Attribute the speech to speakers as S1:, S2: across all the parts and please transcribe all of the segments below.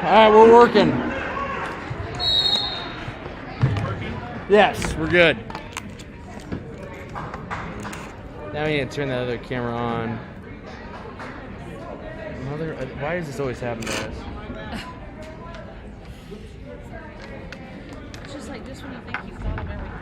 S1: Alright, we're working. Yes, we're good. Now we need to turn the other camera on. Why does this always happen to us?
S2: It's just like just when you think you've thought of everything.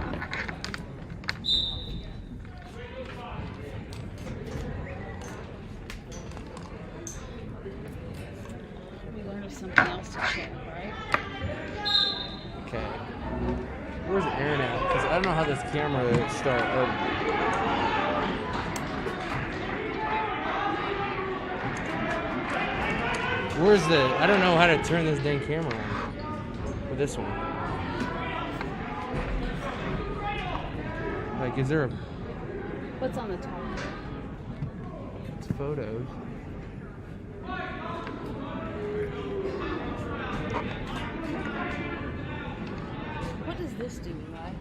S2: We learned of something else to check, right?
S1: Okay. Where's Aaron at? Because I don't know how this camera starts. Where's the... I don't know how to turn this dang camera on. With this one. Like, is there a...
S2: What's on the top?
S1: It's photos.
S2: What does this do, right?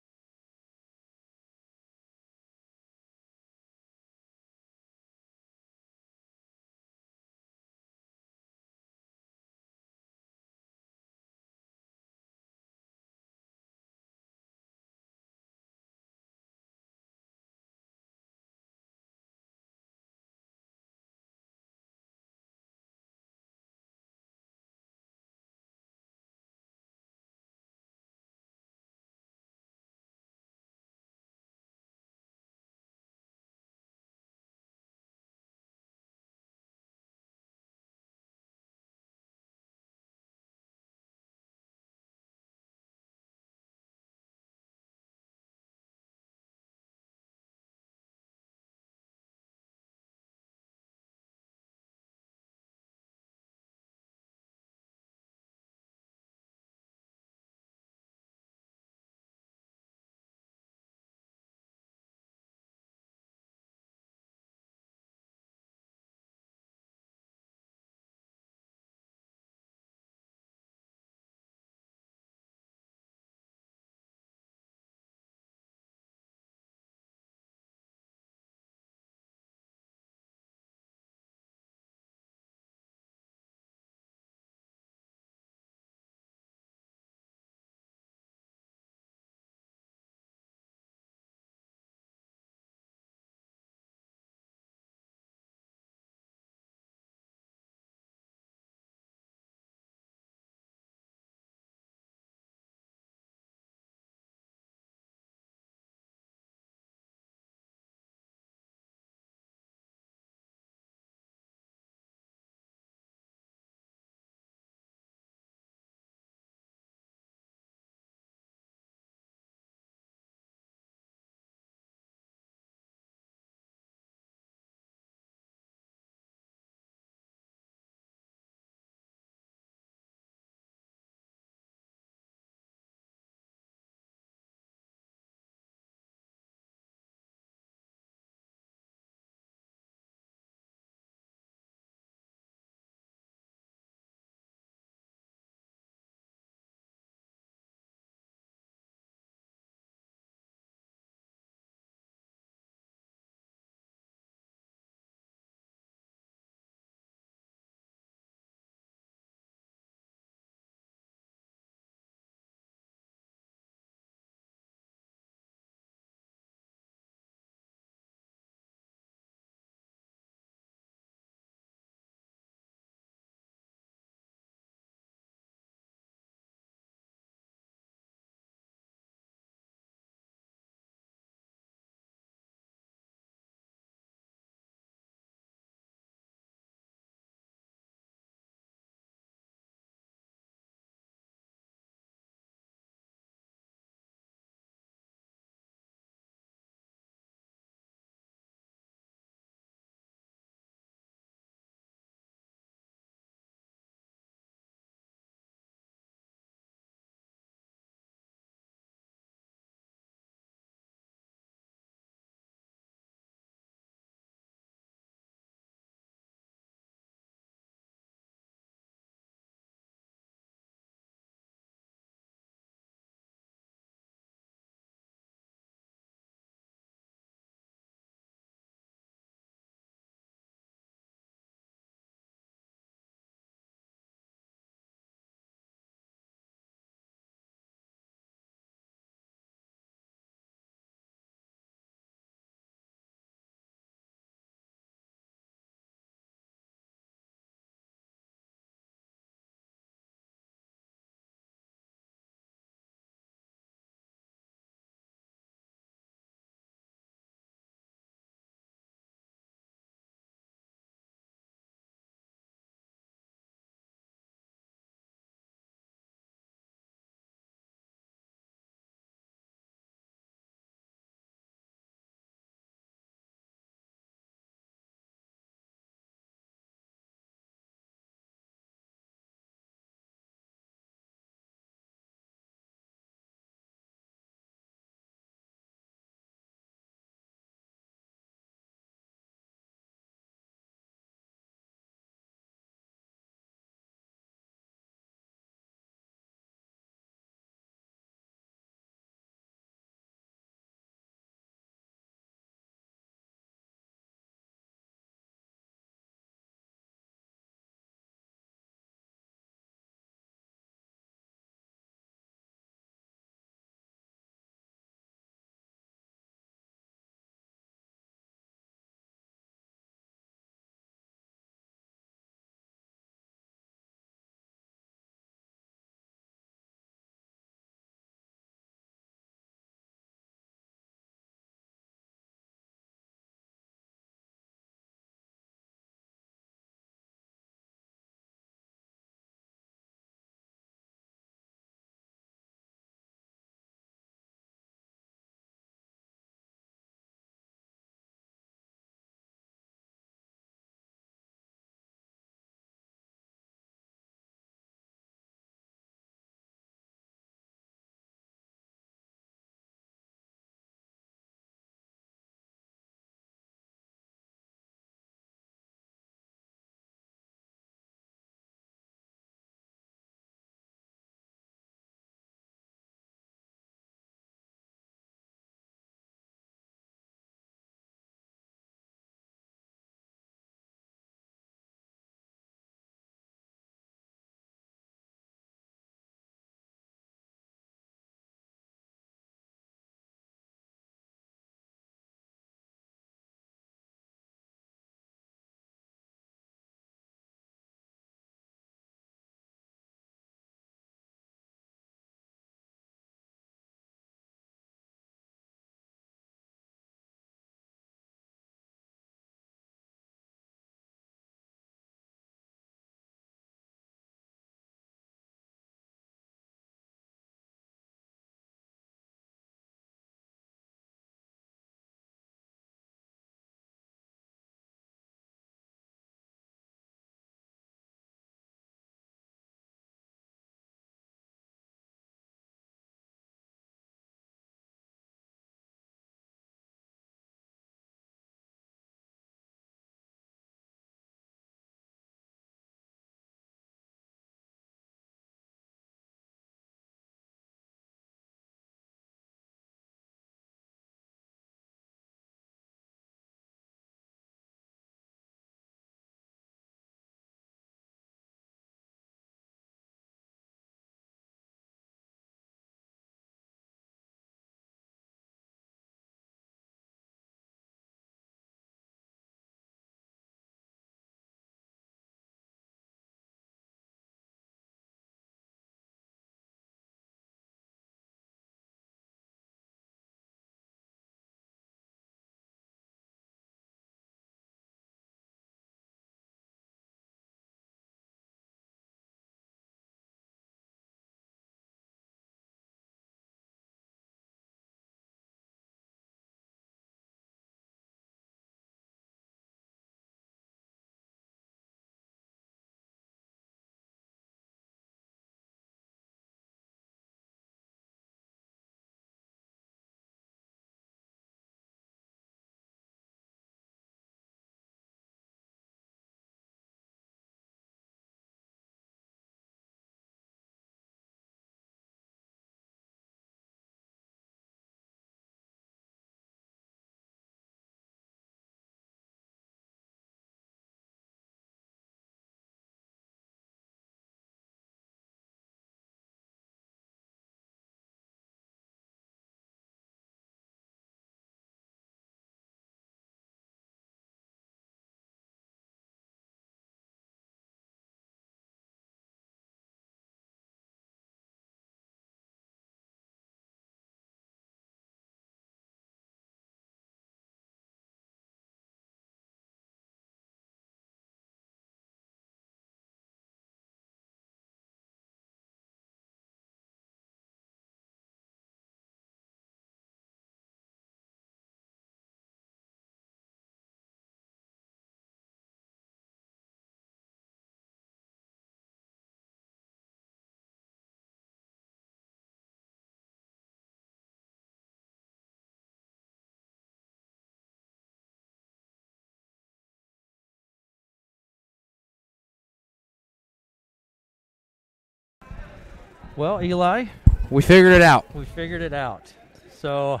S3: Well, Eli,
S1: We figured it out.
S3: we figured it out. So,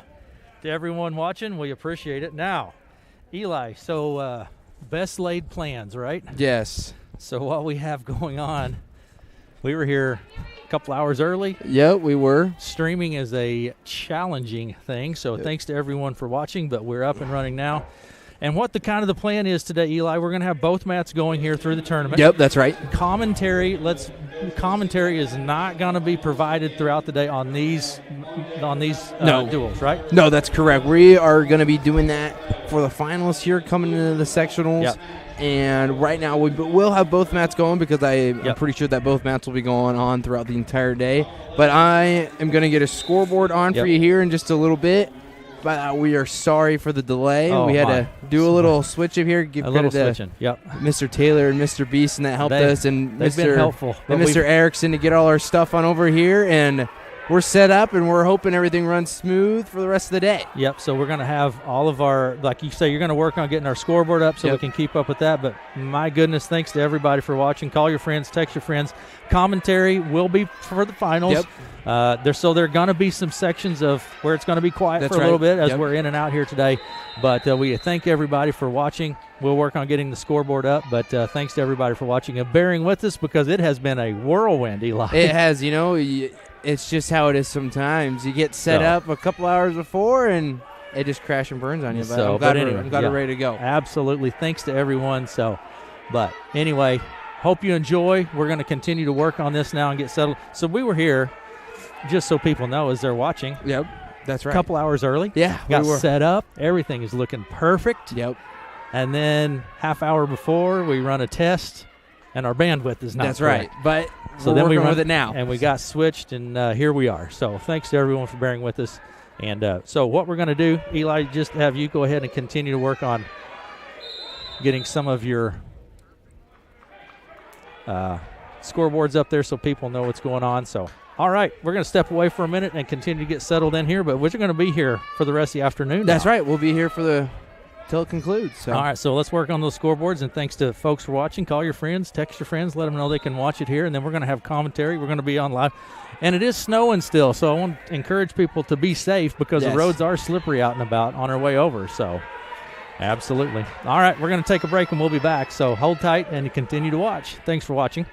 S3: to everyone watching, we appreciate it. Now, Eli, so best laid plans, right?
S1: Yes.
S3: So, what we have going on, we were here a couple hours early.
S1: Yep, we were.
S3: Streaming is a challenging thing, so thanks to everyone for watching, but we're up and running now. And what the plan is today, Eli, we're going to have both mats going here through the tournament.
S1: Yep, that's right.
S3: Commentary is not going to be provided throughout the day on these
S1: No.
S3: duels, right?
S1: No, that's correct. We are going to be doing that for the finals here coming into the sectionals.
S3: Yep.
S1: And right now we'll have both mats going because I'm
S3: Yep.
S1: pretty sure that both mats will be going on throughout the entire day. But I am going to get a scoreboard on for
S3: Yep.
S1: you here in just a little bit. But we are sorry for the delay.
S3: Oh,
S1: we had
S3: my.
S1: to do a little switch up here. Give
S3: A little
S1: credit to
S3: switching. Yep.
S1: Mr. Taylor and Mr. Beeson that helped us, and
S3: They've been helpful.
S1: and
S3: but
S1: Mr. Erickson to get all our stuff on over here. And we're set up, and we're hoping everything runs smooth for the rest of the day.
S3: Yep, so we're going to have all of our, like you say, you're going to work on getting our scoreboard up so we
S1: Yep.
S3: can keep up with that. But my goodness, thanks to everybody for watching. Call your friends, text your friends. Commentary will be for the finals.
S1: Yep.
S3: There are going to be some sections of where it's going to be quiet
S1: That's
S3: for a little
S1: right.
S3: bit as
S1: Yep.
S3: we're in and out here today. But we thank everybody for watching. We'll work on getting the scoreboard up. But thanks to everybody for watching and bearing with us because it has been a whirlwind, Eli.
S1: It has, it's just how it is sometimes. You get set
S3: So.
S1: up a couple hours before, and it just crash and burns on you. But
S3: So,
S1: I'm glad,
S3: anyway,
S1: I'm glad
S3: yeah.
S1: we're ready to go.
S3: Absolutely. Thanks to everyone. But anyway, hope you enjoy. We're going to continue to work on this now and get settled. So we were here, just so people know as they're watching,
S1: Yep, that's
S3: a
S1: right.
S3: couple hours early.
S1: Yeah,
S3: Got
S1: we were.
S3: set up. Everything is looking perfect.
S1: Yep,
S3: And then half hour before, we run a test, and our bandwidth is not
S1: that's
S3: correct.
S1: right. But
S3: So
S1: we're
S3: then
S1: working
S3: we run
S1: with it now.
S3: and we got switched, and here we are. So thanks to everyone for bearing with us. And so what we're going to do, Eli, just have you go ahead and continue to work on getting some of your scoreboards up there so people know what's going on. So, all right, we're going to step away for a minute and continue to get settled in here, but we're going to be here for the rest of the afternoon.
S1: That's
S3: now.
S1: right. We'll be here till it concludes. So.
S3: All right, so let's work on those scoreboards, and thanks to folks for watching. Call your friends, text your friends, let them know they can watch it here, and then we're going to have commentary. We're going to be on live. And it is snowing still, so I want to encourage people to be safe because
S1: Yes.
S3: the roads are slippery out and about on our way over. So, absolutely. All right, we're going to take a break, and we'll be back. So hold tight and continue to watch. Thanks for watching.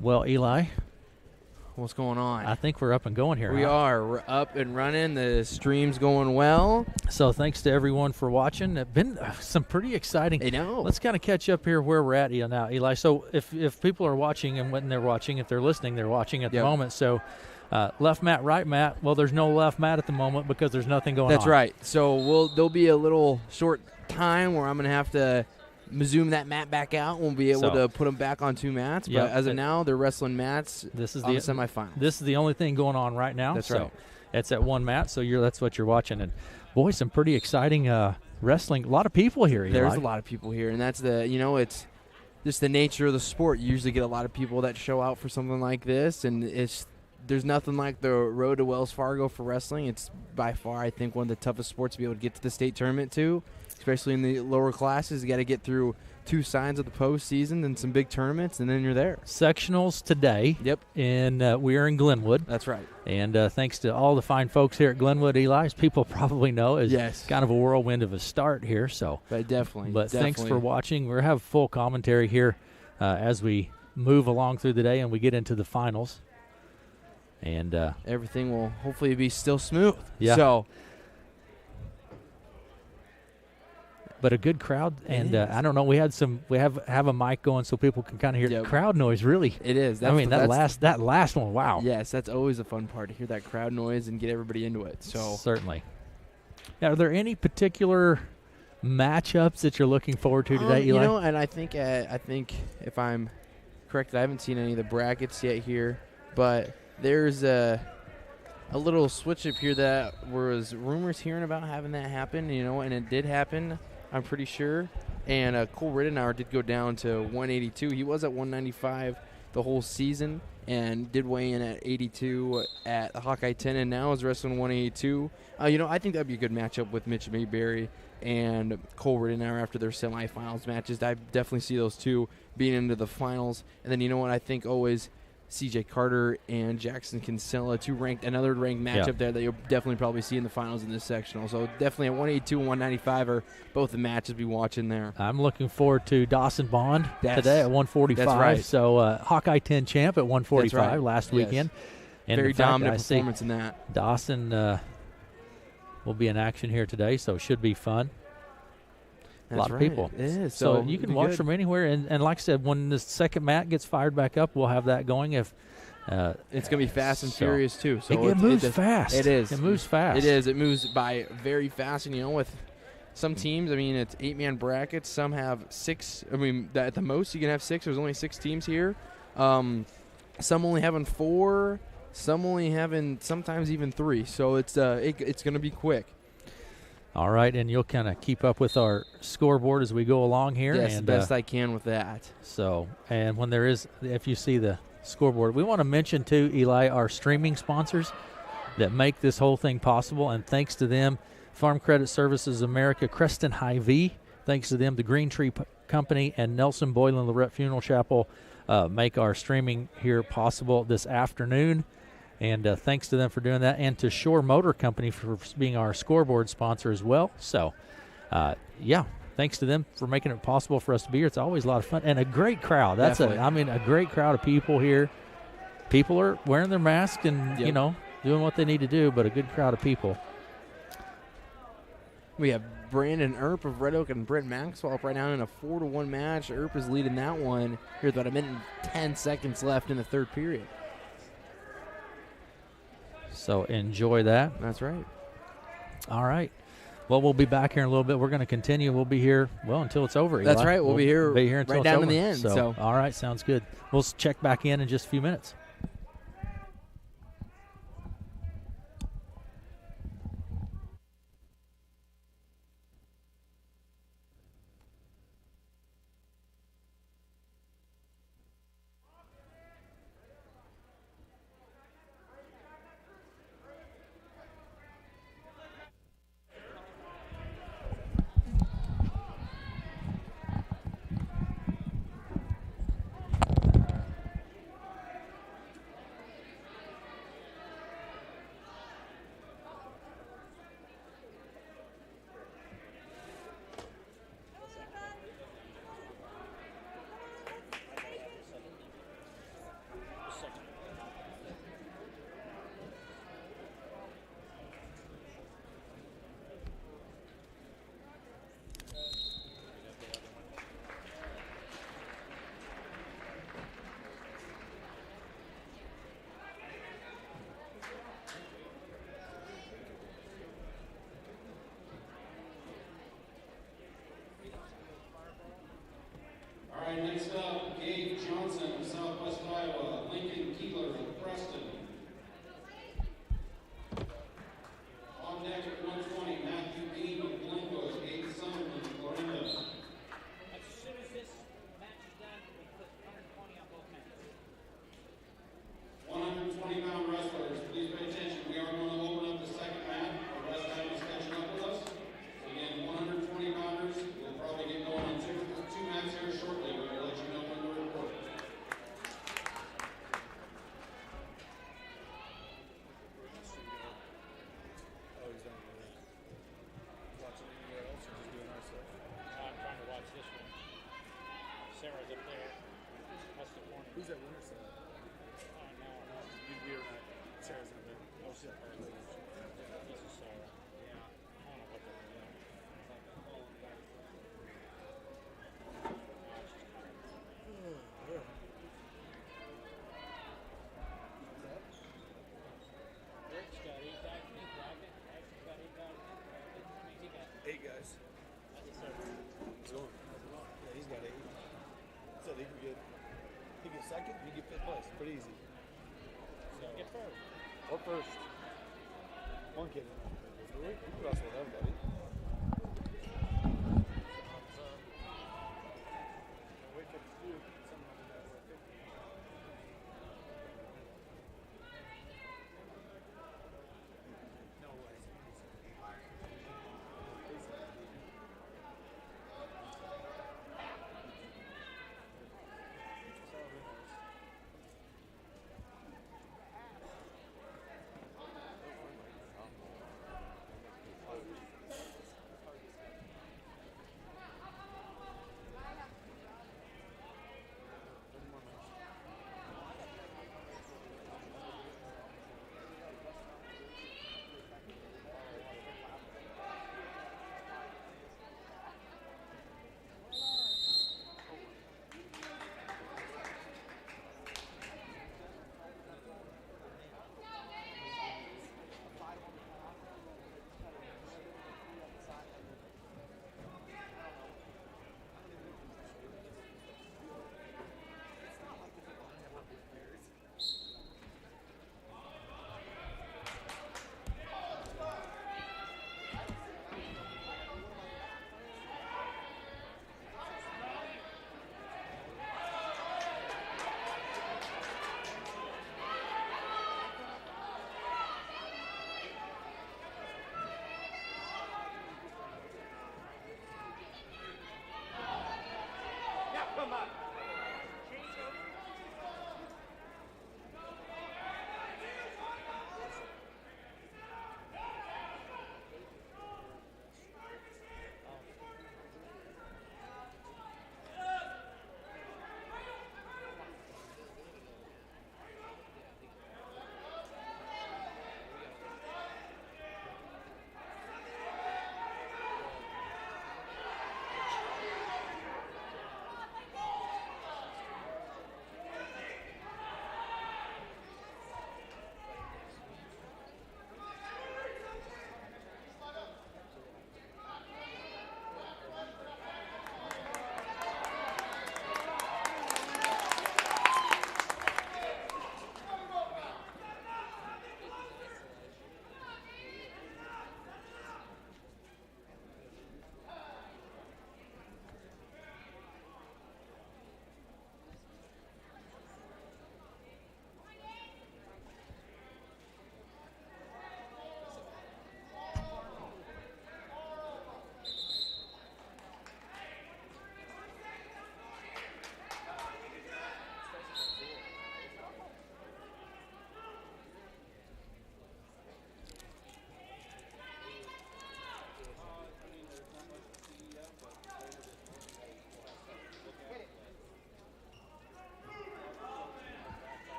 S3: Well, Eli,
S1: What's going on?
S3: I think we're up and going here.
S1: We are. We're up and running. The stream's going well.
S3: So thanks to everyone for watching. It's been some pretty exciting.
S1: I know.
S3: Let's kind of catch up here where we're at now, Eli. So if people are watching, and when they're watching, if they're listening, they're watching at the moment. So left mat, right mat. Well, there's no left mat at the moment because there's nothing going on.
S1: That's right. So there'll be a little short time where I'm going to have to zoom that mat back out. We'll be able to put them back on 2 mats. But as of now, they're wrestling mats.
S3: This is
S1: on
S3: the
S1: semifinals.
S3: This is the only thing going on right now.
S1: That's right.
S3: It's at 1 mat, so that's what you're watching. And boy, some pretty exciting wrestling. A lot of people here. Eli.
S1: There's a lot of people here, and that's it's just the nature of the sport. You usually get a lot of people that show out for something like this, and there's nothing like the road to Wells Fargo for wrestling. It's by far, I think, one of the toughest sports to be able to get to the state tournament too, especially in the lower classes. You got to get through 2 signs of the postseason and some big tournaments, and then you're there.
S3: Sectionals today.
S1: Yep.
S3: And we are in Glenwood.
S1: That's right.
S3: And thanks to all the fine folks here at Glenwood, Eli, as people probably know, is kind of a whirlwind of a start here. So,
S1: But
S3: thanks for watching. We'll have full commentary here as we move along through the day and we get into the finals. And
S1: everything will hopefully be still smooth.
S3: Yeah.
S1: So.
S3: But a good crowd, and I don't know. We have a mic going so people can kind of hear the crowd noise. Really,
S1: it is.
S3: That last one. Wow.
S1: Yes, that's always a fun part to hear that crowd noise and get everybody into it. So
S3: certainly. Now, are there any particular matchups that you're looking forward to today, Eli?
S1: And I think if I'm correct, I haven't seen any of the brackets yet here, but there's a little switch up here that was rumors hearing about having that happen. And it did happen. I'm pretty sure. And Cole Rittenauer did go down to 182. He was at 195 the whole season and did weigh in at 82 at the Hawkeye 10, and now is wrestling 182. I think that would be a good matchup with Mitch Mayberry and Cole Rittenauer after their semifinals matches. I definitely see those two being into the finals. And then, I think always C.J. Carter and Jackson Kinsella, another ranked matchup there that you'll definitely probably see in the finals in this sectional. So definitely at 182 and 195 are both the matches we watching there.
S3: I'm looking forward to Dawson Bond today at 145.
S1: That's right.
S3: So Hawkeye 10 champ at 145 last weekend. And
S1: very dominant performance in that.
S3: Dawson will be in action here today, so it should be fun. A lot of people.
S1: It is.
S3: So you can watch from anywhere. And like I said, when the second mat gets fired back up, we'll have that going. It's
S1: going to be fast and furious, too. So
S3: it moves fast.
S1: It is.
S3: It moves fast.
S1: It is. It moves by very fast. And, with some teams, it's 8-man brackets. Some have 6. At the most, you can have 6. There's only 6 teams here. Some only having 4. Some only having sometimes even 3. So it's going to be quick.
S3: All right, and you'll kind of keep up with our scoreboard as we go along here.
S1: Yes,
S3: and,
S1: the best I can with that.
S3: So, and when if you see the scoreboard, we want to mention too, Eli, our streaming sponsors that make this whole thing possible, and thanks to them, Farm Credit Services America, Creston Hy-Vee, thanks to them, the Green Tree Company, and Nelson Boylan Lorette Funeral Chapel make our streaming here possible this afternoon. And thanks to them for doing that, and to Shore Motor Company for being our scoreboard sponsor as well. So, thanks to them for making it possible for us to be here. It's always a lot of fun and a great crowd. That's a great crowd of people here. People are wearing their masks and doing what they need to do, but a good crowd of people.
S1: We have Brandon Earp of Red Oak and Brent Maxwell right now in a 4-1 match. Earp is leading that one. Here's about 1 minute and 10 seconds left in the third period.
S3: So enjoy that.
S1: That's right.
S3: All right. Well, we'll be back here in a little bit. We're going to continue. We'll be here, until it's over.
S1: That's right. We'll be here
S3: until
S1: right down
S3: to
S1: the end.
S3: So, all right. Sounds good. We'll check back in just a few minutes.
S4: Eight guys. He's going. Yeah, he's got 8. So he can get second, you get 5th place. Pretty easy. So, get first. Or first. One kid. Really? You could also have buddy.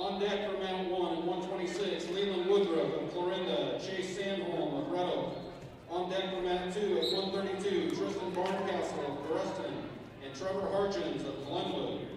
S5: On deck for Mount 1 and 126, Leland Woodruff of Clorinda, Chase Sandholm of Red Oak. On deck for Mount 2 at 132, Tristan Barncastle of Preston and Trevor Harchins of Glenwood.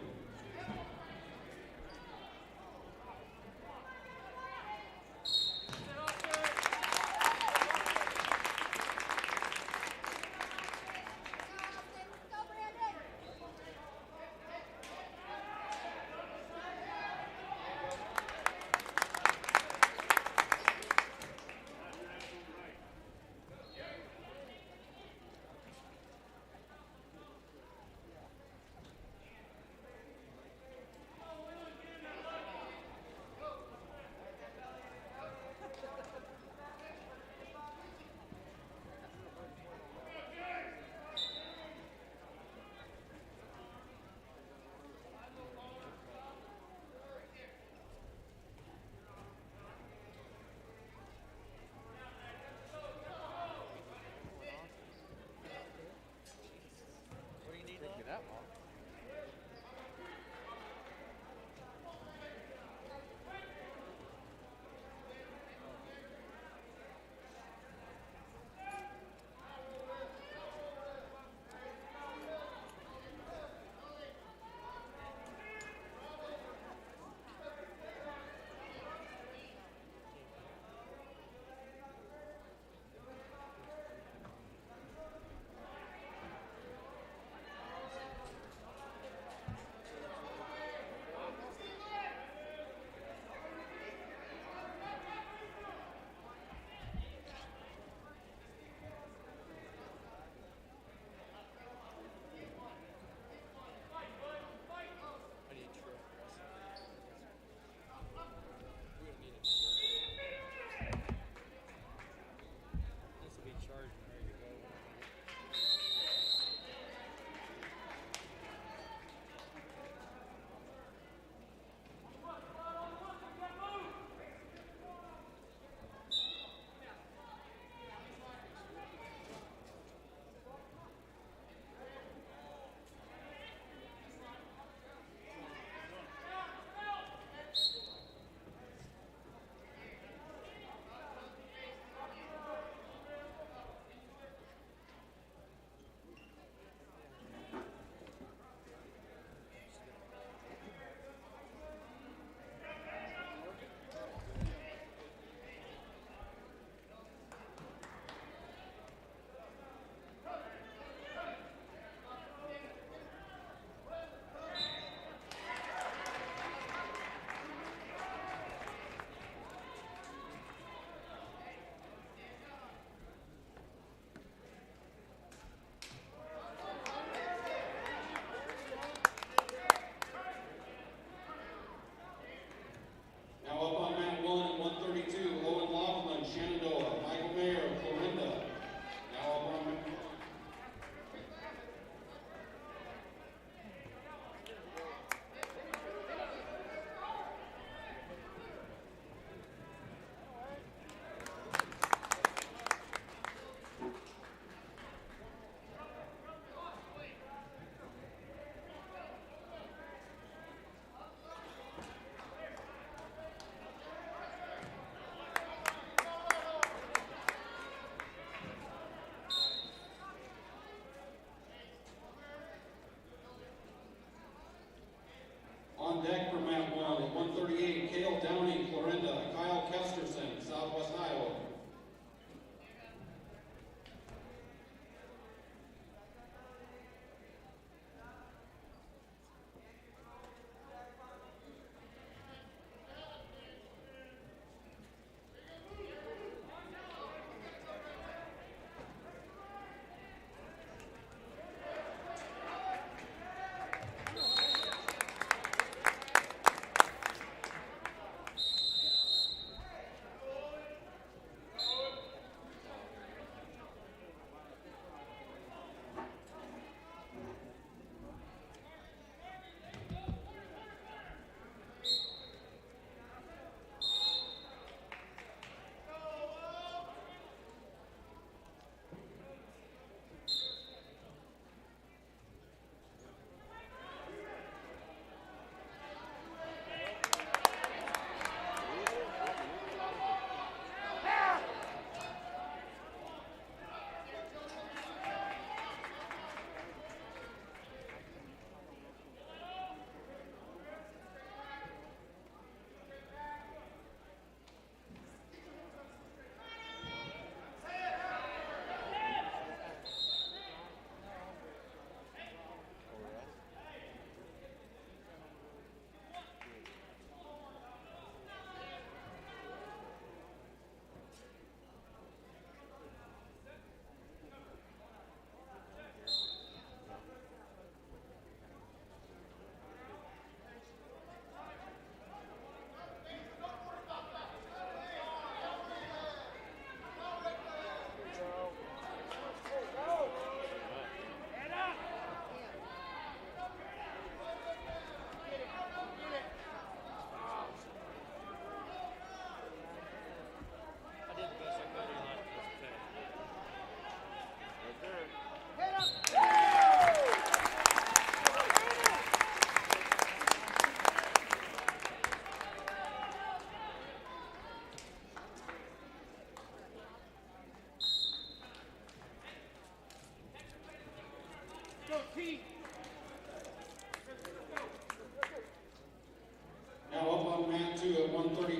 S5: On deck for Mount 1 at 138, Cale Downey, Clorinda, Kyle Kesterson, Southwest Iowa.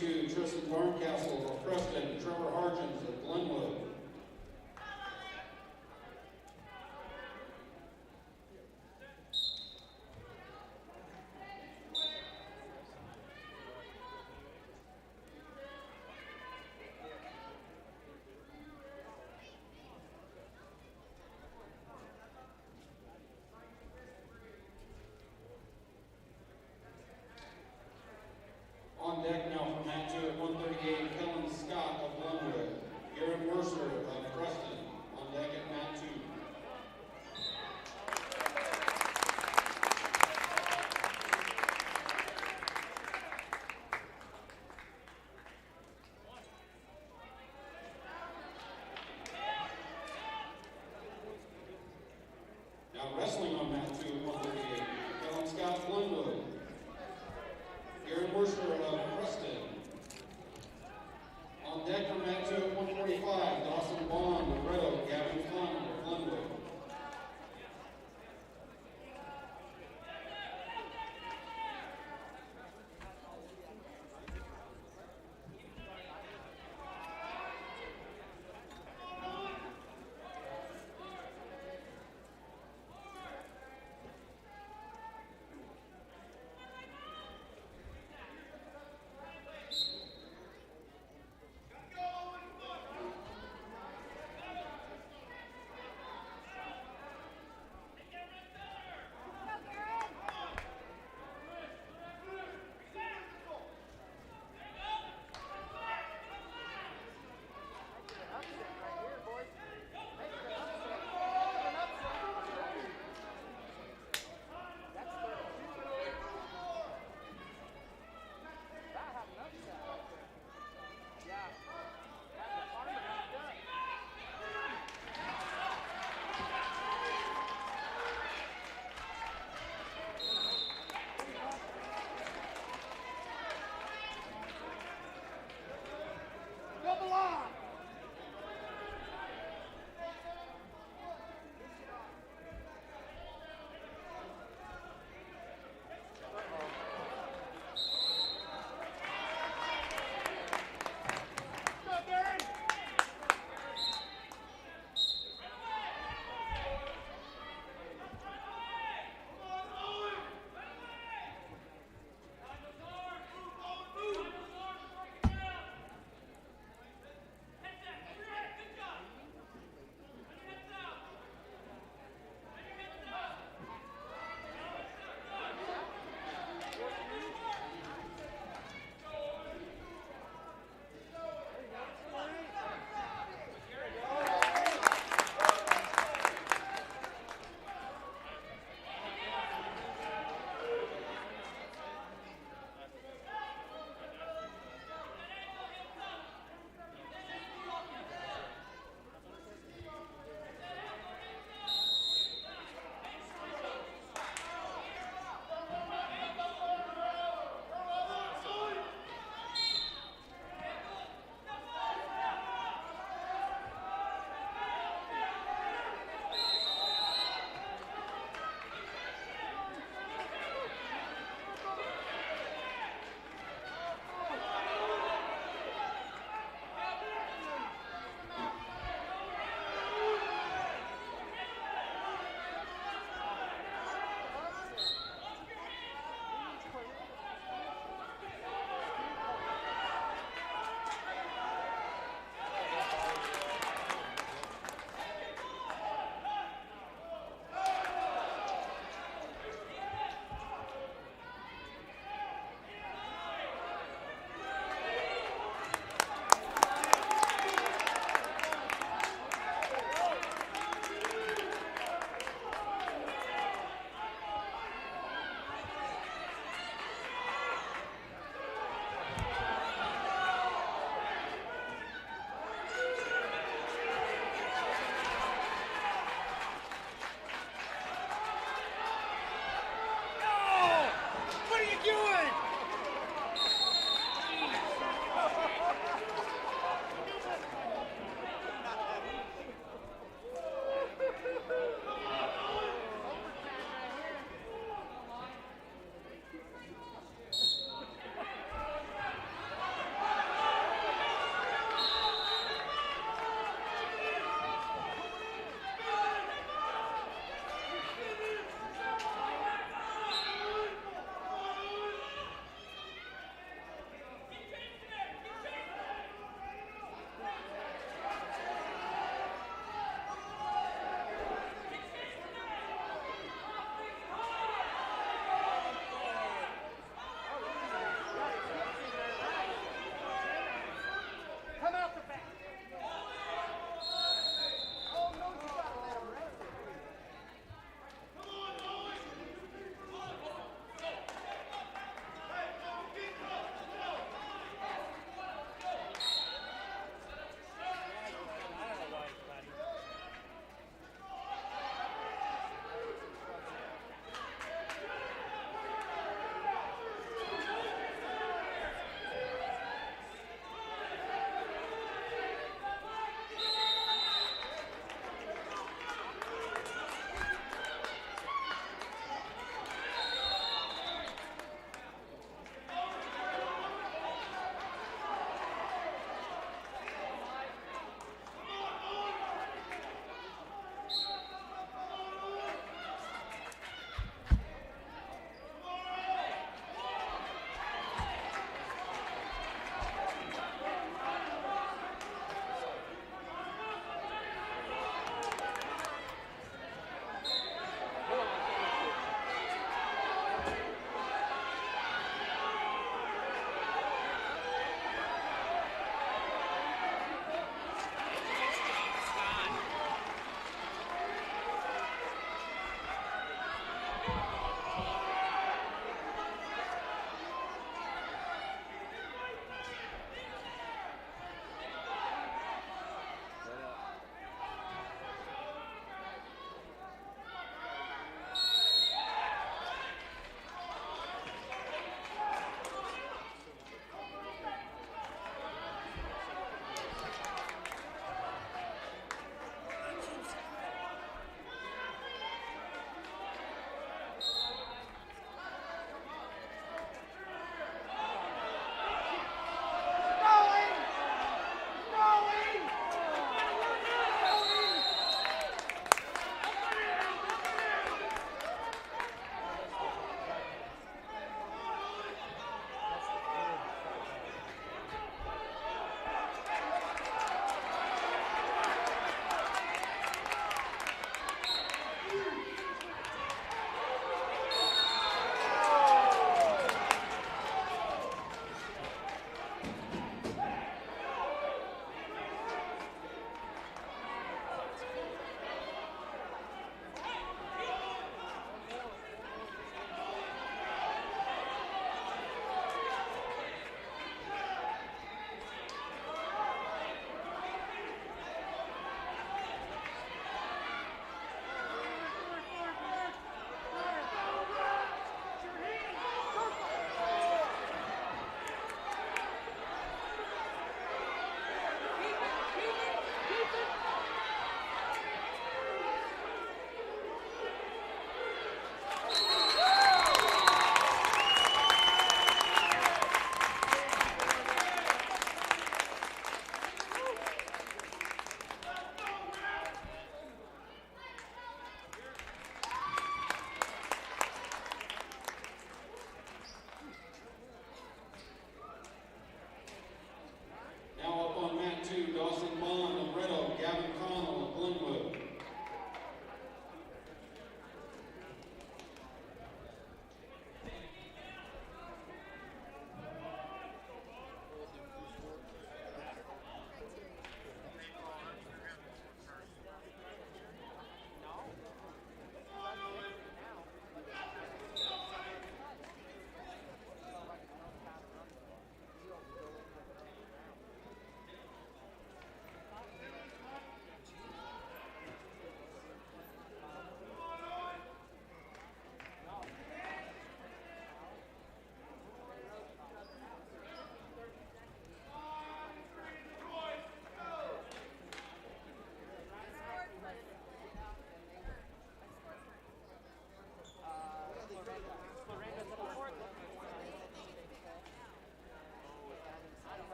S5: 132, Tristan Barncastle of Preston, Trevor Hargens of Glenwood. On deck now from mat 2 at 138, Kellen Scott of Glenwood. Garrett Mercer of Preston on deck at mat 2. Now wrestling on mat 2 at 138, Kellen Scott, Glenwood. Garrett Mercer of Preston. On deck from mat 2 at 145, Dawson Bond of Red Oak, Gavin Flynn of Glenwood.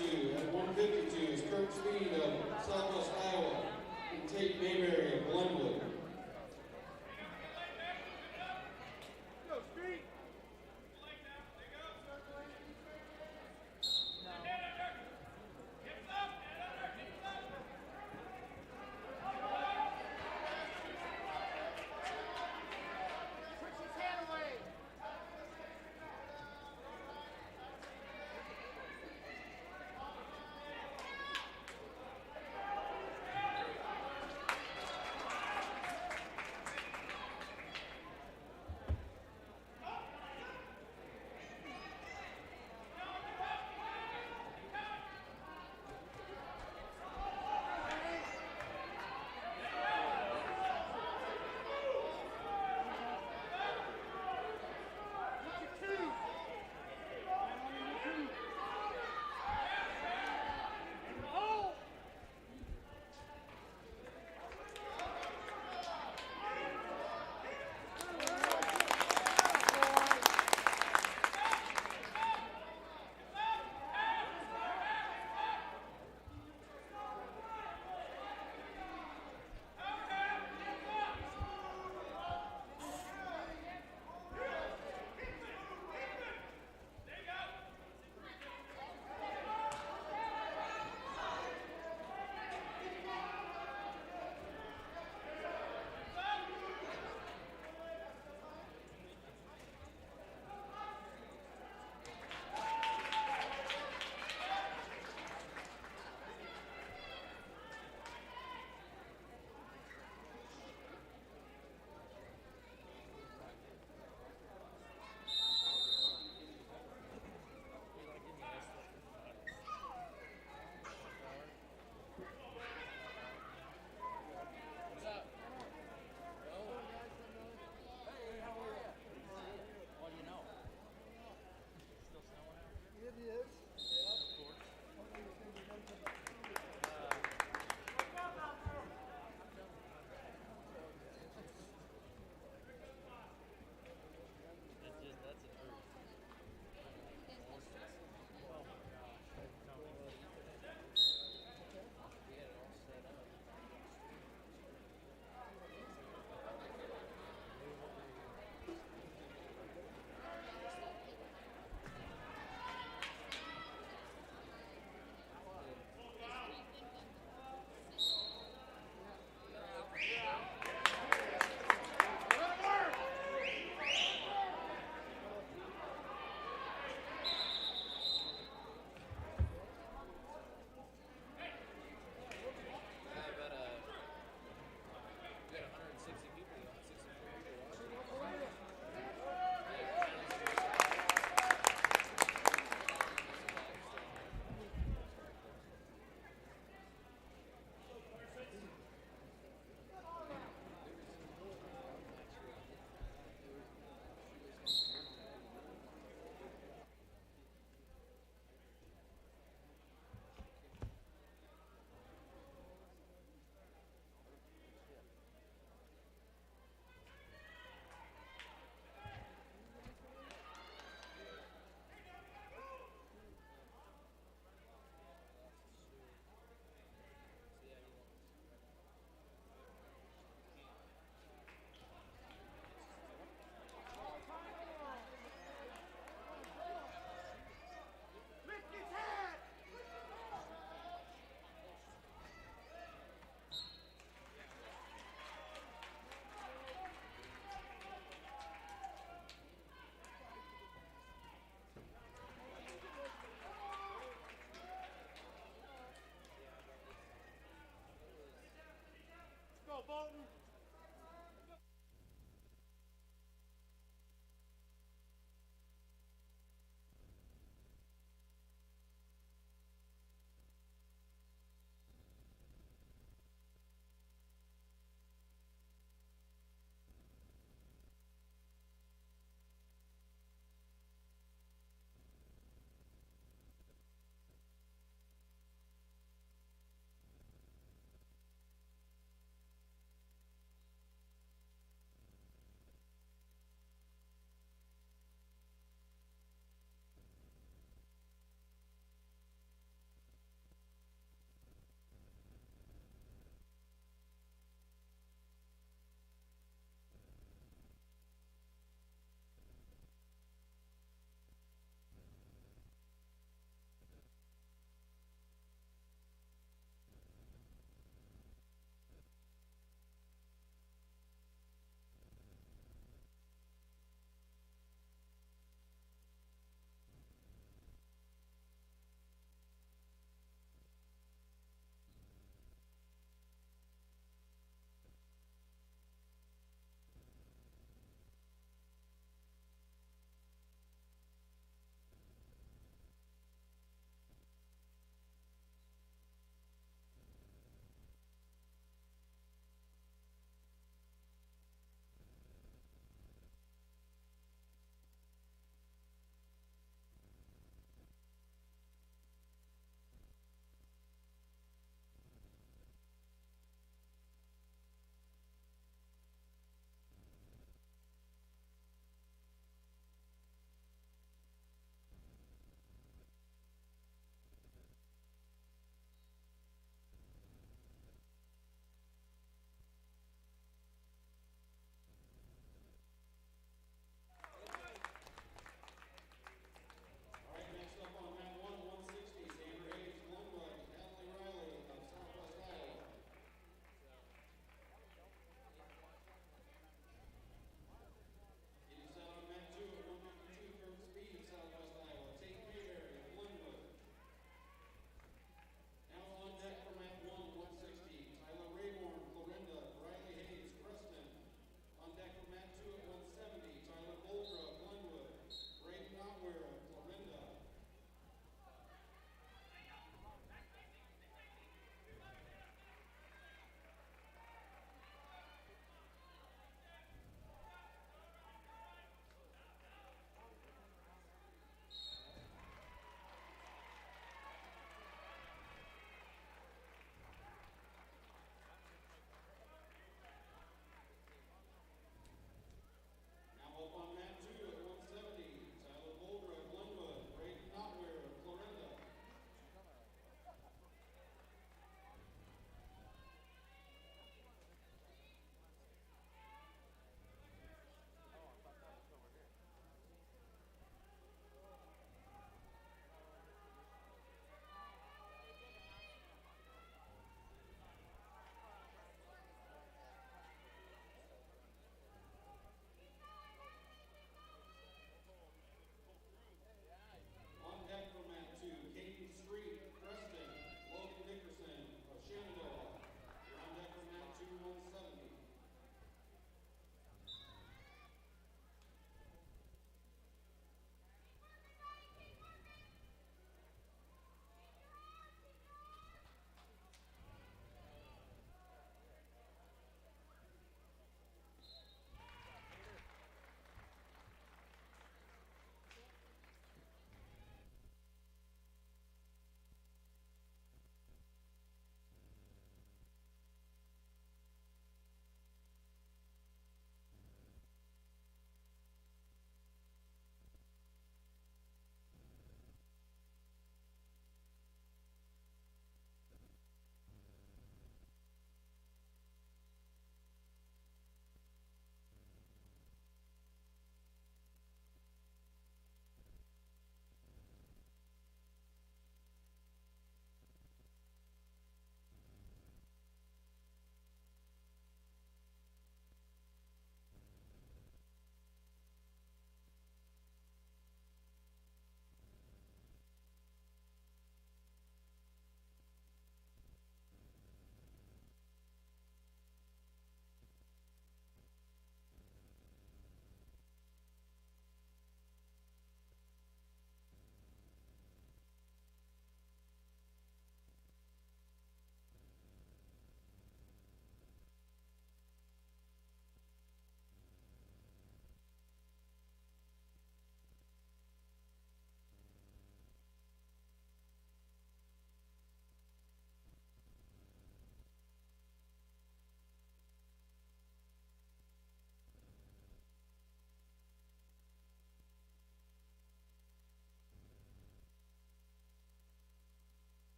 S5: 2. At 152 is Kurt Speed of Southwest Iowa and Tate Mayberry of Glenwood.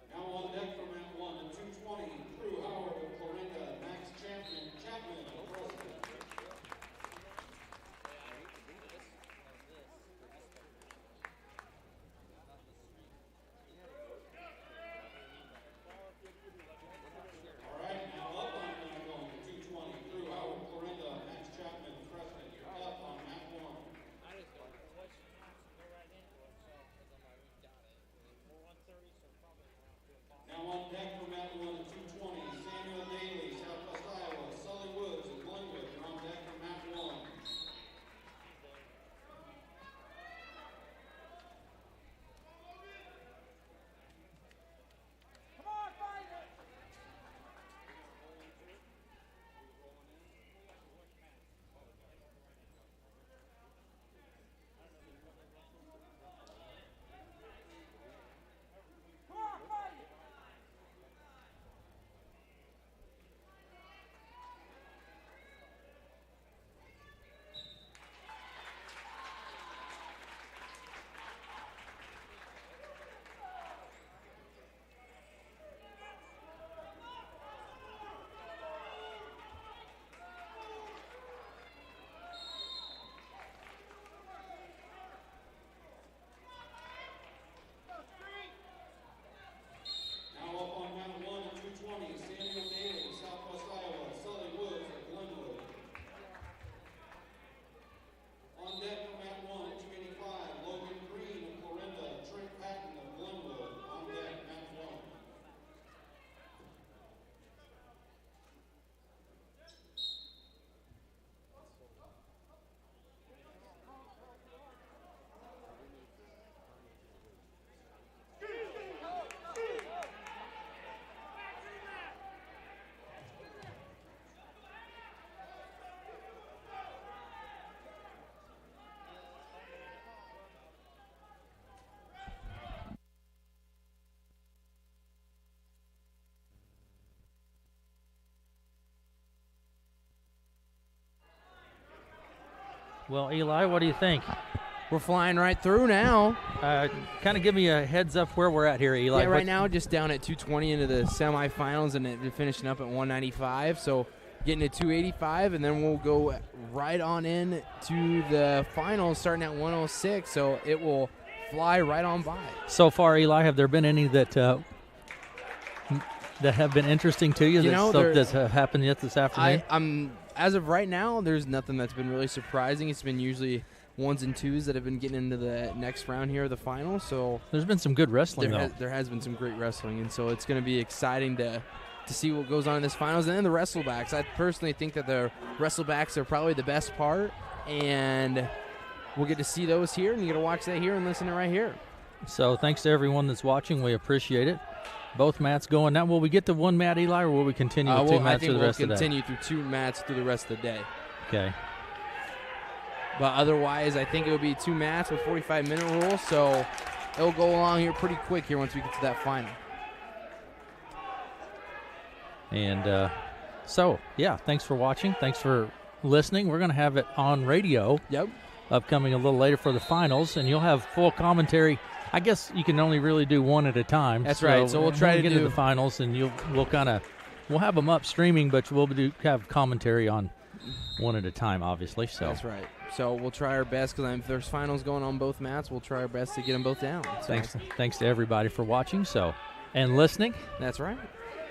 S5: Now on deck from Mat 1 at 220, Drew Howard of Clarinda, Max Chapman of Preston. All right, now up on Mat 1 at 220, Drew Howard, Clarinda, Max Chapman, Preston. You're up on Mat 1. Now on deck for Mat 1 at 220, Samuel Daly, Southwest Iowa, Sully Woods of Glenwood. You're on deck for Mat 1. Now up on Mat 1 at 220, Samuel Daly, Southwest Iowa, Sully Woods of Glenwood. On deck for Mat 1 at 285, Logan Green of Clarinda, Trent Patton of Glenwood. On deck, Mat 1.
S3: Well, Eli, what do you think?
S1: We're flying right through now.
S3: Kind of give me a heads up where we're at here, Eli.
S1: Yeah, right now just down at 220 into the semifinals, and it finishing up at 195. So getting to 285, and then we'll go right on in to the finals starting at 106. So it will fly right on by.
S3: So far, Eli, have there been any that have been interesting to you? That's happened yet this afternoon?
S1: I'm as of right now, there's nothing that's been really surprising. It's been usually ones and twos that have been getting into the next round here of the final. So
S3: there's been some good wrestling,
S1: there has been some great wrestling, and so it's going to be exciting to see what goes on in this finals. And then the wrestlebacks. I personally think that the wrestlebacks are probably the best part, and we'll get to see those here, and you get to watch that here and listen to it right here.
S3: So thanks to everyone that's watching. We appreciate it. Both mats going. Now, will we get to one mat, Eli, or will we continue with two mats for the rest of the day?
S1: I think we'll continue through two mats through the rest of the day.
S3: Okay.
S1: But otherwise, I think it will be two mats with 45-minute rule, so it'll go along here pretty quick here once we get to that final.
S3: And yeah, thanks for watching. Thanks for listening. We're going to have it on radio.
S1: Yep.
S3: Upcoming a little later for the finals, and you'll have full commentary. I guess you can only really do one at a time.
S1: That's right. So we'll try to
S3: get to the finals, and we'll have them up streaming, but we'll have commentary on one at a time, obviously. So
S1: that's right. So we'll try our best, because if there's finals going on both mats, we'll try our best to get them both down. So.
S3: Thanks to everybody for watching and listening.
S1: That's right.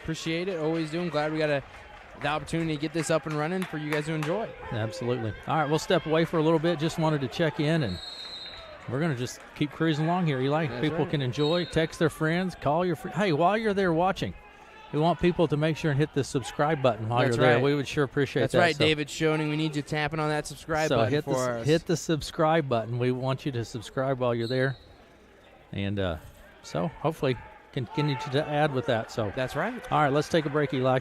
S1: Appreciate it. Always do. I'm glad we got the opportunity to get this up and running for you guys to enjoy.
S3: Absolutely. All right, we'll step away for a little bit. Just wanted to check in, and we're going to just keep cruising along here, Eli.
S1: That's
S3: people
S1: right.
S3: Can enjoy, text their friends, call your friends. Hey, while you're there watching, we want people to make sure and hit the subscribe button while
S1: That's
S3: you're there.
S1: right.
S3: We would sure appreciate
S1: that. That's right, David Schoening. We need you tapping on that subscribe button for us.
S3: Hit the subscribe button. We want you to subscribe while you're there. And so hopefully continue to add with that. So
S1: that's right.
S3: All right, let's take a break, Eli.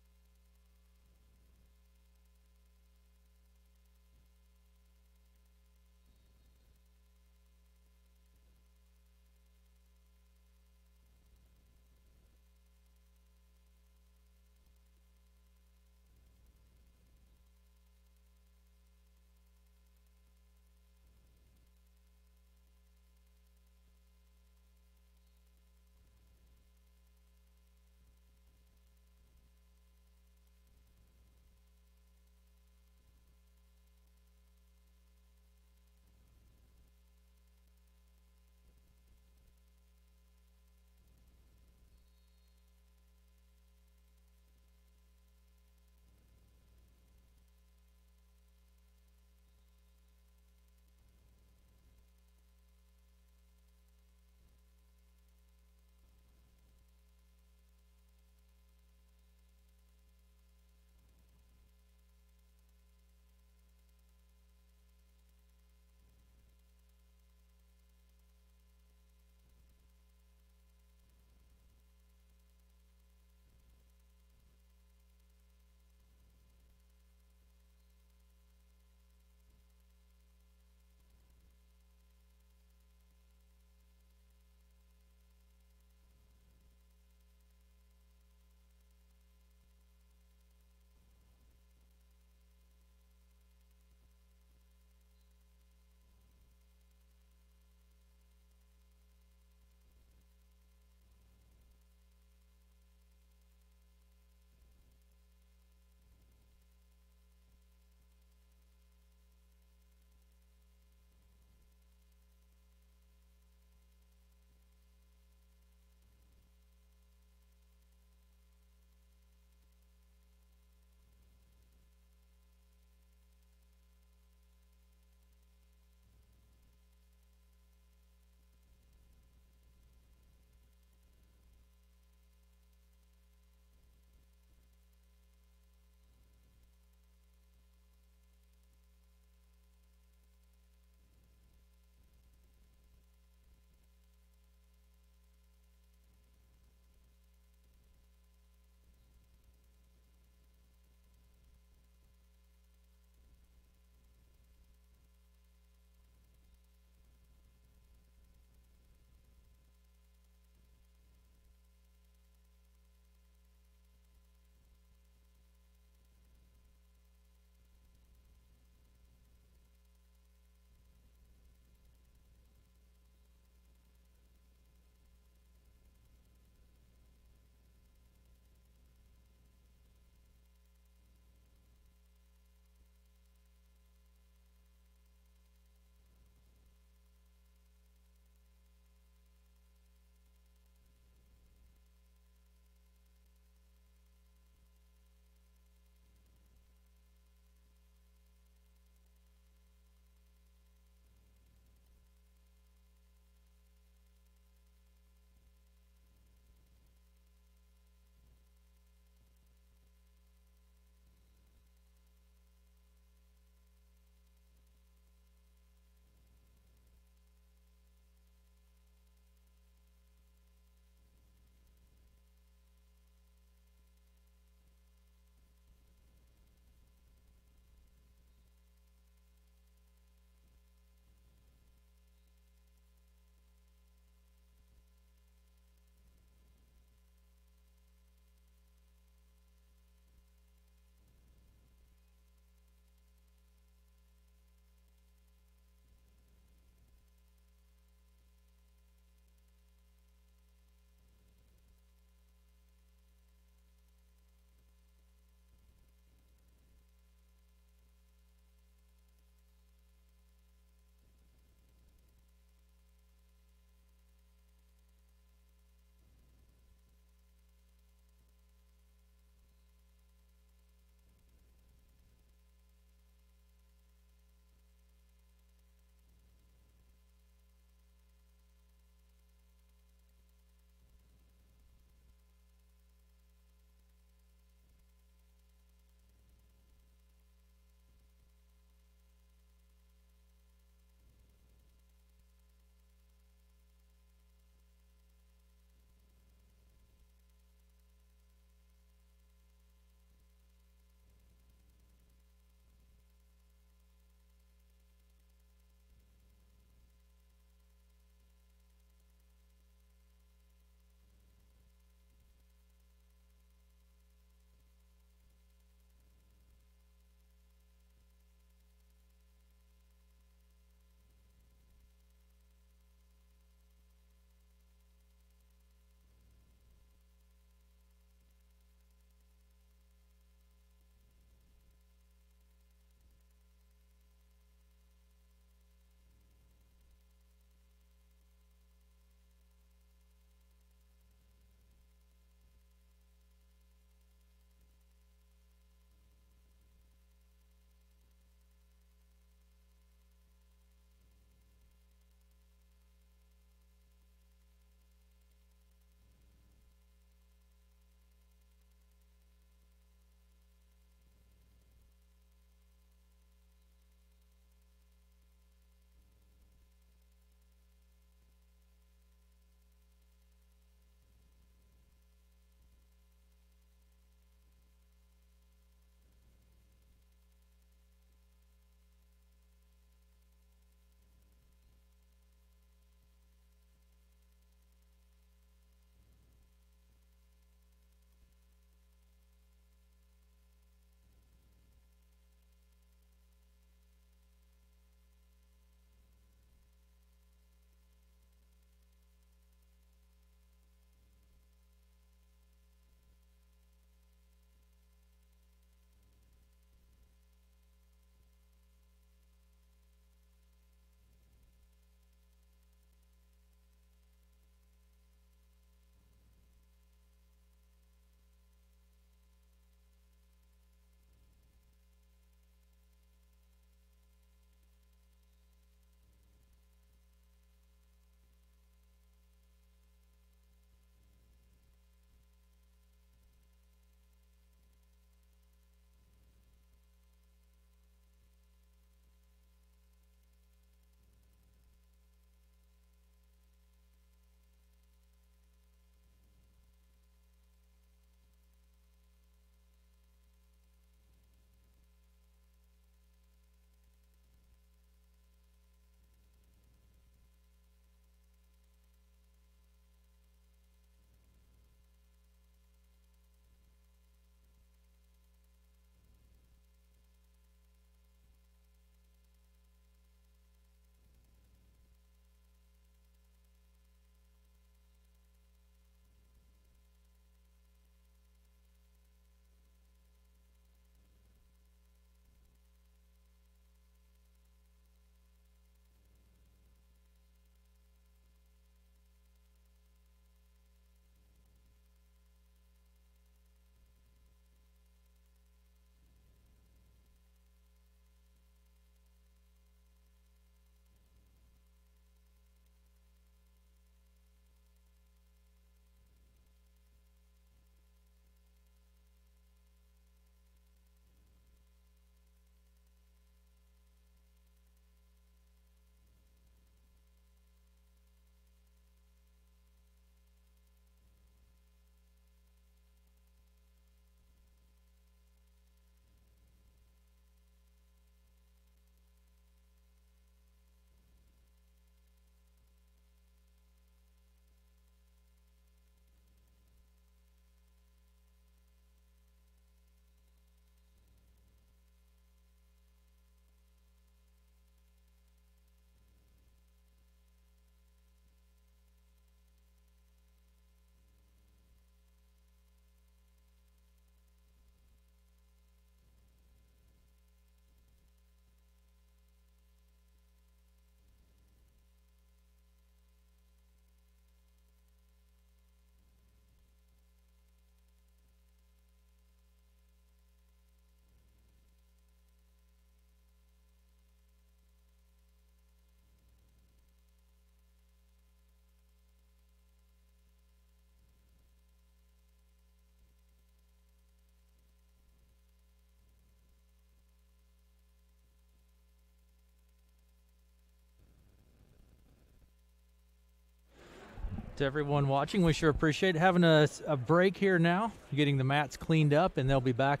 S3: To everyone watching, we sure appreciate having a break here now, getting the mats cleaned up, and they'll be back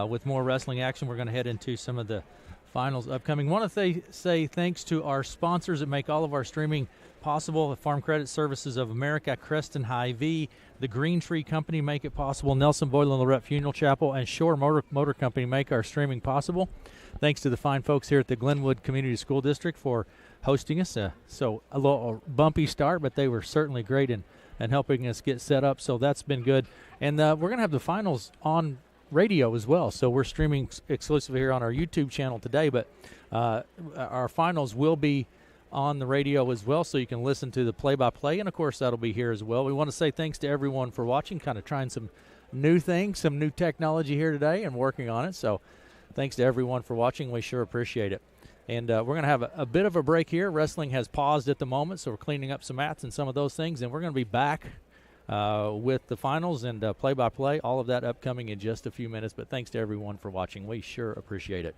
S3: with more wrestling action. We're going to head into some of the finals upcoming. Want to say thanks to our sponsors that make all of our streaming possible: the Farm Credit Services of America, Creston Hy-Vee, the Green Tree Company make it possible, Nelson Boyle and Lorette Funeral Chapel, and Shore Motor Company make our streaming possible. Thanks to the fine folks here at the Glenwood Community School District for hosting us. So a little bumpy start, but they were certainly great in helping us get set up. So that's been good. And we're going to have the finals on radio as well. So we're streaming exclusively here on our YouTube channel today, but our finals will be on the radio as well, so you can listen to the play-by-play, and of course that'll be here as well. We want to say thanks to everyone for watching, kind of trying some new things, some new technology here today and working on it. So thanks to everyone for watching. We sure appreciate it. And we're going to have a bit of a break here. Wrestling has paused at the moment, so we're cleaning up some mats and some of those things, and we're going to be back with the finals and play-by-play, all of that upcoming in just a few minutes. But thanks to everyone for watching. We sure appreciate it.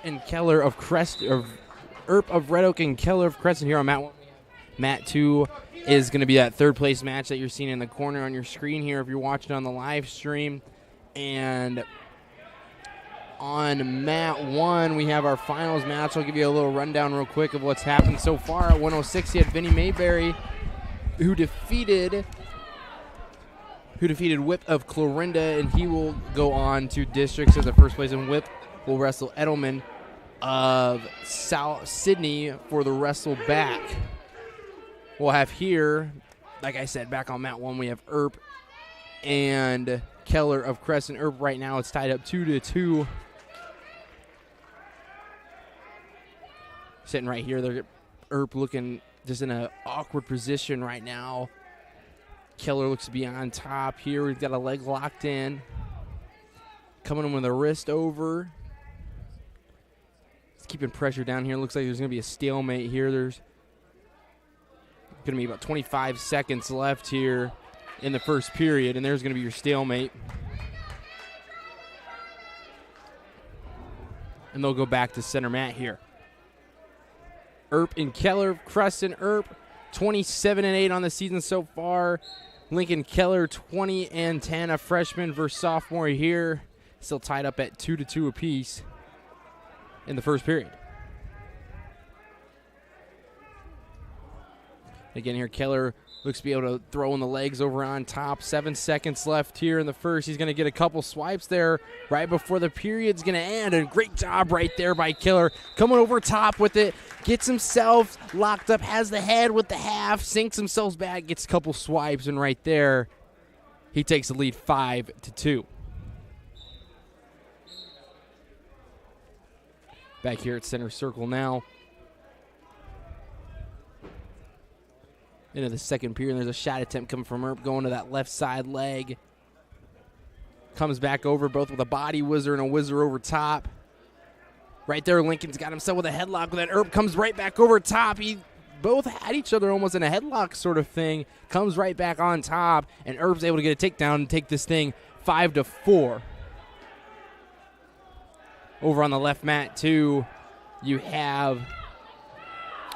S1: and Keller of Earp of Red Oak and Keller of Crescent here on Mat 1. Mat 2 is going to be that third place match that you're seeing in the corner on your screen here if you're watching on the live stream. And on Mat 1, we have our finals match. I'll give you a little rundown real quick of what's happened so far. At 106, you had Vinny Mayberry, who defeated Whip of Clorinda, and he will go on to districts as the first place, and Whip will wrestle Edelman of South Sydney for the wrestle back. We'll have here, like I said, back on Mat 1, we have Earp and Keller of Crescent. Earp right now, it's tied up 2-2. Sitting right here, they're Earp looking just in an awkward position right now. Keller looks to be on top here. We've got a leg locked in. Coming in with a wrist over. He's keeping pressure down here. Looks like there's going to be a stalemate here. There's going to be about 25 seconds left here in the first period, and there's going to be your stalemate. And they'll go back to center mat here. Earp and Keller, Crescent. Earp 27-8 on the season so far. Lincoln Keller 20-10, a freshman versus sophomore here. Still tied up at 2-2 apiece in the first period. Again here, Keller looks to be able to throw in the legs over on top. 7 seconds left here in the first. He's going to get a couple swipes there right before the period's going to end. A great job right there by Keller. Coming over top with it. Gets himself locked up. Has the head with the half. Sinks himself back. Gets a couple swipes. And right there, he takes the lead 5-2. Back here at center circle now. Into the second period, there's a shot attempt coming from Earp going to that left side leg. Comes back over both with a body whizzer and a whizzer over top. Right there, Lincoln's got himself with a headlock, but then Earp comes right back over top. Both had each other almost in a headlock sort of thing. Comes right back on top, and Earp's able to get a takedown and take this thing 5-4. Over on the left mat, too, you have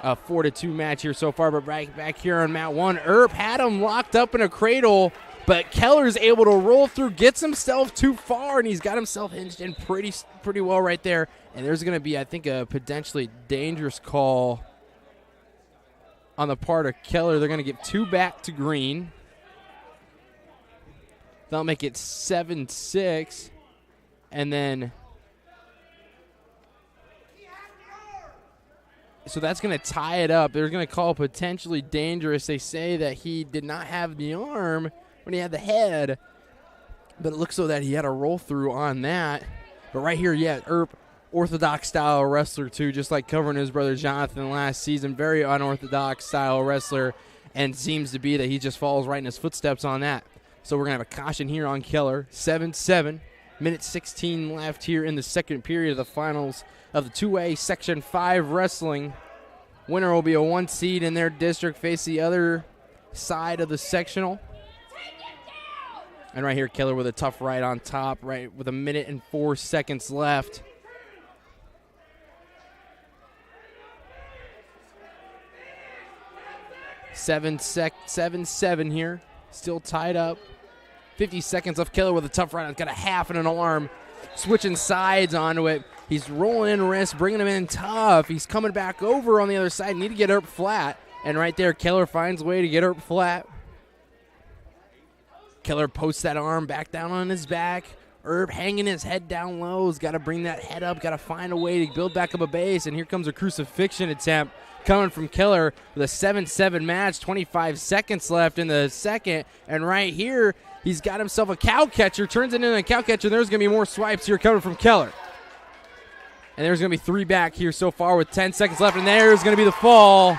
S1: a 4-2 match here so far, but right back here on Mat 1, Earp had him locked up in a cradle, but Keller's able to roll through, gets himself too far, and he's got himself hinged in pretty well right there. And there's going to be, I think, a potentially dangerous call on the part of Keller. They're going to give 2 back to Green. They'll make it 7-6, and then so that's going to tie it up. They're going to call potentially dangerous. They say that he did not have the arm when he had the head, but it looks so that he had a roll through on that. But right here, yeah, Earp, orthodox style wrestler too, just like covering his brother Jonathan last season. Very unorthodox style wrestler, and seems to be that he just follows right in his footsteps on that. So we're going to have a caution here on Keller. 7-7. Minute 16 left here in the second period of the finals of the 2A Section 5 Wrestling. Winner will be a 1 seed in their district, face the other side of the sectional. And right here, Keller with a tough right on top, right with 1 minute and 4 seconds left. Seven here, still tied up. 50 seconds left. Keller with a tough right. He's got a half and an arm. Switching sides onto it. He's rolling in wrist, bringing him in tough. He's coming back over on the other side. Need to get Earp flat. And right there, Keller finds a way to get Earp flat. Keller posts that arm back down on his back. Earp hanging his head down low. He's got to bring that head up. Got to find a way to build back up a base. And here comes a crucifixion attempt coming from Keller with a 7-7 match. 25 seconds left in the second. And right here, he's got himself a cow catcher. Turns it into a cow catcher. There's going to be more swipes here coming from Keller. And there's going to be 3 back here so far with 10 seconds left. And there's going to be the fall.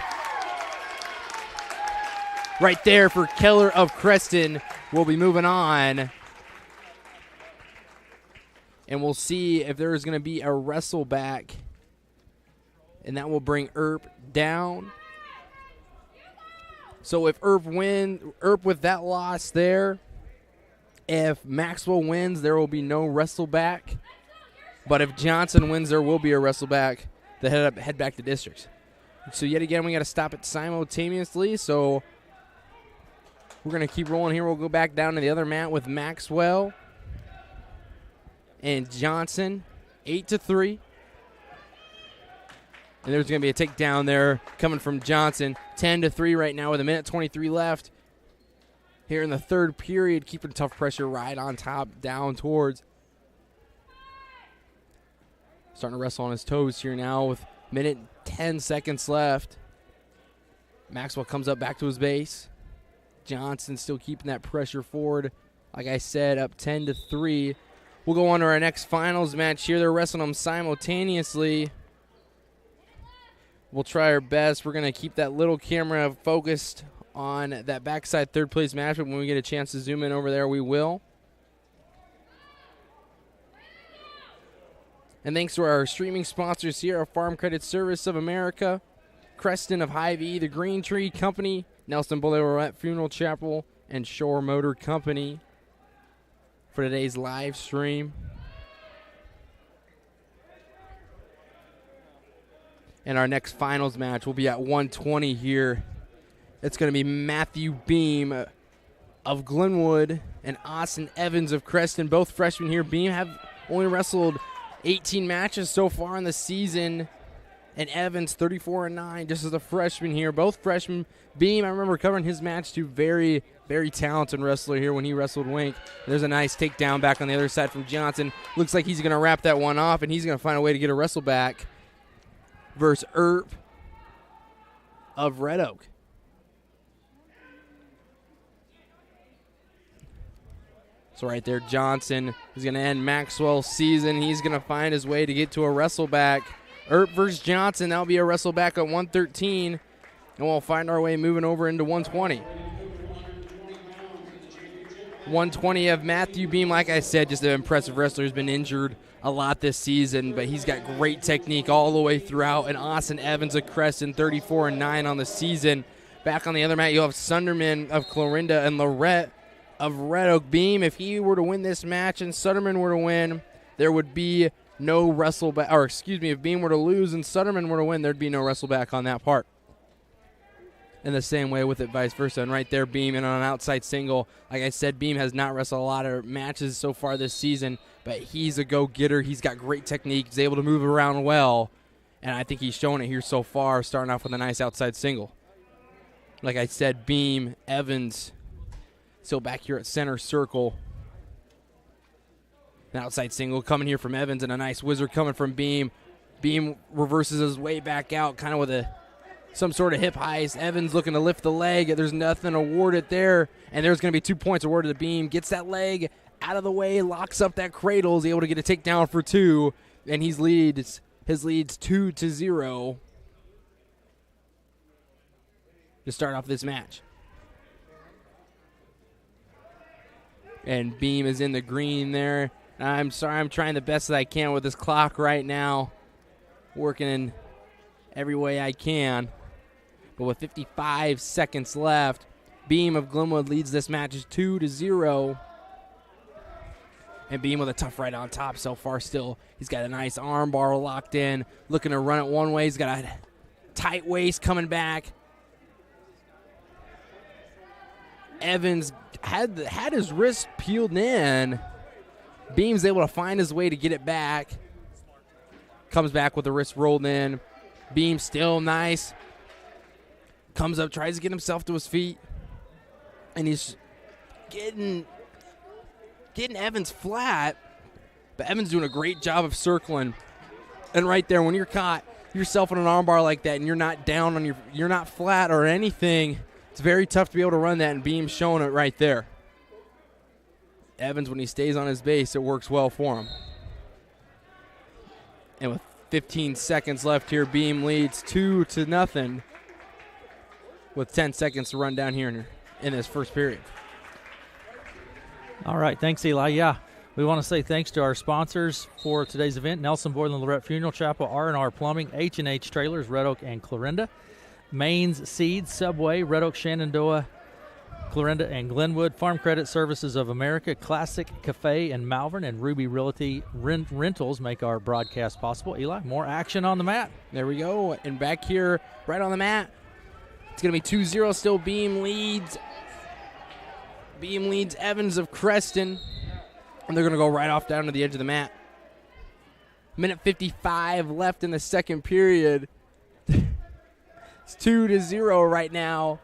S1: Right there for Keller of Creston. We'll be moving on. And we'll see if there's going to be a wrestle back. And that will bring Earp down. So if Earp with that loss there, if Maxwell wins, there will be no wrestle back. But if Johnson wins, there will be a wrestle back to head back to districts. So yet again, we got to stop it simultaneously. So we're going to keep rolling here. We'll go back down to the other mat with Maxwell and Johnson, 8-3. And there's going to be a takedown there coming from Johnson, 10-3 right now with 1:23 left. Here in the third period, keeping tough pressure right on top, down towards. Starting to wrestle on his toes here now with 1:10 seconds left. Maxwell comes up back to his base. Johnson still keeping that pressure forward. Like I said, up 10-3. We'll go on to our next finals match here. They're wrestling them simultaneously. We'll try our best. We're going to keep that little camera focused on that backside third place match, but when we get a chance to zoom in over there, we will. And thanks to our streaming sponsors here, our Farm Credit Service of America, Creston of Hy-Vee, the Green Tree Company, Nelson Boulevard Funeral Chapel, and Shore Motor Company for today's live stream. And our next finals match will be at 120 here. It's going to be Matthew Beam of Glenwood and Austin Evans of Creston, both freshmen here. Beam have only wrestled 18 matches so far in the season, and Evans 34-9 just as a freshman here. Both freshmen. Beam, I remember covering his match too. Very, very talented wrestler here when he wrestled Wink. There's a nice takedown back on the other side from Johnson. Looks like he's going to wrap that one off, and he's going to find a way to get a wrestle back versus Earp of Red Oak. So right there, Johnson is going to end Maxwell's season. He's going to find his way to get to a wrestle back. Earp versus Johnson, that'll be a wrestle back at 113. And we'll find our way moving over into 120. 120 of Matthew Beam, like I said, just an impressive wrestler. He's been injured a lot this season, but he's got great technique all the way throughout. And Austin Evans of Creston, 34-9 on the season. Back on the other mat, you'll have Sunderman of Clorinda and Lorette of Red Oak. Beam, if he were to win this match and Sunderman were to win, there would be no wrestle back. Or excuse me, if Beam were to lose and Sunderman were to win, there'd be no wrestle back on that part. In the same way with it, vice versa. And right there, Beam in on an outside single. Like I said, Beam has not wrestled a lot of matches so far this season, but he's a go-getter. He's got great technique. He's able to move around well, and I think he's showing it here so far, starting off with a nice outside single. Like I said, Beam, Evans, still back here at center circle. An outside single coming here from Evans, and a nice wizard coming from Beam. Beam reverses his way back out, kind of with some sort of hip heist. Evans looking to lift the leg. There's nothing awarded there, and there's going to be 2 points awarded to Beam. Gets that leg out of the way, locks up that cradle, is able to get a takedown for 2, and his leads 2-0 to start off this match. And Beam is in the green there. I'm sorry, I'm trying the best that I can with this clock right now, working in every way I can. But with 55 seconds left, Beam of Glenwood leads this match 2-0. And Beam with a tough right on top so far still. He's got a nice arm bar locked in, looking to run it one way. He's got a tight waist coming back. Evans had his wrist peeled in. Beam's able to find his way to get it back. Comes back with the wrist rolled in. Beam still nice. Comes up, tries to get himself to his feet. And he's getting Evans flat. But Evans doing a great job of circling. And right there, when you're caught yourself in an armbar like that and you're not down on you're not flat or anything, it's very tough to be able to run that, and Beam's showing it right there. Evans, when he stays on his base, it works well for him. And with 15 seconds left here, Beam leads 2-0 with 10 seconds to run down here in this first period.
S3: All right, thanks, Eli. Yeah, we want to say thanks to our sponsors for today's event: Nelson Boylan Lorette Funeral Chapel, R&R Plumbing, H&H Trailers, Red Oak and Clorinda, Maine's Seeds, Subway, Red Oak, Shenandoah, Clarinda and Glenwood, Farm Credit Services of America, Classic Cafe in Malvern, and Ruby Realty Rentals make our broadcast possible. Eli, more action on the mat.
S1: There we go. And back here, right on the mat, it's going to be 2-0 still. Beam leads Evans of Creston. And they're going to go right off down to the edge of the mat. Minute 55 left in the second period. It's 2-0 right now.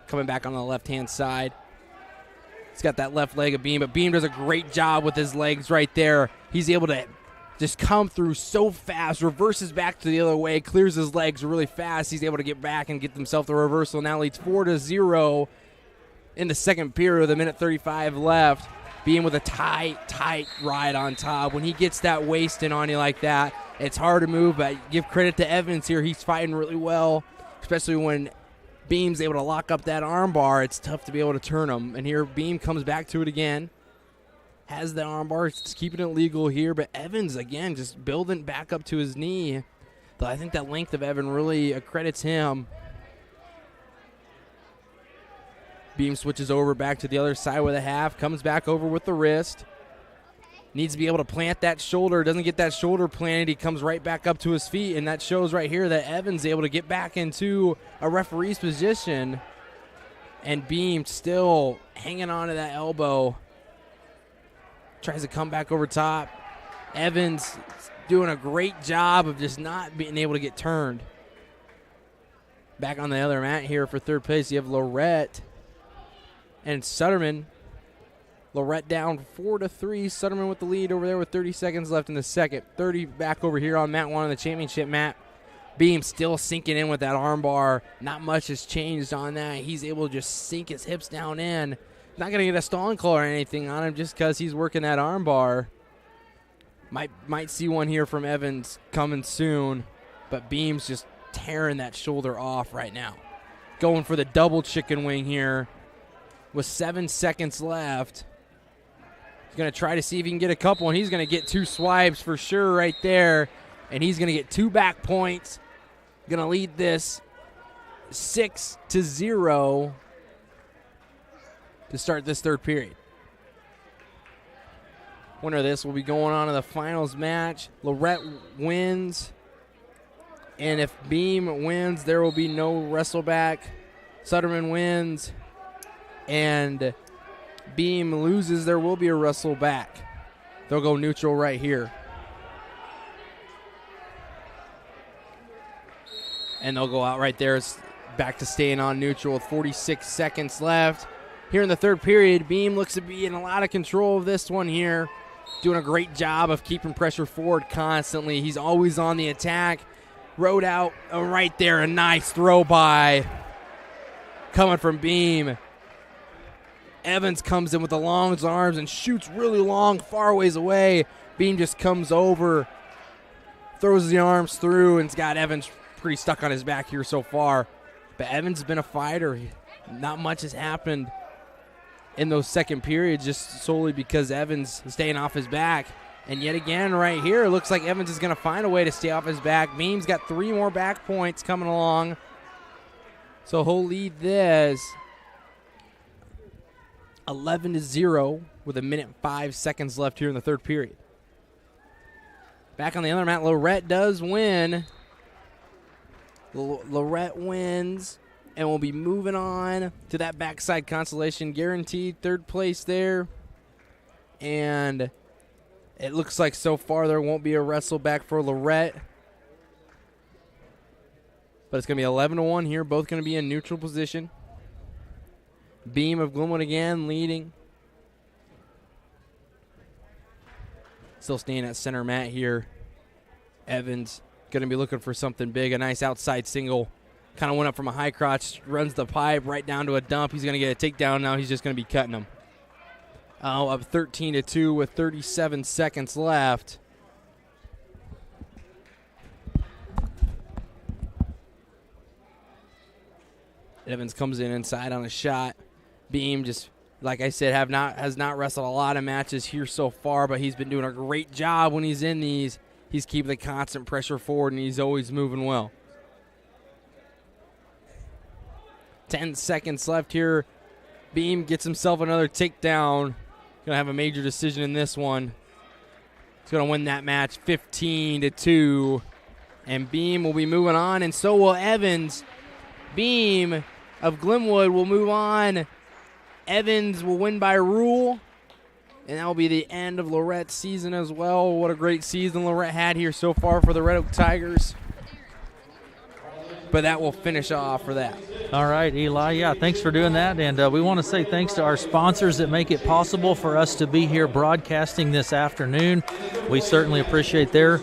S1: Coming back on the left-hand side. He's got that left leg of Beam, but Beam does a great job with his legs right there. He's able to just come through so fast, reverses back to the other way, clears his legs really fast. He's able to get back and get himself the reversal. Now leads 4-0 in the second period with a minute 35 left. Beam with a tight ride on top. When he gets that waist in on you like that, it's hard to move, but give credit to Evans here. He's fighting really well, especially when Beam's able to lock up that arm bar. It's tough to be able to turn him. And here Beam comes back to it again. Has the arm bar. It's keeping it legal here. But Evans, again, just building back up to his knee. But I think that length of Evan really accredits him. Beam switches over back to the other side with a half. Comes back over with the wrist. Needs to be able to plant that shoulder. Doesn't get that shoulder planted. He comes right back up to his feet, and that shows right here that Evans able to get back into a referee's position. And Beam still hanging on to that elbow. Tries to come back over top. Evans doing a great job of just not being able to get turned. Back on the other mat here for third place, you have Lorette and Sutterman. Lorette down 4-3. Sutterman with the lead over there with 30 seconds left in the second. 30 back over here on mat 1 on the championship mat. Beam still sinking in with that arm bar. Not much has changed on that. He's able to just sink his hips down in. Not going to get a stalling call or anything on him just because he's working that arm bar. Might see one here from Evans coming soon. But Beam's just tearing that shoulder off right now. Going for the double chicken wing here with 7 seconds left. He's going to try to see if he can get a couple, and he's going to get 2 swipes for sure right there. And he's going to get 2 back points. Going to lead this 6-0 to start this third period. Winner of this will be going on to the finals match. Lorette wins. And if Beam wins, there will be no wrestle back. Sutterman wins. And Beam loses, there will be a wrestle back. They'll go neutral right here. And they'll go out right there. It's back to staying on neutral with 46 seconds left. Here in the third period, Beam looks to be in a lot of control of this one here. Doing a great job of keeping pressure forward constantly. He's always on the attack. Rode out right there. A nice throw by coming from Beam. Evans comes in with the long arms and shoots really long, far ways away. Beam just comes over, throws the arms through, and's got Evans pretty stuck on his back here so far. But Evans has been a fighter. Not much has happened in those second periods just solely because Evans is staying off his back. And yet again right here, it looks like Evans is going to find a way to stay off his back. Beam's got 3 more back points coming along. So he'll lead this 11-0 with a minute 5 seconds left here in the third period. Back on the other mat, Lorette does win. Lorette wins, and we'll be moving on to that backside consolation. Guaranteed third place there. And it looks like so far there won't be a wrestle back for Lorette. But it's going to be 11-1 here. Both going to be in neutral position. Beam of Glenwood again leading. Still staying at center mat here. Evans going to be looking for something big. A nice outside single. Kind of went up from a high crotch. Runs the pipe right down to a dump. He's going to get a takedown now. He's just going to be cutting him. Up 13-2 with 37 seconds left. Evans comes in inside on a shot. Beam just, like I said, has not wrestled a lot of matches here so far, but he's been doing a great job when he's in these. He's keeping the constant pressure forward, and he's always moving well. 10 seconds left here. Beam gets himself another takedown. Going to have a major decision in this one. He's going to win that match 15-2. And Beam will be moving on, and so will Evans. Beam of Glenwood will move on. Evans will win by rule. And that will be the end of Lorette's season as well. What a great season Lorette had here so far for the Red Oak Tigers. But that will finish off for that.
S3: All right, Eli. Yeah, thanks for doing that. And we want to say thanks to our sponsors that make it possible for us to be here broadcasting this afternoon. We certainly appreciate their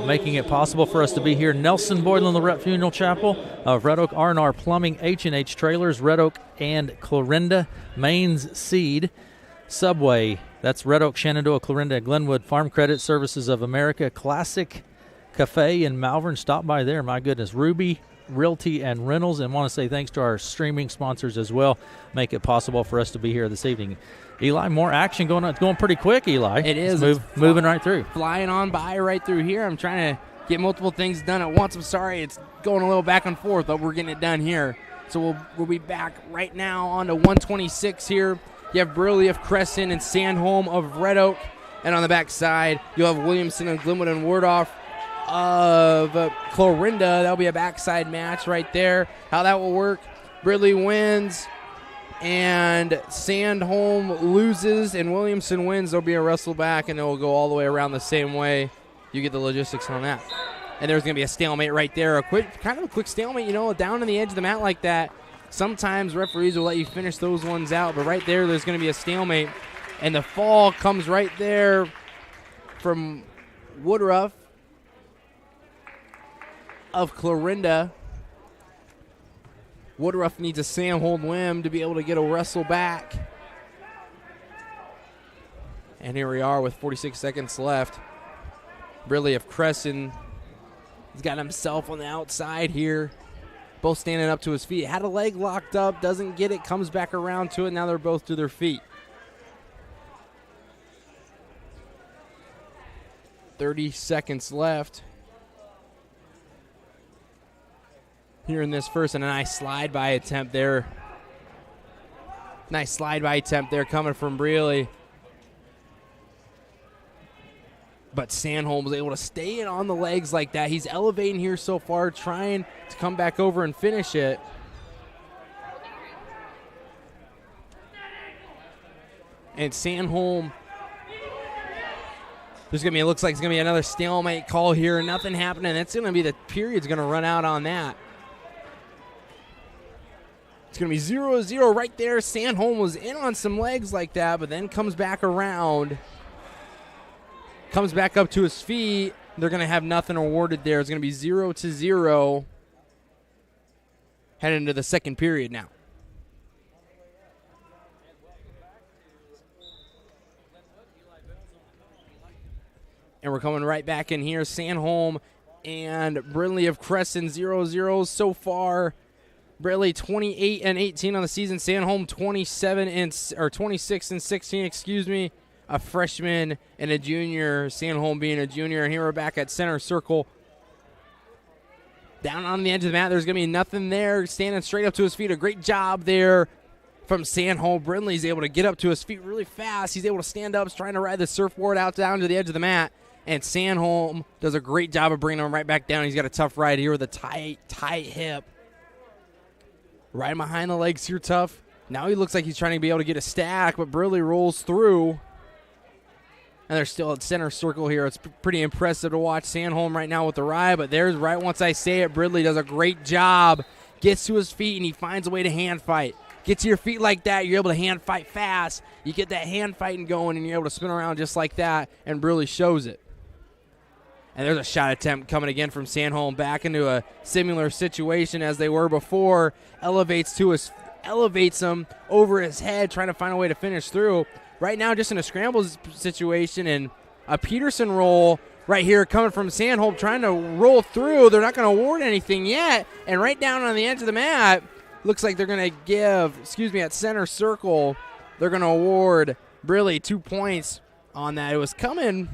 S3: making it possible for us to be here. Nelson Boylan Lorette Funeral Chapel, Red Oak R&R Plumbing, H&H Trailers, Red Oak and Clarinda, Maine's Seed, Subway, that's Red Oak, Shenandoah, Clarinda, and Glenwood, Farm Credit Services of America, Classic Cafe in Malvern. Stop by there, my goodness. Ruby Realty and Rentals, and want to say thanks to our streaming sponsors as well. Make it possible for us to be here this evening. Eli, more action going on. It's going pretty quick, Eli.
S1: It is.
S3: Moving right through.
S1: Flying on by right through here. I'm trying to get multiple things done at once. I'm sorry it's going a little back and forth, but we're getting it done here. So we'll be back right now on to 126 here. You have Burley of Crescent and Sandholm of Red Oak. And on the back side, you'll have Williamson and Glenwood and Wardorf of Clarinda. That'll be a backside match right there. How that will work, Burley wins and Sandholm loses and Williamson wins. There'll be a wrestle back, and it will go all the way around the same way. You get the logistics on that. And there's going to be a stalemate right there. A quick stalemate, down on the edge of the mat like that. Sometimes referees will let you finish those ones out, but right there's going to be a stalemate. And the fall comes right there from Woodruff of Clarinda. Woodruff needs a Sandholm win to be able to get a wrestle back. And here we are with 46 seconds left. Burley of Crescent, he's got himself on the outside here. Both standing up to his feet. Had a leg locked up, doesn't get it, comes back around to it. Now they're both to their feet. 30 seconds left here in this first, and a nice slide-by attempt there. Nice slide-by attempt there coming from Brealey. But Sandholm was able to stay in on the legs like that. He's elevating here so far, trying to come back over and finish it. And Sandholm, it looks like it's going to be another stalemate call here. Nothing happening. That's going to be the period's going to run out on that. It's going to be 0-0 right there. Sandholm was in on some legs like that, but then comes back around. Comes back up to his feet. They're going to have nothing awarded there. It's going to be 0-0. Heading into the second period now. And we're coming right back in here. Sandholm and Brindley of Crescent 0-0 so far. Brindley 28-18 on the season. Sandholm 26 and 16. Excuse me. A freshman and a junior. Sandholm being a junior. And here we're back at center circle. Down on the edge of the mat. There's going to be nothing there. Standing straight up to his feet. A great job there from Sandholm. Brindley's able to get up to his feet really fast. He's able to stand up. He's trying to ride the surfboard out down to the edge of the mat. And Sandholm does a great job of bringing him right back down. He's got a tough ride here with a tight hip. Right behind the legs here, tough. Now he looks like he's trying to be able to get a stack, but Brindley rolls through. And they're still at center circle here. It's pretty impressive to watch Sandholm right now with the ride, but there's right once I say it, Brindley does a great job. Gets to his feet, and he finds a way to hand fight. Get to your feet like that, you're able to hand fight fast. You get that hand fighting going, and you're able to spin around just like that, and Brindley shows it. And there's a shot attempt coming again from Sandholm back into a similar situation as they were before. Elevates him over his head, trying to find a way to finish through. Right now, just in a scramble situation, and a Peterson roll right here coming from Sandholm, trying to roll through. They're not going to award anything yet. And right down on the edge of the mat, looks like they're going to give, at center circle, they're going to award Brindley 2 points on that. It was coming.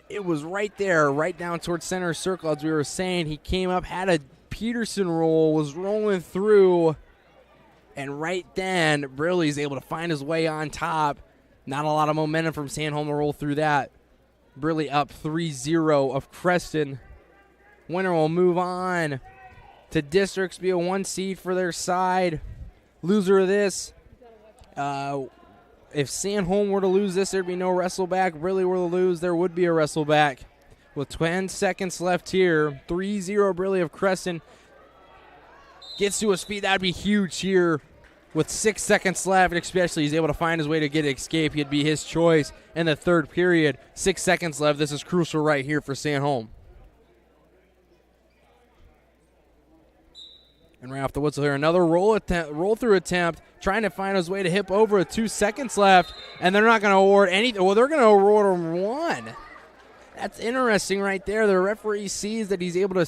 S1: It was right there, right down towards center circle, as we were saying. He came up, had a Peterson roll, was rolling through, and right then, Briley's able to find his way on top. Not a lot of momentum from Sandholm to roll through that. Briley up 3-0 of Creston. Winner will move on to districts, be a 1 seed for their side. Loser of this, if Sandholm were to lose this, there'd be no wrestle back. Briley were to lose, there would be a wrestle back. With 10 seconds left here, 3-0 Briley of Creston. Gets to his feet, that'd be huge here. With 6 seconds left, especially, he's able to find his way to get an escape. He'd be his choice in the third period. 6 seconds left. This is crucial right here for Sandholm. And right off the whistle here, another roll through attempt, trying to find his way to hip over with 2 seconds left, and they're not going to award anything. Well, they're going to award him 1. That's interesting right there. The referee sees that he's able to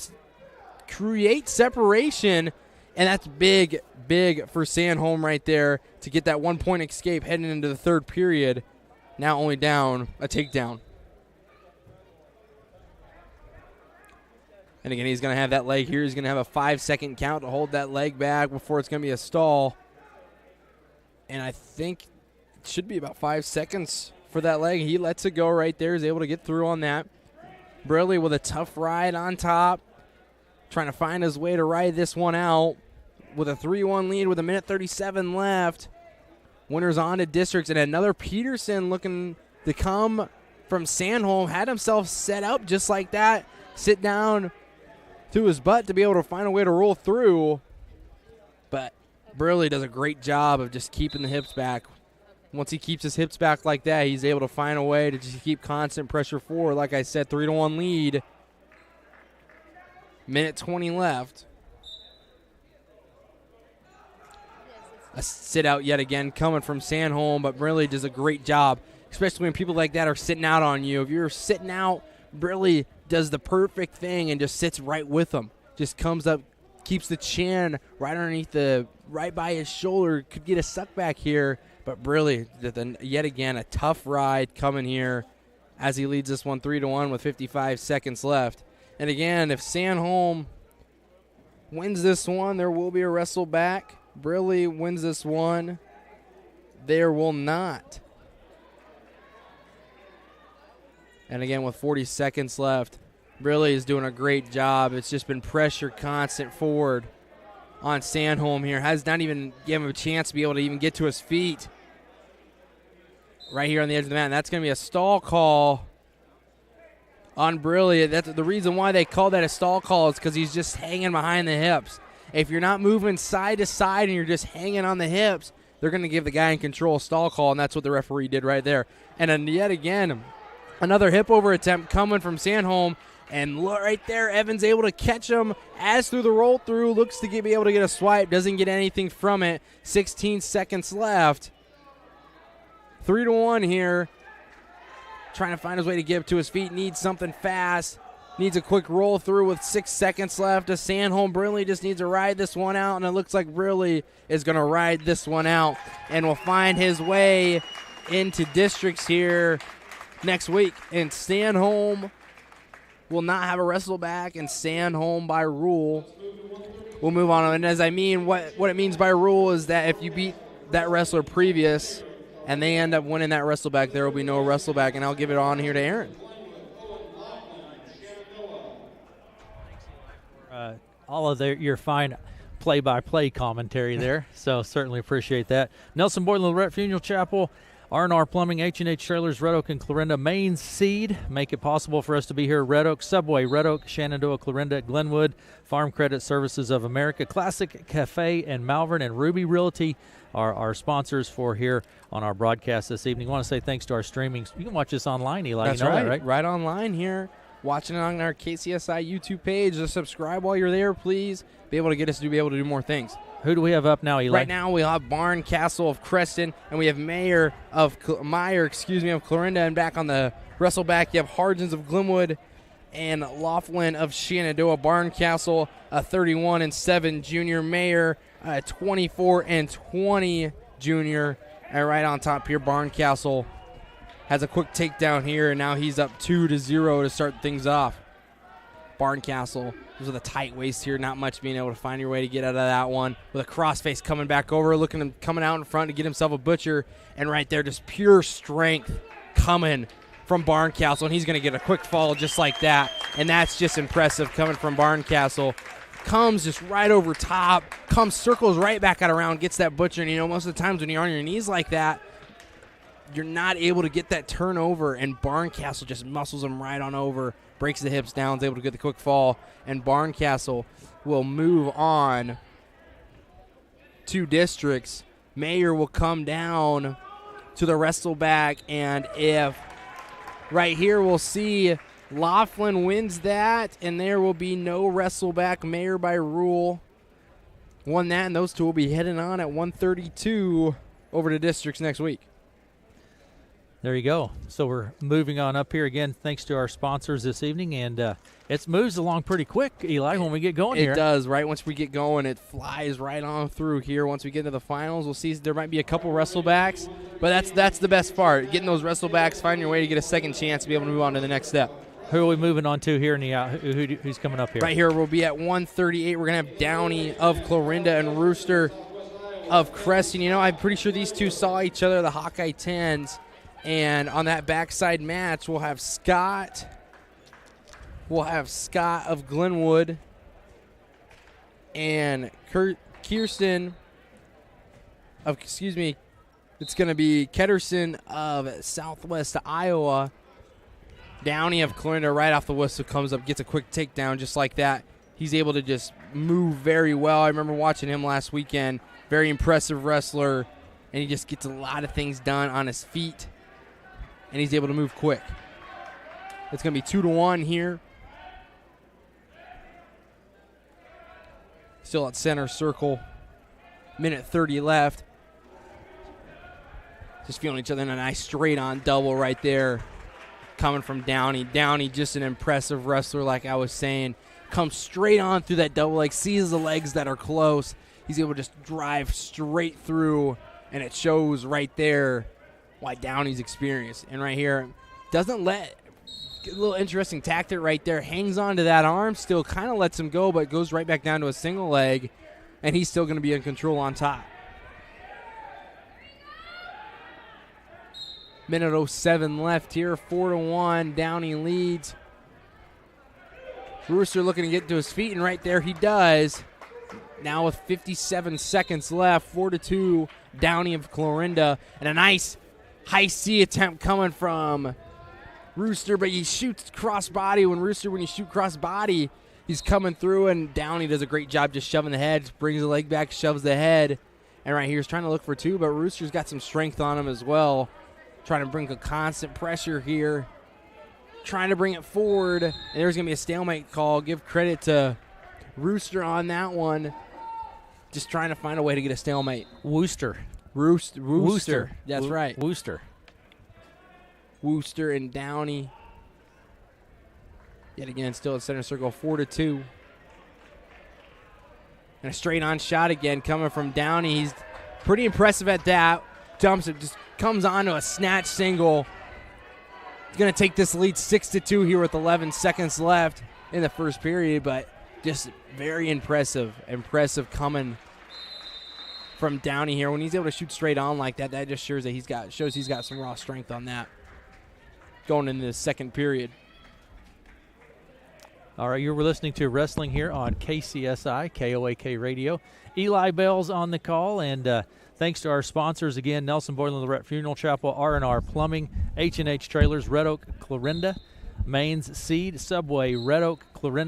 S1: create separation, and that's big, big for Sandholm right there to get that 1-point escape heading into the third period. Now only down a takedown. And again, he's going to have that leg here. He's going to have a 5-second count to hold that leg back before it's going to be a stall. And I think it should be about 5 seconds for that leg. He lets it go right there. He's able to get through on that. Briley with a tough ride on top, trying to find his way to ride this one out with a 3-1 lead with 1:37 left. Winners on to districts, and another Peterson looking to come from Sandholm. Had himself set up just like that. Sit down to his butt to be able to find a way to roll through. But Briley does a great job of just keeping the hips back. Once he keeps his hips back like that, he's able to find a way to just keep constant pressure forward. Like I said, 3-1 lead. 1:20 left. A sit out yet again coming from Sandholm, but Briley does a great job, especially when people like that are sitting out on you. If you're sitting out, Briley does the perfect thing and just sits right with them. Just comes up, keeps the chin right underneath right by his shoulder. Could get a suck back here, but Briley, yet again, a tough ride coming here as he leads this one 3-1 with 55 seconds left. And again, if Sandholm wins this one, there will be a wrestle back. Briley wins this one, there will not. And again, with 40 seconds left, Briley is doing a great job. It's just been pressure constant forward on Sandholm here. Has not even given him a chance to be able to even get to his feet. Right here on the edge of the mat. And that's going to be a stall call on Briley. That's the reason why they call that a stall call is because he's just hanging behind the hips. If you're not moving side to side and you're just hanging on the hips, they're going to give the guy in control a stall call, and that's what the referee did right there. And then yet again, another hip over attempt coming from Sandholm. And look right there, Evans able to catch him as through the roll through. Looks to be able to get a swipe. Doesn't get anything from it. 16 seconds left. 3-1 here. Trying to find his way to get up to his feet. Needs something fast. Needs a quick roll through with 6 seconds left. A Sandholm Briley just needs to ride this one out. And it looks like Briley is going to ride this one out. And will find his way into districts here next week. And Sandholm will not have a wrestle back, and Sandholm by rule will move on. And as I mean, what it means by rule is that if you beat that wrestler previous and they end up winning that wrestle back, there will be no wrestle back. And I'll give it on here to Aaron.
S3: All of your fine play-by-play commentary there, so certainly appreciate that. Nelson Boyd, Lorette Funeral Chapel, R&R Plumbing, H&H Trailers, Red Oak and Clarinda, main seed. Make it possible for us to be here at Red Oak. Subway, Red Oak, Shenandoah, Clarinda, Glenwood, Farm Credit Services of America, Classic Cafe, and Malvern, and Ruby Realty are our sponsors for here on our broadcast this evening. I want to say thanks to our streaming. You can watch this online, Eli.
S1: That's
S3: you know
S1: right.
S3: That, right?
S1: Right online here. Watching it on our KCSI YouTube page. Just subscribe while you're there, please. Be able to get us to be able to do more things.
S3: Who do we have up now, Eli?
S1: Right now we have Barncastle of Creston, and we have Meyer of Clarinda, and back on the wrestleback you have Hargens of Glenwood and Laughlin of Shenandoah. Barncastle, a 31-7 junior. Meyer, 24-20 junior. And right on top here, Barncastle has a quick takedown here, and now he's up 2-0 to start things off. Barncastle was with a tight waist here, not much being able to find your way to get out of that one. With a crossface coming back over, coming out in front to get himself a butcher. And right there, just pure strength coming from Barncastle. And he's going to get a quick fall just like that. And that's just impressive coming from Barncastle. Comes just right over top, circles right back out around, gets that butcher. And, most of the times when you're on your knees like that, you're not able to get that turnover. And Barncastle just muscles him right on over. Breaks the hips down, is able to get the quick fall, and Barncastle will move on to districts. Mayer will come down to the wrestle back, and if right here we'll see Laughlin wins that, and there will be no wrestle back. Mayer by rule won that, and those two will be heading on at 132 over to districts next week.
S3: There you go. So we're moving on up here again, thanks to our sponsors this evening, and it moves along pretty quick, Eli, when we get going here.
S1: It does, right? Once we get going, it flies right on through here. Once we get into the finals, we'll see there might be a couple wrestlebacks, but that's the best part. Getting those wrestlebacks, finding your way to get a second chance to be able to move on to the next step.
S3: Who are we moving on to here in the who's coming up here?
S1: Right here, we'll be at 138. We're going to have Downey of Clarinda and Rooster of Creston. I'm pretty sure these two saw each other, the Hawkeye 10s. And on that backside match, we'll have Scott. We'll have Scott of Glenwood and Kirsten of, it's going to be Ketterson of Southwest Iowa. Downey of Clarinda right off the whistle comes up, gets a quick takedown just like that. He's able to just move very well. I remember watching him last weekend. Very impressive wrestler, and he just gets a lot of things done on his feet. And he's able to move quick. It's going to be 2-1 here. Still at center circle. Minute 30 left. Just feeling each other in a nice straight-on double right there. Coming from Downey. Downey, just an impressive wrestler, like I was saying. Comes straight on through that double leg. Sees the legs that are close. He's able to just drive straight through. And it shows right there why Downey's experienced. And right here, doesn't let, a little interesting tactic right there, hangs on to that arm, still kind of lets him go, but goes right back down to a single leg, and he's still going to be in control on top. Minute 07 left here, 4-1, Downey leads. Rooster looking to get to his feet, and right there he does. Now with 57 seconds left, 4-2, Downey of Clarinda, and a nice high C attempt coming from Rooster, but he shoots crossbody. When you shoot crossbody, he's coming through, and Downey does a great job just shoving the head, brings the leg back, shoves the head, and right here he's trying to look for two, but Rooster's got some strength on him as well, trying to bring a constant pressure here, trying to bring it forward, and there's going to be a stalemate call. Give credit to Rooster on that one, just trying to find a way to get a stalemate.
S3: Wooster.
S1: That's right. Wooster and Downey. Yet again, still at center circle, 4-2. And a straight-on shot again coming from Downey. He's pretty impressive at that. Dumps it, just comes onto a snatch single. He's going to take this lead 6-2 here with 11 seconds left in the first period, but just very impressive coming from Downey here. When he's able to shoot straight on like that, that just shows that he's got some raw strength on that going into the second period.
S3: All right, you were listening to Wrestling here on KCSI, KOAK Radio. Eli Bell's on the call, and thanks to our sponsors again, Nelson Boylan Lorette Funeral Chapel, R&R Plumbing, H&H Trailers, Red Oak, Clarinda, Maine's Seed, Subway, Red Oak,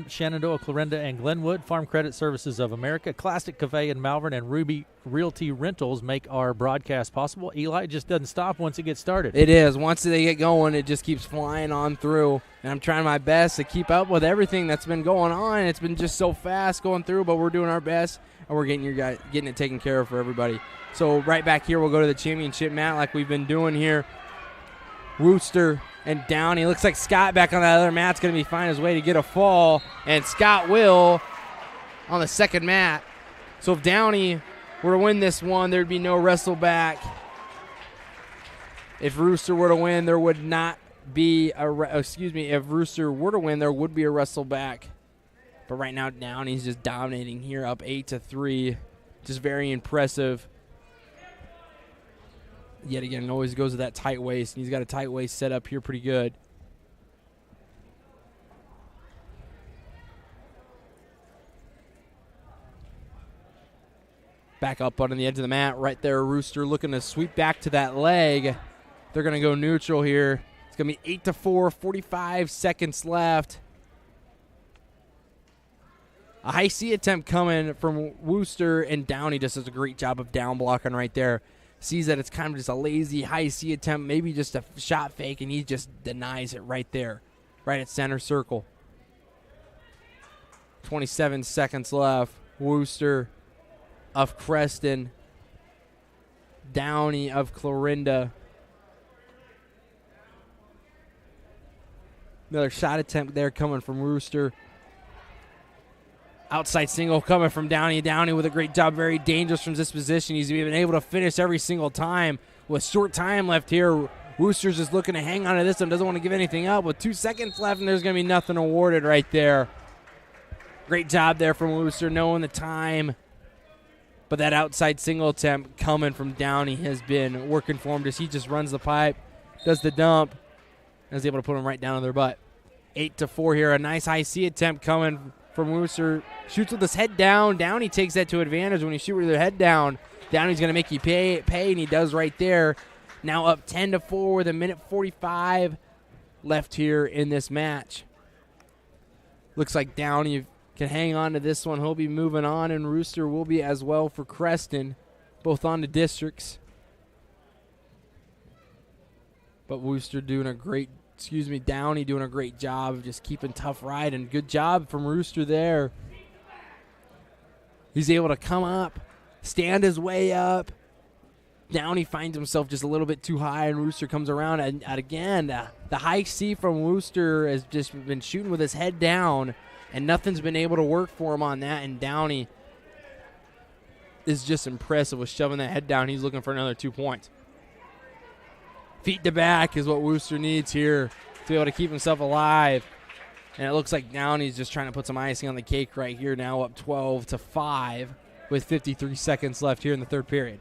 S3: Shenandoah, Clarinda, and Glenwood, Farm Credit Services of America, Classic Cafe in Malvern, and Ruby Realty Rentals make our broadcast possible. Eli, it just doesn't stop once it gets started.
S1: It is. Once they get going, it just keeps flying on through, and I'm trying my best to keep up with everything that's been going on. It's been just so fast going through, but we're doing our best, and we're getting it taken care of for everybody. So right back here, we'll go to the championship mat like we've been doing here. Wooster and Downey. Looks like Scott back on that other mat's going to be finding his way to get a fall, and Scott will on the second mat. So if Downey were to win this one, there'd be no wrestle back. If Rooster were to win, there would not be if Rooster were to win, there would be a wrestle back But right now, Downey's just dominating here, up 8-3. Just very impressive. Yet again, it always goes to that tight waist, and he's got a tight waist set up here pretty good. Back up on the edge of the mat right there. Rooster looking to sweep back to that leg. They're going to go neutral here. It's going to be 8-4, 45 seconds left. A high C attempt coming from Wooster, and Downey just does a great job of down blocking right there. Sees that it's kind of just a lazy high C attempt, maybe just a shot fake, and he just denies it right there, right at center circle. 27 seconds left. Wooster of Creston, Downey of Clarinda. Another shot attempt there coming from Rooster. Outside single coming from Downey. Downey with a great job, very dangerous from this position. He's been able to finish every single time. With short time left here, Wooster's just looking to hang on to this one, doesn't want to give anything up. With 2 seconds left, and there's going to be nothing awarded right there. Great job there from Wooster, knowing the time. But that outside single attempt coming from Downey has been working for him. He just runs the pipe, does the dump, and is able to put him right down on their butt. 8-4 here. A nice high C attempt coming from Wooster. Shoots with his head down. Downey takes that to advantage. When you shoot with your head down, Downey's going to make you pay, and he does right there. Now up 10-4 with 1:45 left here in this match. Looks like Downey can hang on to this one. He'll be moving on, and Rooster will be as well for Creston, both on the districts. But Wooster doing a great, Downey doing a great job of just keeping tough ride, and good job from Rooster there. He's able to come up, stand his way up. Downey finds himself just a little bit too high, and Rooster comes around. And again, the high C from Wooster has just been shooting with his head down, and nothing's been able to work for him on that. And Downey is just impressive with shoving that head down. He's looking for another 2 points. Feet to back is what Wooster needs here to be able to keep himself alive. And it looks like Downey's just trying to put some icing on the cake right here, now up 12-5 with 53 seconds left here in the third period.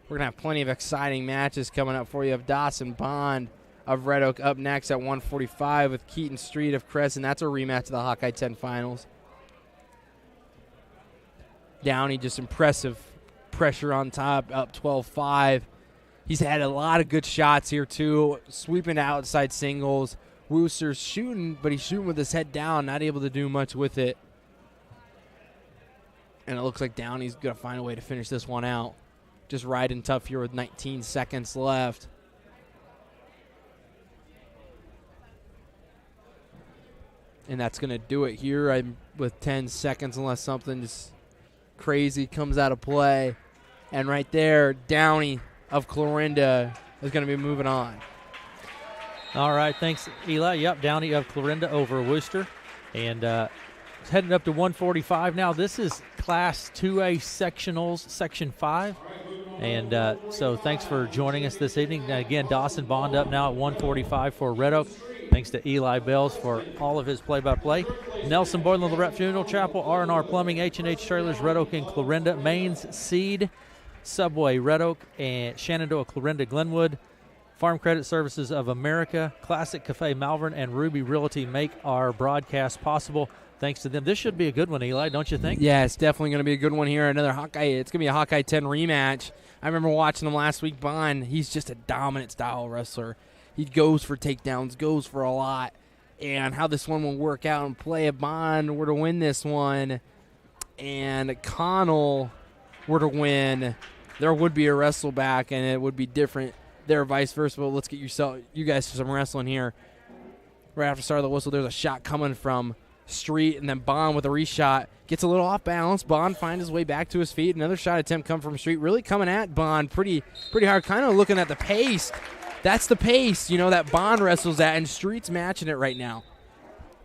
S1: We're going to have plenty of exciting matches coming up for you. Of Dawson Bond of Red Oak up next at 1:45 with Keaton Street of Crescent. That's a rematch of the Hawkeye 10 finals. Downey just impressive pressure on top, up 12-5. He's had a lot of good shots here, too, sweeping outside singles. Wooster's shooting, but he's shooting with his head down, not able to do much with it. And it looks like Downey's going to find a way to finish this one out. Just riding tough here with 19 seconds left. And that's going to do it here with 10 seconds unless something just crazy comes out of play. And right there, Downey of Clarinda is going to be moving on.
S3: All right, thanks, Eli. Yep, Downey of Clarinda over Wooster. And heading up to 1:45 now. This is Class 2A Sectionals, Section 5. And so thanks for joining us this evening. Now, again, Dawson Bond up now at 1:45 for Red Oak. Thanks to Eli Bells for all of his play-by-play. Nelson Boylan, Lorette Funeral Chapel, R&R Plumbing, H&H Trailers, Red Oak and Clarinda, Maine's Seed, Subway, Red Oak, and Shenandoah, Clarinda, Glenwood, Farm Credit Services of America, Classic Cafe Malvern, and Ruby Realty make our broadcast possible. Thanks to them. This should be a good one, Eli, don't you think?
S1: Yeah, it's definitely going to be a good one here. Another Hawkeye. It's going to be a Hawkeye 10 rematch. I remember watching him last week. Bond, he's just a dominant style wrestler. He goes for takedowns, goes for a lot. And how this one will work out and play, if Bond were to win this one and Connell were to win, there would be a wrestle back, and it would be different there, vice versa. But let's get you guys some wrestling here. Right after the start of the whistle, there's a shot coming from Street, and then Bond with a reshot gets a little off balance. Bond finds his way back to his feet. Another shot attempt come from Street, really coming at Bond pretty hard, kind of looking at the pace. That's the pace, that Bond wrestles at, and Street's matching it right now.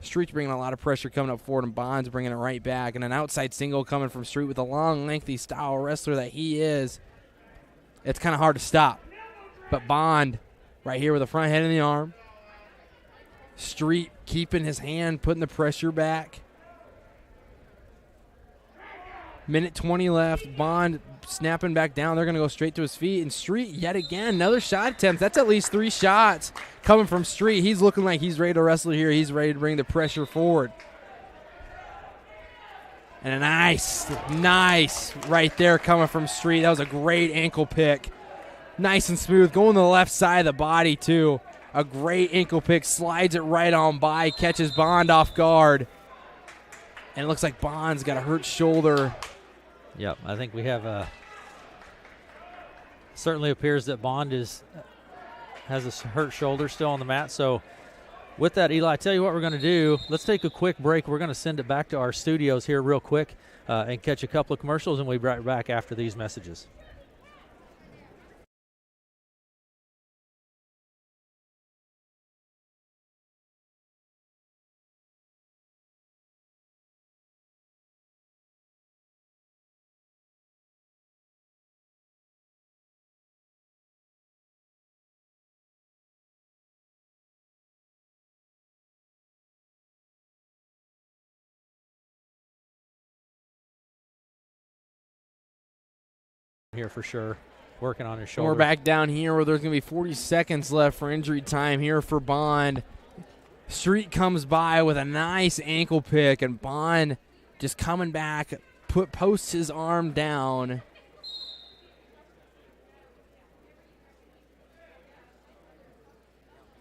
S1: Street's bringing a lot of pressure coming up forward, and Bond's bringing it right back. And an outside single coming from Street with a long, lengthy style wrestler that he is. It's kind of hard to stop. But Bond right here with a front head in the arm. Street keeping his hand, putting the pressure back. Minute 20 left. Bond snapping back down. They're going to go straight to his feet. And Street, yet again, another shot attempt. That's at least 3 shots coming from Street. He's looking like he's ready to wrestle here. He's ready to bring the pressure forward. And a nice right there coming from Street. That was a great ankle pick. Nice and smooth. Going to the left side of the body, too. A great ankle pick. Slides it right on by. Catches Bond off guard. And it looks like Bond's got a hurt shoulder.
S3: Yep, I think we have certainly appears that Bond has a hurt shoulder still on the mat. So with that, Eli, I tell you what we're going to do. Let's take a quick break. We're going to send it back to our studios here real quick and catch a couple of commercials, and we'll be right back after these messages. Here for sure, working on his shoulder.
S1: We're back down here where there's going to be 40 seconds left for injury time here for Bond. Street comes by with a nice ankle pick, and Bond just coming back, posts his arm down.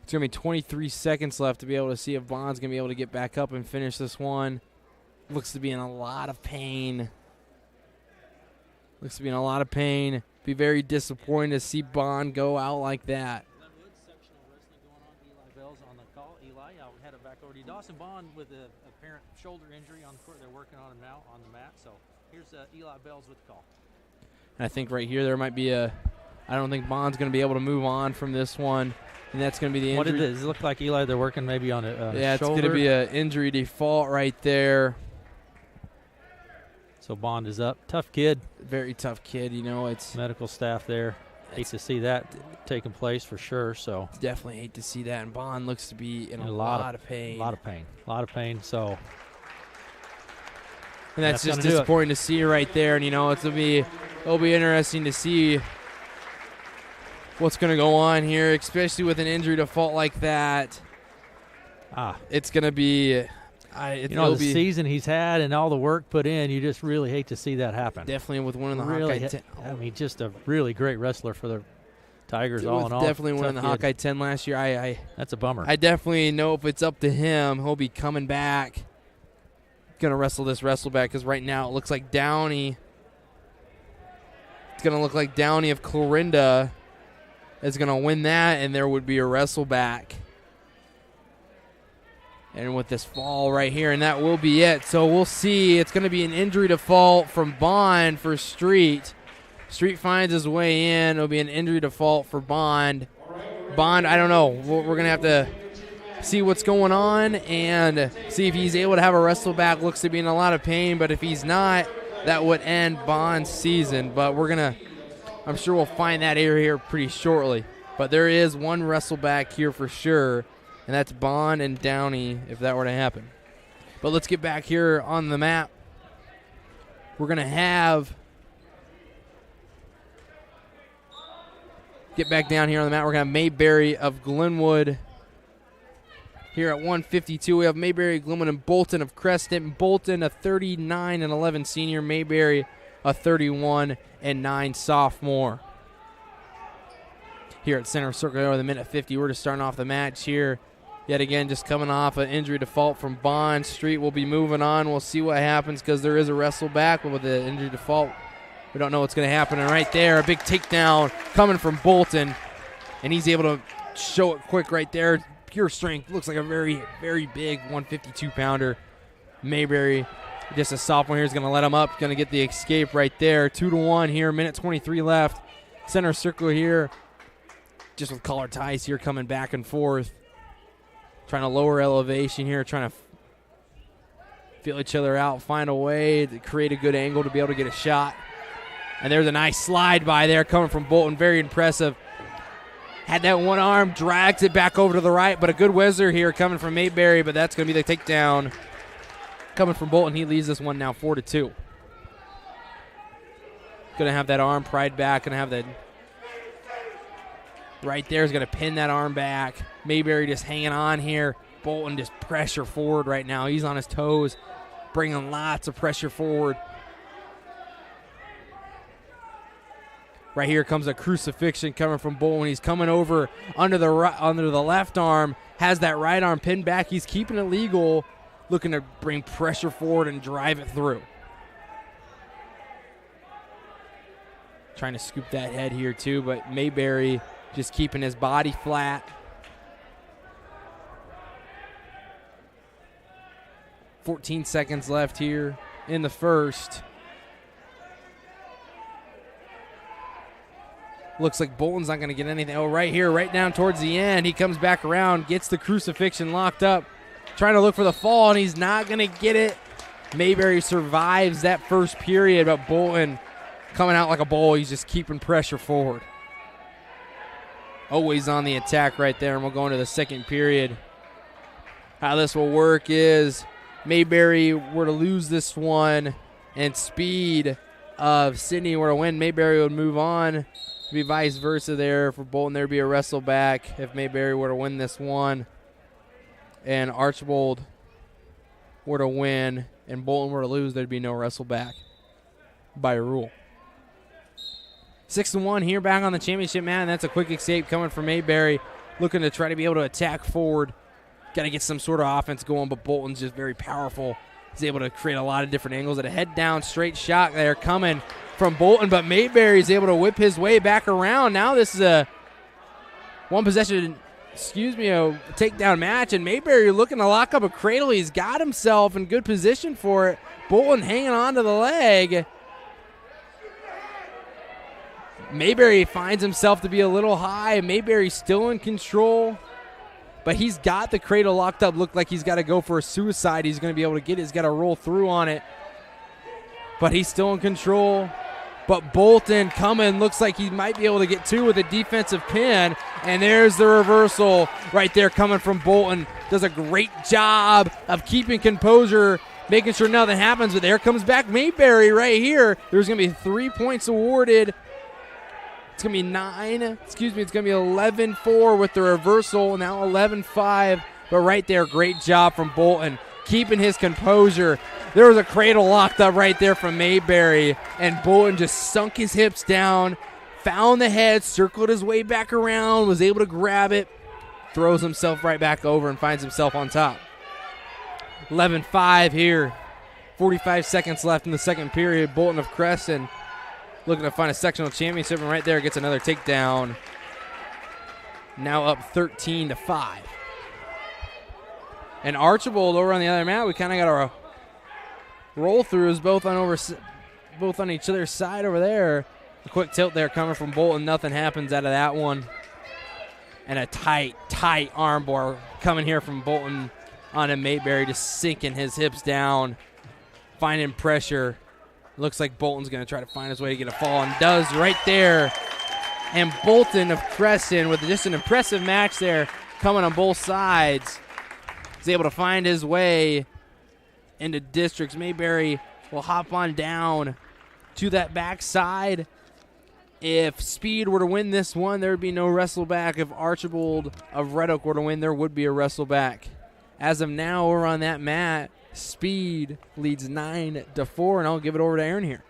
S1: It's going to be 23 seconds left to be able to see if Bond's going to be able to get back up and finish this one. Looks to be in a lot of pain. Looks to be in a lot of pain. Be very disappointed to see Bond go out like that.
S3: Sectional Wrestling going on. Eli Bell's on the call. Eli, I'll head it back over to you. Dawson Bond with an apparent shoulder injury on the court. They're working on him now on the mat. So here's Eli Bell's with the call.
S1: And I think right here there might be I don't think Bond's going to be able to move on from this one. And that's going to be the injury.
S3: Does it look like, Eli, they're working maybe on a
S1: yeah,
S3: shoulder?
S1: it's going to be an injury default right there.
S3: So Bond is up. Tough kid.
S1: Very tough kid. You know, it's
S3: medical staff there. Hate to see that taking place for sure. So
S1: definitely hate to see that. And Bond looks to be in a lot of pain.
S3: A lot of pain. So
S1: and that's just disappointing to see right there. And you know, it'll be interesting to see what's going to go on here, especially with an injury default like that. It's going to be.
S3: The season he's had and all the work put in, you just really hate to see that happen.
S1: Definitely with winning the Hawkeye 10.
S3: I mean, just a really great wrestler for the Tigers all in all.
S1: Definitely winning the Hawkeye 10 last year.
S3: That's a bummer.
S1: I definitely know if it's up to him, he'll be coming back. Going to wrestle back because right now it looks like Downey. It's going to look like Downey of Clorinda is going to win that, and there would be a wrestle back. And with this fall right here, and that will be it. So we'll see. It's going to be an injury default from Bond for Street. Street finds his way in. It'll be an injury default for Bond. Bond, I don't know. We're going to have to see what's going on and see if he's able to have a wrestle back. Looks to be in a lot of pain, but if he's not, that would end Bond's season. But I'm sure we'll find that area here pretty shortly. But there is one wrestle back here for sure. And that's Bond and Downey if that were to happen. But let's get back here on the map. We're going to get back down here on the map. We're going to have Mayberry of Glenwood. Here at 152, we have Mayberry, Glenwood, and Bolton of Creston. Bolton, a 39-11 senior. Mayberry, a 31-9 sophomore. Here at center circle over the minute 50, we're just starting off the match here. Yet again, just coming off an injury default from Bond. Street will be moving on. We'll see what happens because there is a wrestle back, but with the injury default, we don't know what's going to happen. And right there, a big takedown coming from Bolton, and he's able to show it quick right there. Pure strength. Looks like a very, very big 152-pounder. Mayberry, just a sophomore here, is going to let him up. Going to get the escape right there. 2-1 here, minute 23 left. Center circle here. Just with collar ties here coming back and forth. Trying to lower elevation here, trying to feel each other out, find a way to create a good angle to be able to get a shot. And there's a nice slide by there coming from Bolton. Very impressive. Had that one arm, drags it back over to the right, but a good whizzer here coming from Mayberry, but that's going to be the takedown coming from Bolton. He leads this one now 4-2. Going to have that arm pried back. Going to have that right there is going to pin that arm back. Mayberry just hanging on here. Bolton just pressure forward right now. He's on his toes, bringing lots of pressure forward. Right here comes a crucifixion coming from Bolton. He's coming over under the left arm, has that right arm pinned back. He's keeping it legal, looking to bring pressure forward and drive it through. Trying to scoop that head here too, but Mayberry just keeping his body flat. 14 seconds left here in the first. Looks like Bolton's not going to get anything. Oh, right here, right down towards the end. He comes back around, gets the crucifixion locked up, trying to look for the fall, and he's not going to get it. Mayberry survives that first period, but Bolton coming out like a bull. He's just keeping pressure forward. Always on the attack right there, and we'll go into the second period. How this will work is Mayberry were to lose this one and speed of Sydney were to win, Mayberry would move on. Be vice versa there for Bolton. There'd be a wrestle back if Mayberry were to win this one. And Archibald were to win and Bolton were to lose, there'd be no wrestle back by rule. 6-1 here back on the championship mat, and that's a quick escape coming from Mayberry, looking to try to be able to attack forward. Got to get some sort of offense going, but Bolton's just very powerful. He's able to create a lot of different angles. At a head down straight shot there coming from Bolton, but Mayberry's able to whip his way back around. Now this is a one possession, a takedown match, and Mayberry looking to lock up a cradle. He's got himself in good position for it. Bolton hanging on to the leg. Mayberry finds himself to be a little high. Mayberry's still in control, but he's got the cradle locked up. Looked like he's got to go for a suicide. He's going to be able to get it. He's got to roll through on it, but he's still in control. But Bolton coming, looks like he might be able to get two with a defensive pin, and there's the reversal right there coming from Bolton. Does a great job of keeping composure, making sure nothing happens, but there comes back Mayberry right here. There's going to be 3 points awarded. It's going to be it's going to be 11-4 with the reversal, now 11-5. But right there, great job from Bolton, keeping his composure. There was a cradle locked up right there from Mayberry, and Bolton just sunk his hips down, found the head, circled his way back around, was able to grab it, throws himself right back over, and finds himself on top. 11-5 here. 45 seconds left in the second period. Bolton of Crescent looking to find a sectional championship, and right there gets another takedown. Now up 13-5. And Archibald over on the other mat, we kind of got our roll throughs both on each other's side over there. A quick tilt there coming from Bolton. Nothing happens out of that one. And a tight armbar coming here from Bolton onto Mayberry, just sinking his hips down, finding pressure. Looks like Bolton's going to try to find his way to get a fall, and does right there. And Bolton of Crescent, with just an impressive match there coming on both sides, is able to find his way into districts. Mayberry will hop on down to that backside. If Speed were to win this one, there would be no wrestle back. If Archibald of Red Oak were to win, there would be a wrestle back. As of now, over on that mat, Speed leads 9-4, and I'll give it over to Aaron here.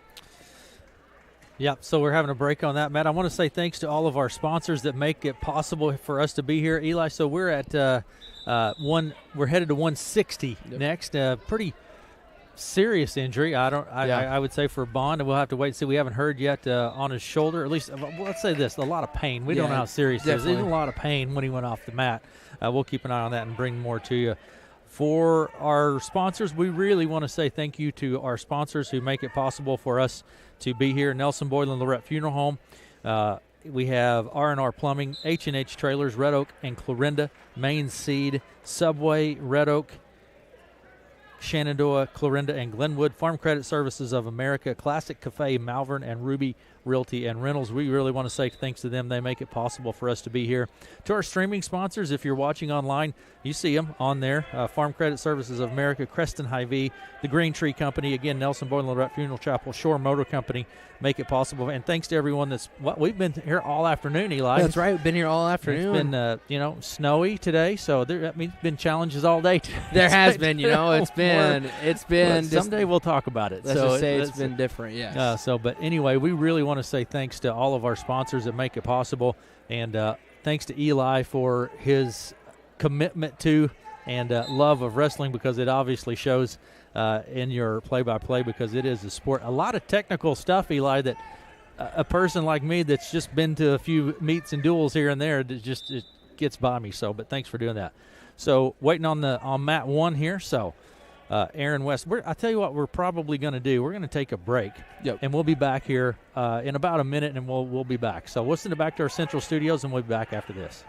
S3: Yep, so we're having a break on that, Matt. I want to say thanks to all of our sponsors that make it possible for us to be here. Eli, so we're at we're headed to 160 next. Pretty serious injury, I would say, for Bond, and we'll have to wait and see. We haven't heard yet on his shoulder. At least, let's say this, a lot of pain. We don't know how serious it is. There's a lot of pain when he went off the mat. We'll keep an eye on that and bring more to you. For our sponsors, we really want to say thank you to our sponsors who make it possible for us to be here. Nelson Boyle and Lorette Funeral Home. We have R&R Plumbing, H&H Trailers, Red Oak and Clarinda, Main Seed, Subway, Red Oak, Shenandoah, Clarinda, and Glenwood, Farm Credit Services of America, Classic Cafe, Malvern, and Ruby Realty and Rentals. We really want to say thanks to them. They make it possible for us to be here. To our streaming sponsors, if you're watching online, you see them on there. Farm Credit Services of America, Creston Hy-Vee, the Green Tree Company, again, Nelson Boyd and Lorette Funeral Chapel, Shore Motor Company make it possible. And thanks to everyone we've been here all afternoon, Eli.
S1: That's right. We've been here all afternoon.
S3: It's been, snowy today, so that means been challenges all day.
S1: There has been, it's been.
S3: Someday we'll talk about it.
S1: Let's just say it's been different, yes.
S3: But anyway, we really want to say thanks to all of our sponsors that make it possible, and thanks to Eli for his commitment to and love of wrestling, because it obviously shows in your play-by-play, because it is a sport. A lot of technical stuff, Eli, that a person like me that's just been to a few meets and duels here and there, it gets by me. So, but thanks for doing that. So waiting on mat 1 here. So Aaron West, I tell you what we're probably going to do. We're going to take a break.
S1: Yep.
S3: And we'll be back here in about a minute, and we'll be back. So we'll send it back to our central studios, and we'll be back after this.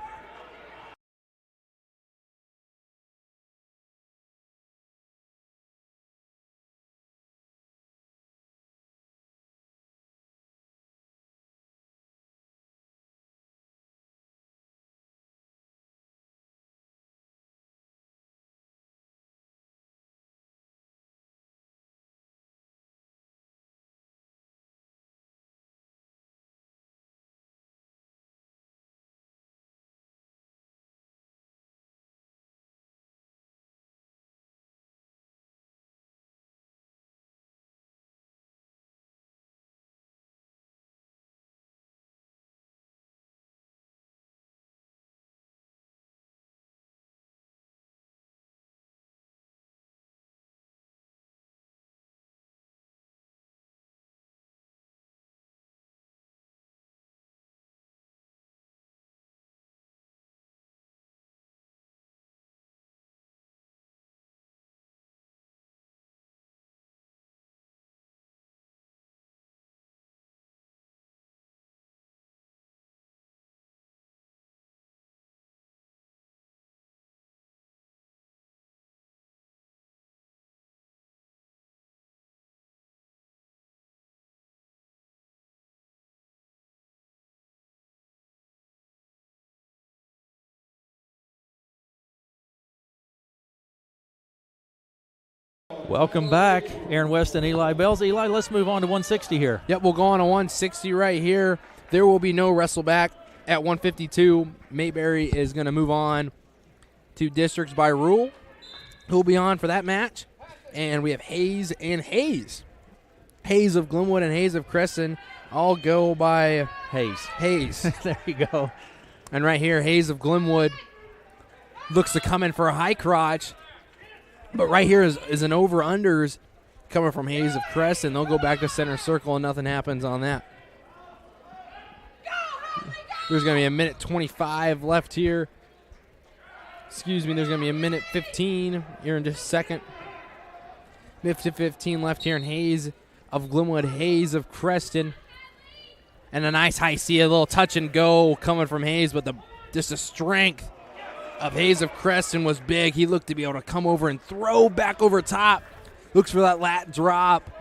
S3: Welcome back, Aaron West and Eli Bells. Eli, let's move on to 160 here.
S1: Yep, we'll go on to 160 right here. There will be no wrestle back at 152. Mayberry is going to move on to districts by rule. Who will be on for that match? And we have Hayes and Hayes. Hayes of Glenwood and Hayes of Creston all go by Hayes.
S3: There you go.
S1: And right here, Hayes of Glenwood looks to come in for a high crotch. But right here is an over-unders coming from Hayes of Creston. They'll go back to center circle, and nothing happens on that. There's going to be a minute 25 left here. Excuse me, there's going to be a minute 15 here in just a second. Minute 15 left here in Hayes of Glenwood, Hayes of Creston. And a nice high C, a little touch and go coming from Hayes, but just the strength of Hayes of Creston was big. He looked to be able to come over and throw back over top. Looks for that lat drop.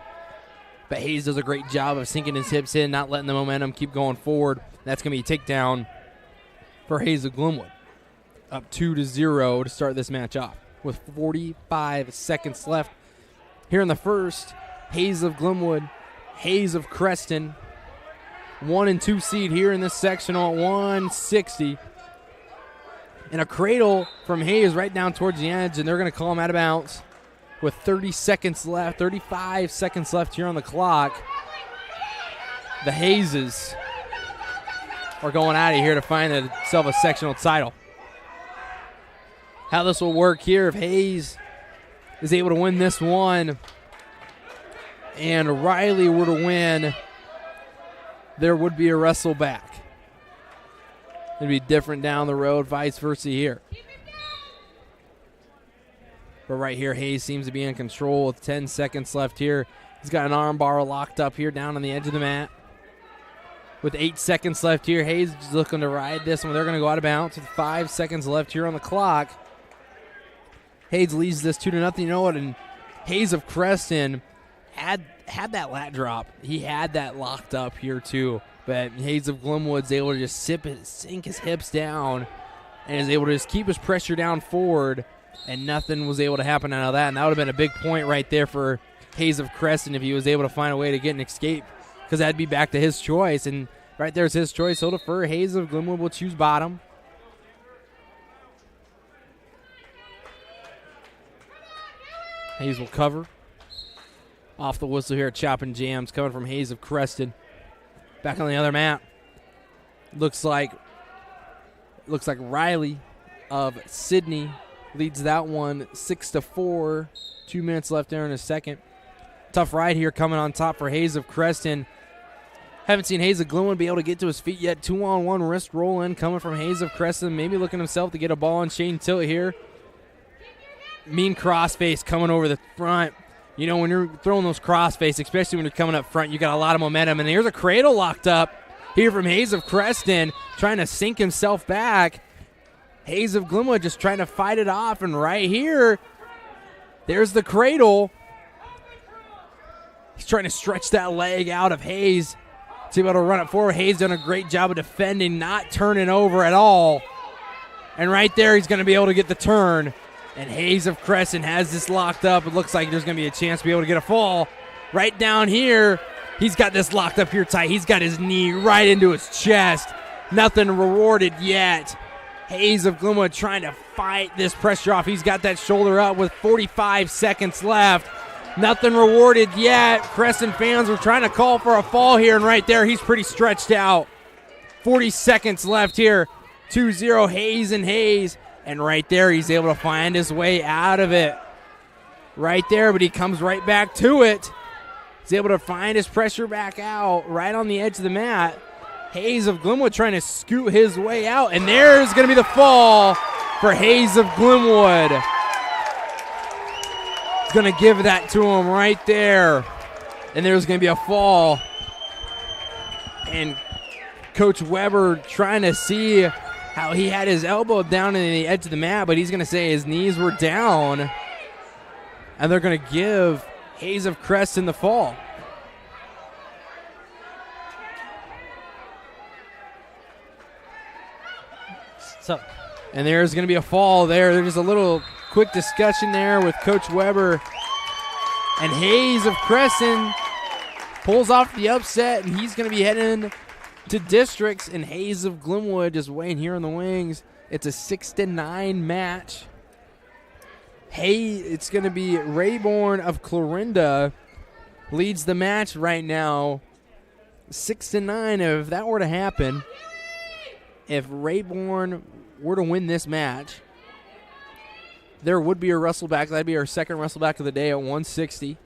S1: But Hayes does a great job of sinking his hips in, not letting the momentum keep going forward. That's going to be a takedown for Hayes of Glenwood. Up 2-0 to start this match off with 45 seconds left. Here in the first, Hayes of Glenwood, Hayes of Creston. 1 and 2 seed here in this sectional at 160. And a cradle from Hayes right down towards the edge, and they're going to call him out of bounds with 35 seconds left here on the clock. The Hayeses are going out of here to find themselves a sectional title. How this will work here, if Hayes is able to win this one and Riley were to win, there would be a wrestle back. It'd be different down the road, vice versa here. But right here, Hayes seems to be in control with 10 seconds left here. He's got an arm bar locked up here down on the edge of the mat. With 8 seconds left here, Hayes is looking to ride this one. They're going to go out of bounds with 5 seconds left here on the clock. Hayes leads this 2-0. You know what? And Hayes of Creston had that lat drop. He had that locked up here too. But Hayes of Glenwood's able to just sink his hips down and is able to just keep his pressure down forward, and nothing was able to happen out of that. And that would have been a big point right there for Hayes of Crescent if he was able to find a way to get an escape, because that'd be back to his choice. And right there's his choice. He'll defer. Hayes of Glenwood will choose bottom. Hayes will cover. Off the whistle here at Choppin' Jams, coming from Hayes of Creston. Back on the other mat. Looks like Riley of Sydney leads that one 6-4. 2 minutes left there in a second. Tough ride here coming on top for Hayes of Creston. Haven't seen Hayes of Glenwood be able to get to his feet yet. 2-on-1 wrist roll in coming from Hayes of Creston. Maybe looking himself to get a ball on Shane Tilt here. Mean crossface coming over the front. You know, when you're throwing those crossface, especially when you're coming up front, you got a lot of momentum. And here's a cradle locked up here from Hayes of Creston, trying to sink himself back. Hayes of Glenwood just trying to fight it off. And right here, there's the cradle. He's trying to stretch that leg out of Hayes to be able to run it forward. Hayes done a great job of defending, not turning over at all. And right there, he's going to be able to get the turn. And Hayes of Crescent has this locked up. It looks like there's going to be a chance to be able to get a fall. Right down here, he's got this locked up here tight. He's got his knee right into his chest. Nothing rewarded yet. Hayes of Glenwood trying to fight this pressure off. He's got that shoulder up with 45 seconds left. Nothing rewarded yet. Crescent fans were trying to call for a fall here, and right there, he's pretty stretched out. 40 seconds left here. 2-0 Hayes and Hayes. And right there, he's able to find his way out of it. Right there, but he comes right back to it. He's able to find his pressure back out right on the edge of the mat. Hayes of Glenwood trying to scoot his way out. And there's going to be the fall for Hayes of Glenwood. He's going to give that to him right there. And there's going to be a fall. And Coach Weber trying to see how he had his elbow down in the edge of the mat, but he's going to say his knees were down, and they're going to give Hayes of Creston the fall.
S3: So,
S1: and there's going to be a fall there. There's a little quick discussion there with Coach Weber, and Hayes of Creston pulls off the upset, and he's going to be heading to districts, and Hayes of Glenwood just waiting here in the wings. It's a 6-9 match. It's going to be Rayborn of Clarinda leads the match right now, 6-9. If that were to happen, if Rayborn were to win this match, there would be a wrestleback. That'd be our second wrestleback of the day at 160.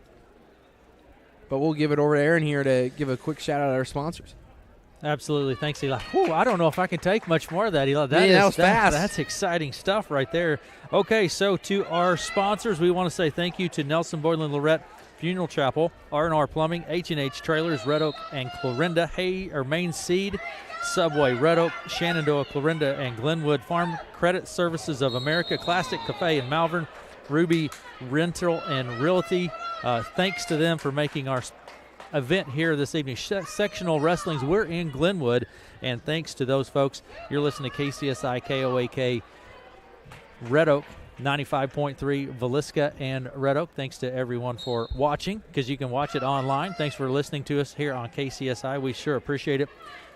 S1: But we'll give it over to Aaron here to give a quick shout out to our sponsors.
S3: Absolutely. Thanks, Eli. Whew, I don't know if I can take much more of that, Eli.
S1: That was fast.
S3: That's exciting stuff right there. Okay, so to our sponsors, we want to say thank you to Nelson Boylan Lorette Funeral Chapel, R&R Plumbing, H&H Trailers, Red Oak and Clarinda, Main Seed, Subway, Red Oak, Shenandoah, Clarinda, and Glenwood Farm Credit Services of America, Classic Cafe in Malvern, Ruby Rental and Realty. Thanks to them for making our event here this evening. Sectional Wrestling's, we're in Glenwood, and thanks to those folks. You're listening to KCSI KOAK Red Oak 95.3 Villisca and Red Oak. Thanks to everyone for watching, because you can watch it online. Thanks for listening to us here on KCSI. We sure appreciate it.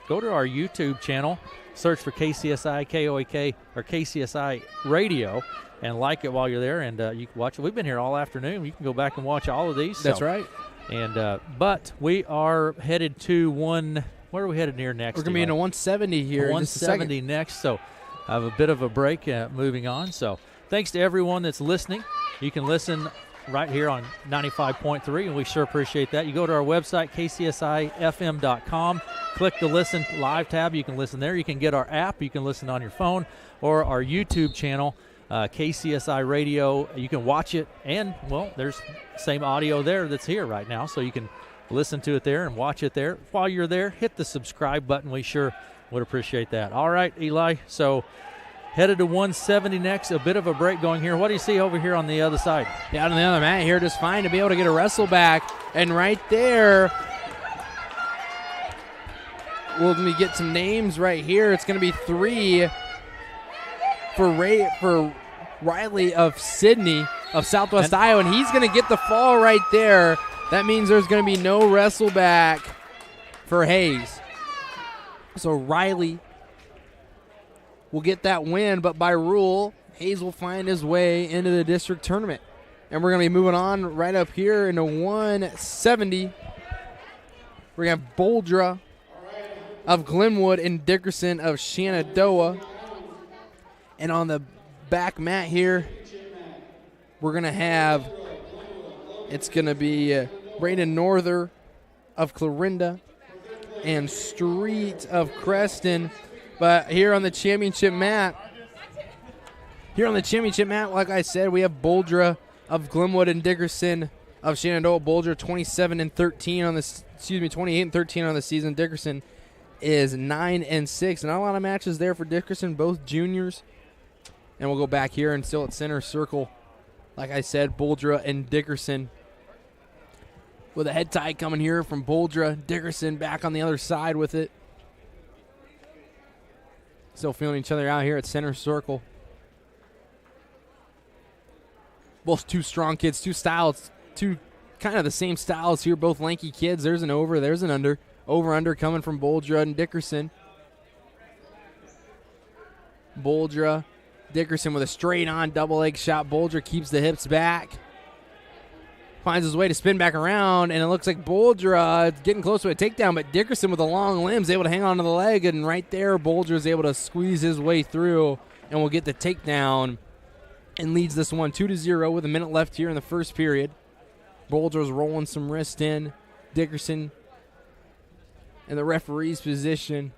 S3: Go to our YouTube channel, search for KCSI KOAK or KCSI Radio, and like it while you're there, and you can watch it. We've been here all afternoon. You can go back and watch all of these.
S1: That's right.
S3: And but we are headed to where are we headed near next?
S1: We're going to be in a 170 here.
S3: 170 next, so I have a bit of a break moving on. So thanks to everyone that's listening. You can listen right here on 95.3, and we sure appreciate that. You go to our website, kcsifm.com, click the Listen Live tab. You can listen there. You can get our app. You can listen on your phone or our YouTube channel, KCSI Radio. You can watch it, and, well, there's same audio there that's here right now, so you can listen to it there and watch it there. While you're there, hit the subscribe button. We sure would appreciate that. All right, Eli, so Headed to 170 next. A bit of a break going here. What do you see over here on the other side?
S1: Down on the other mat here, just fine to be able to get a wrestle back. And right there, we'll get some names right here. It's going to be 3 for Riley of Sydney of Southwest Iowa, and he's going to get the fall right there. That means there's going to be no wrestle back for Hayes. So Riley will get that win, but by rule, Hayes will find his way into the district tournament. And we're going to be moving on right up here into 170. We're going to have Boldra of Glenwood and Dickerson of Shenandoah. And on the back mat here, we're going to have, it's going to be Brandon Norther of Clarinda and Street of Creston. But here on the championship mat, like I said, we have Boldra of Glenwood and Dickerson of Shenandoah. Boldra 27-13 on this, 28-13 on the season. Dickerson is 9-6. Not a lot of matches there for Dickerson, both juniors. And we'll go back here and still at center circle. Like I said, Boldra and Dickerson. With a head tie coming here from Boldra. Dickerson back on the other side with it. Still feeling each other out here at center circle. Both two strong kids, two styles, two kind of the same styles here, both lanky kids. There's an over, there's an under. Over-under coming from Boldra and Dickerson. Boldra, Dickerson with a straight-on double leg shot. Boldra keeps the hips back. Finds his way to spin back around, and it looks like Boldra getting close to a takedown, but Dickerson with the long limbs able to hang on to the leg, and right there Boldra is able to squeeze his way through and will get the takedown and leads this one 2-0 with a minute left here in the first period. Boldra's rolling some wrist in. Dickerson in the referee's position.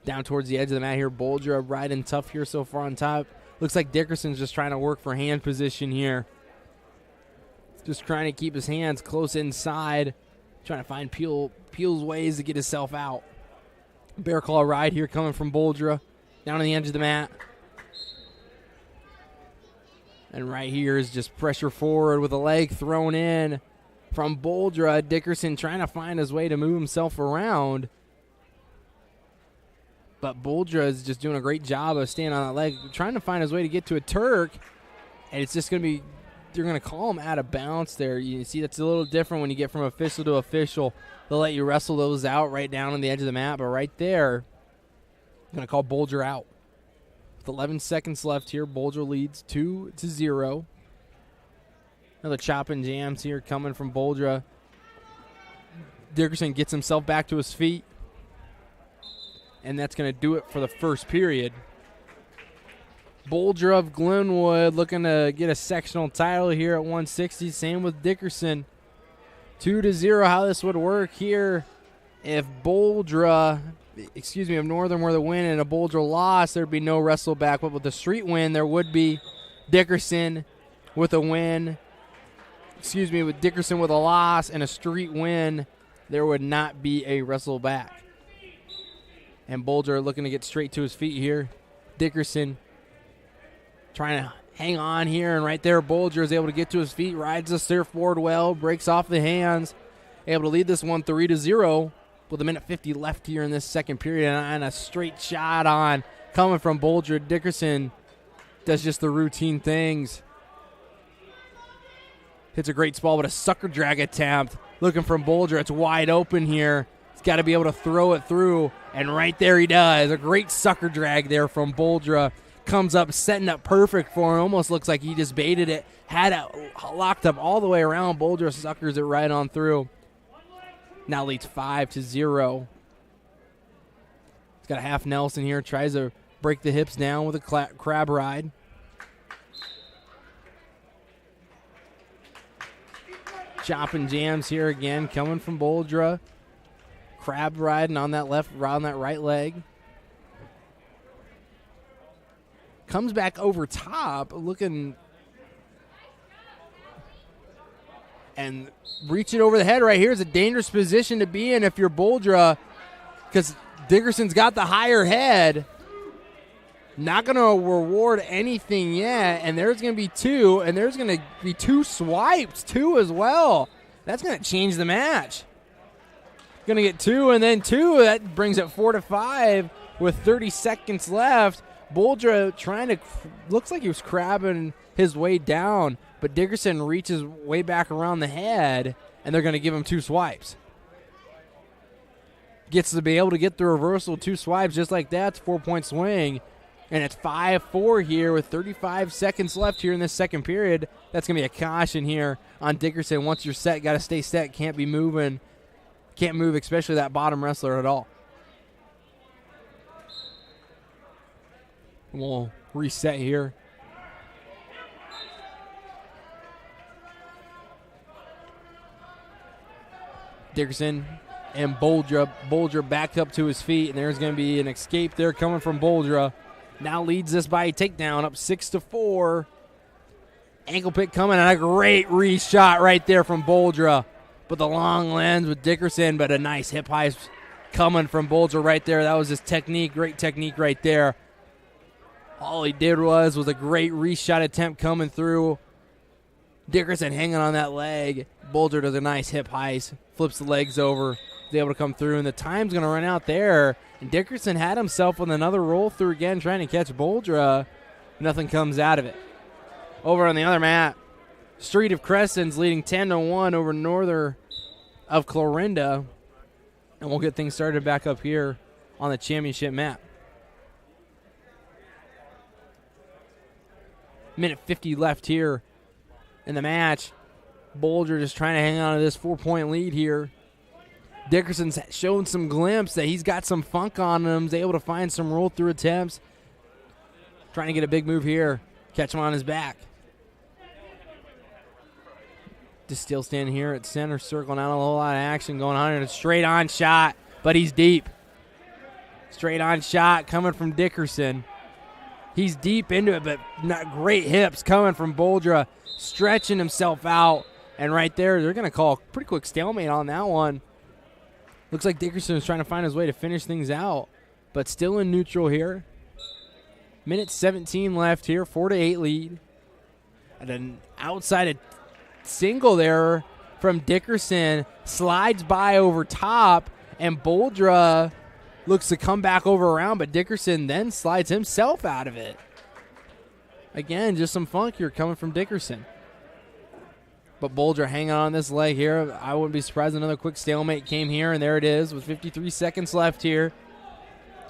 S1: Down towards the edge of the mat here. Boldra riding tough here so far on top. Looks like Dickerson's just trying to work for hand position here. Just trying to keep his hands close inside. Trying to find Peel's ways to get himself out. Bear claw ride here coming from Boldra. Down on the edge of the mat. And right here is just pressure forward with a leg thrown in from Boldra. Dickerson trying to find his way to move himself around. But Boldra is just doing a great job of staying on that leg, trying to find his way to get to a Turk. And it's just going to be, you're going to call him out of bounds there. You see, that's a little different when you get from official to official. They'll let you wrestle those out right down on the edge of the mat. But right there, going to call Boldra out. With 11 seconds left here, Boldra leads 2-0. Another chop and jams here coming from Boldra. Dickerson gets himself back to his feet. And that's going to do it for the first period. Boldra of Glenwood looking to get a sectional title here at 160. Same with Dickerson. 2-0. How this would work here if if Northern were the win and a Boldra loss, there'd be no wrestle back. But with the street win, there would be Dickerson with a win. With Dickerson with a loss and a street win, there would not be a wrestle back. And Boldra looking to get straight to his feet here. Dickerson trying to hang on here, and right there Boldra is able to get to his feet, rides the surfboard well, breaks off the hands, able to lead this one 3-0 with a minute 50 left here in this second period, and a straight shot on coming from Boldra. Dickerson does just the routine things. Hits a great spall, but a sucker drag attempt. Looking from Boldra, it's wide open here. He's got to be able to throw it through, and right there he does. A great sucker drag there from Boldra. Comes up, setting up perfect for him. Almost looks like he just baited it. Had it locked up all the way around. Boldra suckers it right on through. Now leads 5-0. He's got a half Nelson here. Tries to break the hips down with a crab ride. Chop and jams here again coming from Boldra. Crab riding on that right leg. Comes back over top, looking and reaching over the head right here is a dangerous position to be in if you're Boldra, because Dickerson's got the higher head. Not going to reward anything yet, and there's going to be 2, and there's going to be 2 swipes, 2 as well. That's going to change the match. Going to get 2 and then 2. That brings it 4-5 with 30 seconds left. Boldra trying to, looks like he was crabbing his way down, but Dickerson reaches way back around the head, and they're going to give him 2 swipes. Gets to be able to get the reversal, 2 swipes just like that. It's 4-point swing, and it's 5-4 here with 35 seconds left here in this second period. That's going to be a caution here on Dickerson. Once you're set, got to stay set, can't be moving. Can't move, especially that bottom wrestler at all. We'll reset here. Dickerson and Boldra back up to his feet, and there's going to be an escape there coming from Boldra. Now leads this by a takedown, up 6-4. Ankle pick coming, and a great re-shot right there from Boldra. But the long lens with Dickerson, but a nice hip heist coming from Boldra right there. That was his technique, great technique right there. All he did was a great re-shot attempt coming through. Dickerson hanging on that leg. Boldra does a nice hip heist, flips the legs over, is able to come through, and the time's going to run out there. And Dickerson had himself with another roll through again, trying to catch Boldra. Nothing comes out of it. Over on the other mat, Street of Crescent's leading 10-1 over Northern of Clarinda. And we'll get things started back up here on the championship map. Minute 50 left here in the match. Boldra just trying to hang on to this 4-point lead here. Dickerson's shown some glimpse that he's got some funk on him. He's able to find some roll-through attempts. Trying to get a big move here. Catch him on his back. Just still standing here at center circle. Not a whole lot of action going on. And a straight-on shot, but he's deep. Straight-on shot coming from Dickerson. He's deep into it, but not great hips coming from Boldra. Stretching himself out. And right there, they're going to call a pretty quick stalemate on that one. Looks like Dickerson is trying to find his way to finish things out, but still in neutral here. Minute 17 left here, 4-8 lead. And an outside single there from Dickerson, slides by over top, and Boldra looks to come back over around, but Dickerson then slides himself out of it. Again, just some funk here coming from Dickerson. But Boldra hanging on this leg here. I wouldn't be surprised another quick stalemate came here, and there it is with 53 seconds left here.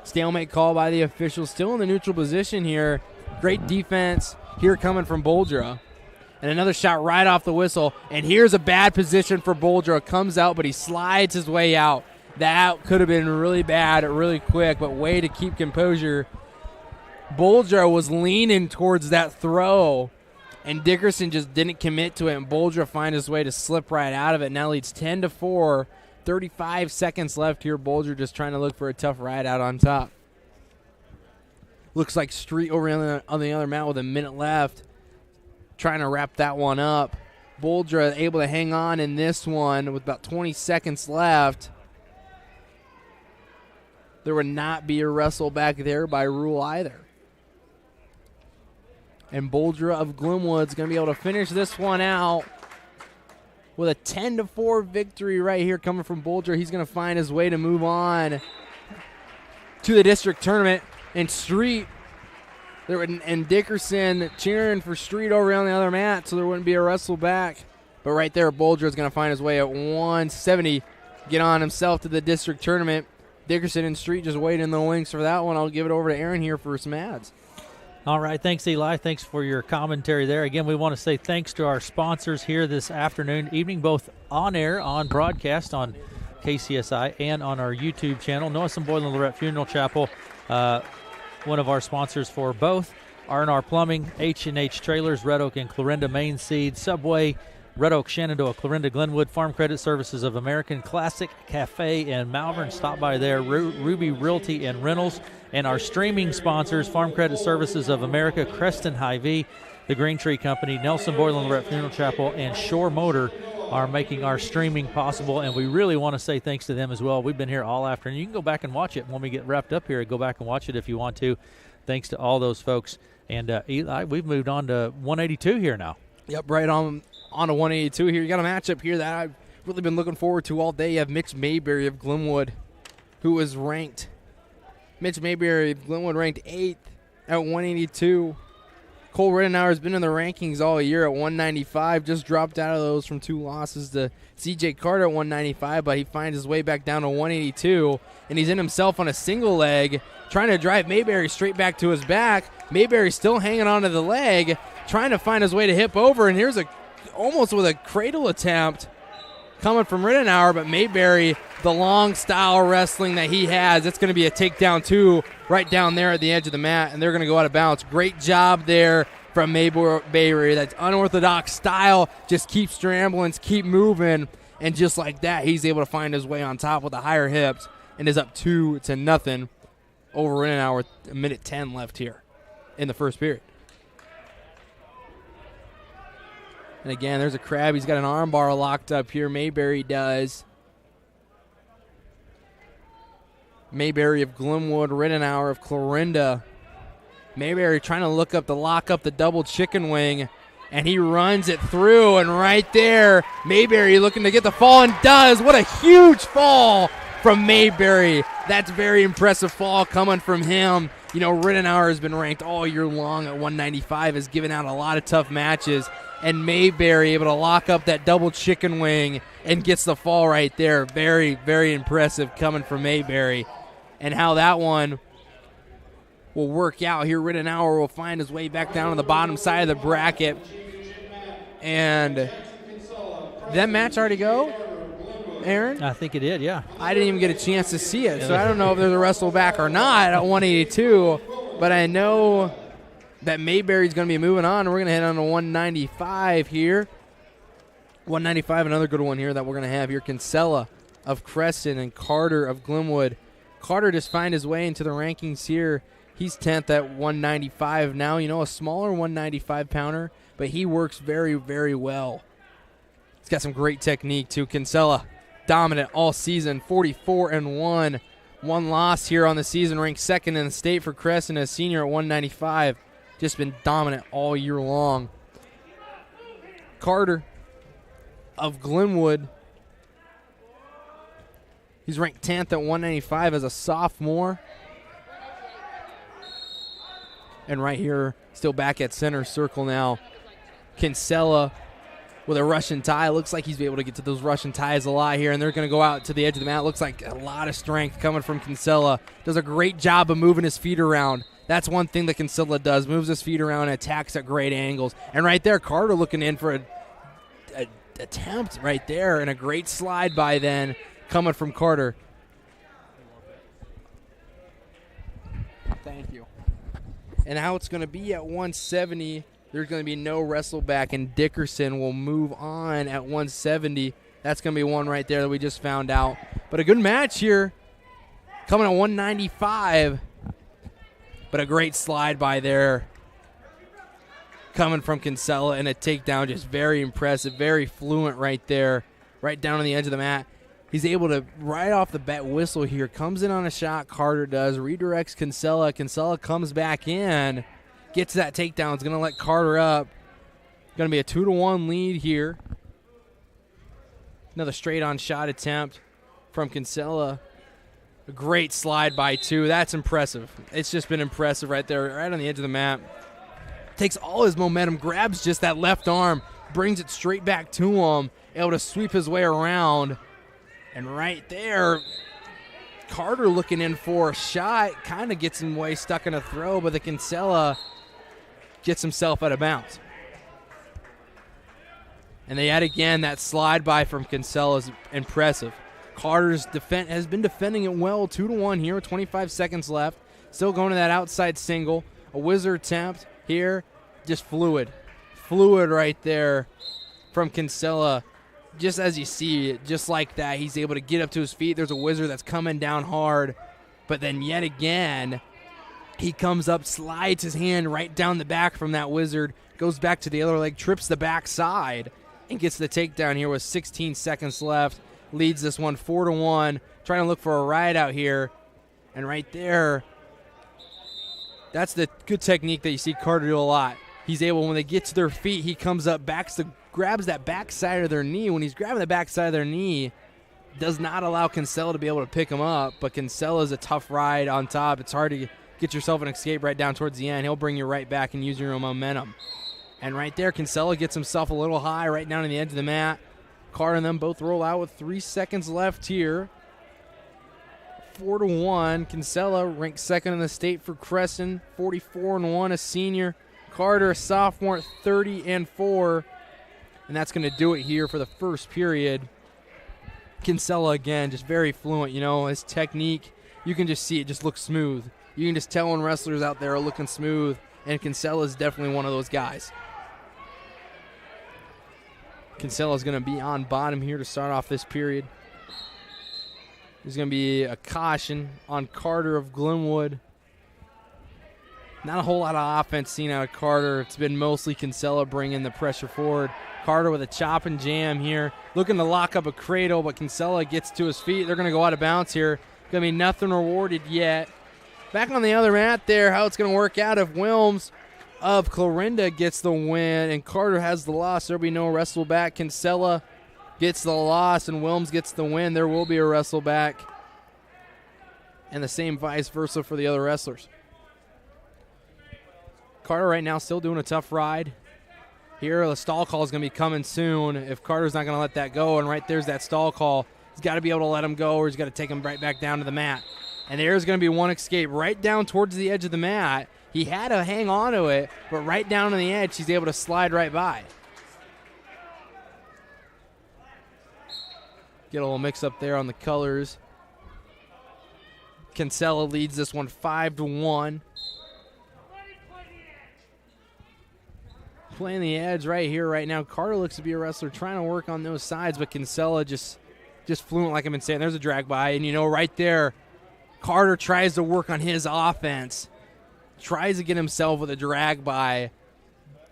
S1: Stalemate call by the officials. Still in the neutral position here. Great defense here coming from Boldra. And another shot right off the whistle. And here's a bad position for Boldra. Comes out, but he slides his way out. That could have been really bad, really quick, but way to keep composure. Boldra was leaning towards that throw, and Dickerson just didn't commit to it, and Boldra find his way to slip right out of it. Now leads 10-4. 35 seconds left here. Boldra just trying to look for a tough ride out on top. Looks like Street over on the other mat with a minute left, trying to wrap that one up. Boldra able to hang on in this one with about 20 seconds left. There would not be a wrestle back there by rule either. And Boldra of Glenwood's going to be able to finish this one out with a 10-4 victory right here coming from Boldra. He's going to find his way to move on to the district tournament. And Street, and Dickerson cheering for Street over on the other mat, so there wouldn't be a wrestle back. But right there, Boldra is going to find his way at 170, get on himself to the district tournament. Dickerson and Street just waiting in the wings for that one. I'll give it over to Aaron here for some ads.
S3: All right, thanks, Eli. Thanks for your commentary there. Again, we want to say thanks to our sponsors here this afternoon, evening, both on air, on broadcast on KCSI, and on our YouTube channel. Noah Boyle and Lorette Funeral Chapel, one of our sponsors for both. R&R Plumbing, H&H Trailers, Red Oak and Clarinda Main Seed, Subway, Red Oak, Shenandoah, Clarinda, Glenwood, Farm Credit Services of American, Classic Cafe, and Malvern. Stop by there. Ruby Realty and Rentals. And our streaming sponsors, Farm Credit Services of America, Creston Hy-Vee, the Green Tree Company, Nelson Boyle and Lorette Funeral Chapel, and Shore Motor are making our streaming possible, and we really want to say thanks to them as well. We've been here all afternoon. You can go back and watch it when we get wrapped up here. Go back and watch it if you want to. Thanks to all those folks. And Eli, we've moved on to 182 here now.
S1: Yep, right on to 182 here. You got a matchup here that I've really been looking forward to all day. You have Mitch Mayberry of Glenwood, who is ranked. Mitch Mayberry of Glenwood ranked 8th at 182. Cole Rittenauer has been in the rankings all year at 195. Just dropped out of those from 2 losses to C.J. Carter at 195, but he finds his way back down to 182, and he's in himself on a single leg, trying to drive Mayberry straight back to his back. Mayberry still hanging onto the leg, trying to find his way to hip over, and here's almost with a cradle attempt coming from Rittenauer, but Mayberry, the long style wrestling that he has, it's going to be a takedown too, right down there at the edge of the mat, and they're going to go out of bounds. Great job there from Mayberry. That's unorthodox style. Just keep scrambling, keep moving, and just like that, he's able to find his way on top with the higher hips and is up 2-0 over Rittenauer with a minute 10 left here in the first period. And again, there's a crab. He's got an arm bar locked up here. Mayberry does. Mayberry of Glenwood, Rittenauer of Clarinda. Mayberry trying to look up the double chicken wing, and he runs it through, and right there, Mayberry looking to get the fall and does. What a huge fall from Mayberry. That's very impressive fall coming from him. You know, Rittenauer has been ranked all year long at 195, has given out a lot of tough matches, and Mayberry able to lock up that double chicken wing and gets the fall right there. Very, very impressive coming from Mayberry. And how that one will work out here. Rittenauer will find his way back down to the bottom side of the bracket. And that match already go, Aaron?
S3: I think it did, yeah.
S1: I didn't even get a chance to see it, so I don't know if there's a wrestle back or not at 182. But I know that Mayberry's going to be moving on. We're going to head on to 195 here. 195, another good one here that we're going to have here. Kinsella of Crescent and Carter of Glenwood. Carter just find his way into the rankings here. He's 10th at 195 now. You know, a smaller 195 pounder, but he works very, very well. He's got some great technique too. Kinsella, dominant all season, 44-1. One loss here on the season, ranked 2nd in the state for Crescent as senior at 195. Just been dominant all year long. Carter of Glenwood. He's ranked 10th at 195 as a sophomore. And right here, still back at center circle now, Kinsella with a Russian tie. Looks like he's able to get to those Russian ties a lot here, and they're going to go out to the edge of the mat. Looks like a lot of strength coming from Kinsella. Does a great job of moving his feet around. That's one thing that Kinsella does, moves his feet around and attacks at great angles. And right there, Carter looking in for a attempt right there, and a great slide by then coming from Carter. Thank you. And how it's going to be at 170, there's going to be no wrestle back, and Dickerson will move on at 170. That's going to be one right there that we just found out. But a good match here coming at 195. But a great slide by there coming from Kinsella, and a takedown, just very impressive, very fluent right there, right down on the edge of the mat. He's able to, right off the bat, whistle here. Comes in on a shot, Carter does, redirects Kinsella. Kinsella comes back in, gets that takedown. It's going to let Carter up. Going to be a 2-1 lead here. Another straight-on shot attempt from Kinsella. A great slide by two. That's impressive. It's just been impressive right there, right on the edge of the mat. Takes all his momentum, grabs just that left arm, brings it straight back to him, able to sweep his way around. And right there, Carter looking in for a shot, kind of gets him way stuck in a throw, but the Kinsella gets himself out of bounds. And yet again, that slide by from Kinsella is impressive. Carter's has been defending it well, 2-1 here, 25 seconds left. Still going to that outside single. A wizard attempt here, just fluid. Fluid right there from Kinsella. Just as you see it, just like that, he's able to get up to his feet. There's a wizard that's coming down hard. But then yet again, he comes up, slides his hand right down the back from that wizard, goes back to the other leg, trips the back side, and gets the takedown here with 16 seconds left. Leads this one 4-1. Trying to look for a ride out here. And right there, that's the good technique that you see Carter do a lot. He's able, when they get to their feet, he comes up, grabs that backside of their knee. When he's grabbing the backside of their knee, does not allow Kinsella to be able to pick him up, but Kinsella's a tough ride on top. It's hard to get yourself an escape right down towards the end. He'll bring you right back and use your own momentum. And right there, Kinsella gets himself a little high right down to the edge of the mat. Carter and them both roll out with 3 seconds left here. 4-1. Kinsella ranked second in the state for Crescent. 44-1, a senior. Carter, a sophomore, 30-4. And that's going to do it here for the first period. Kinsella, again, just very fluent. You know, his technique, you can just see it just looks smooth. You can just tell when wrestlers out there are looking smooth, and Kinsella is definitely one of those guys. Kinsella is going to be on bottom here to start off this period. There's going to be a caution on Carter of Glenwood. Not a whole lot of offense seen out of Carter. It's been mostly Kinsella bringing the pressure forward. Carter with a chop and jam here. Looking to lock up a cradle, but Kinsella gets to his feet. They're going to go out of bounds here. Going to be nothing rewarded yet. Back on the other mat there, how it's going to work out if Wilms of Clarinda gets the win and Carter has the loss. There'll be no wrestle back. Kinsella gets the loss and Wilms gets the win. There will be a wrestle back. And the same vice versa for the other wrestlers. Carter right now still doing a tough ride. Here, the stall call is going to be coming soon if Carter's not going to let that go. And right there's that stall call. He's got to be able to let him go or he's got to take him right back down to the mat. And there's going to be one escape right down towards the edge of the mat. He had to hang on to it, but right down on the edge, he's able to slide right by. Get a little mix up there on the colors. Kinsella leads this one 5-1. Playing the edge right here, right now. Carter looks to be a wrestler trying to work on those sides, but Kinsella just fluent, like I've been saying. There's a drag by, and you know, right there, Carter tries to work on his offense, tries to get himself with a drag by,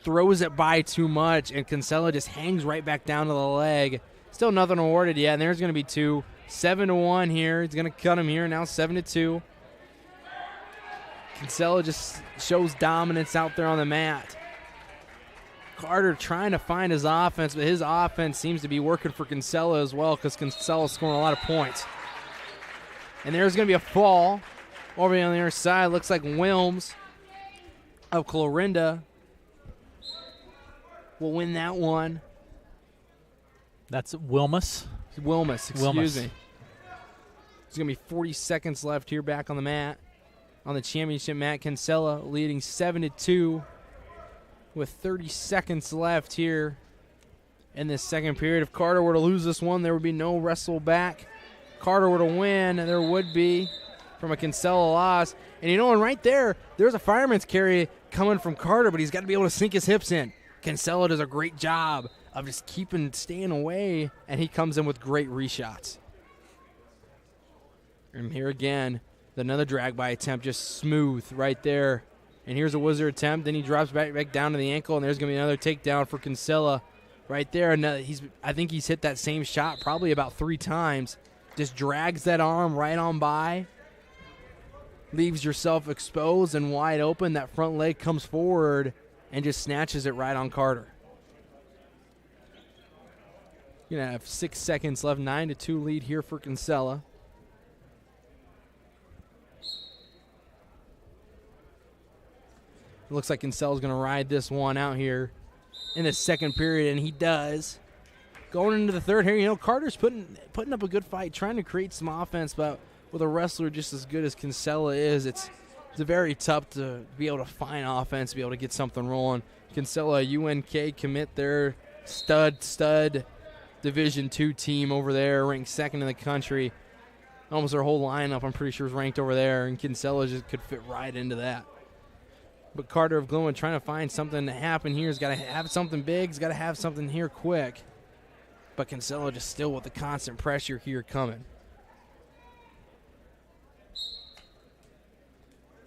S1: throws it by too much, and Kinsella just hangs right back down to the leg. Still nothing awarded yet, and there's going to be two. 7-1 here. He's going to cut him here. Now 7-2. Kinsella just shows dominance out there on the mat. Carter trying to find his offense, but his offense seems to be working for Kinsella as well because Kinsella's scoring a lot of points. And there's going to be a fall over on the other side. Looks like Wilms of Clarinda will win that one.
S3: That's Wilmus.
S1: Wilmus, excuse me. There's going to be 40 seconds left here back on the mat. On the championship mat, Kinsella leading 7-2 with 30 seconds left here in this second period. If Carter were to lose this one, there would be no wrestle back. Carter were to win, there would be from a Kinsella loss. And you know, and right there, there's a fireman's carry coming from Carter, but he's got to be able to sink his hips in. Kinsella does a great job of just staying away, and he comes in with great reshots. And here again, another drag by attempt, just smooth right there. And here's a wizard attempt. Then he drops back down to the ankle, and there's going to be another takedown for Kinsella right there. And I think he's hit that same shot probably about 3 times. Just drags that arm right on by. Leaves yourself exposed and wide open. That front leg comes forward and just snatches it right on Carter. You're going to have 6 seconds left. 9-2 lead here for Kinsella. It looks like Kinsella's going to ride this one out here in the second period, and he does. Going into the third here, you know, Carter's putting up a good fight, trying to create some offense, but with a wrestler just as good as Kinsella is, it's very tough to be able to find offense, be able to get something rolling. Kinsella, UNK commit their stud Division II team over there, ranked second in the country. Almost their whole lineup, I'm pretty sure, is ranked over there, and Kinsella just could fit right into that. But Carter of Glenwood trying to find something to happen here. He's got to have something big. He's got to have something here quick. But Kinsella just still with the constant pressure here coming.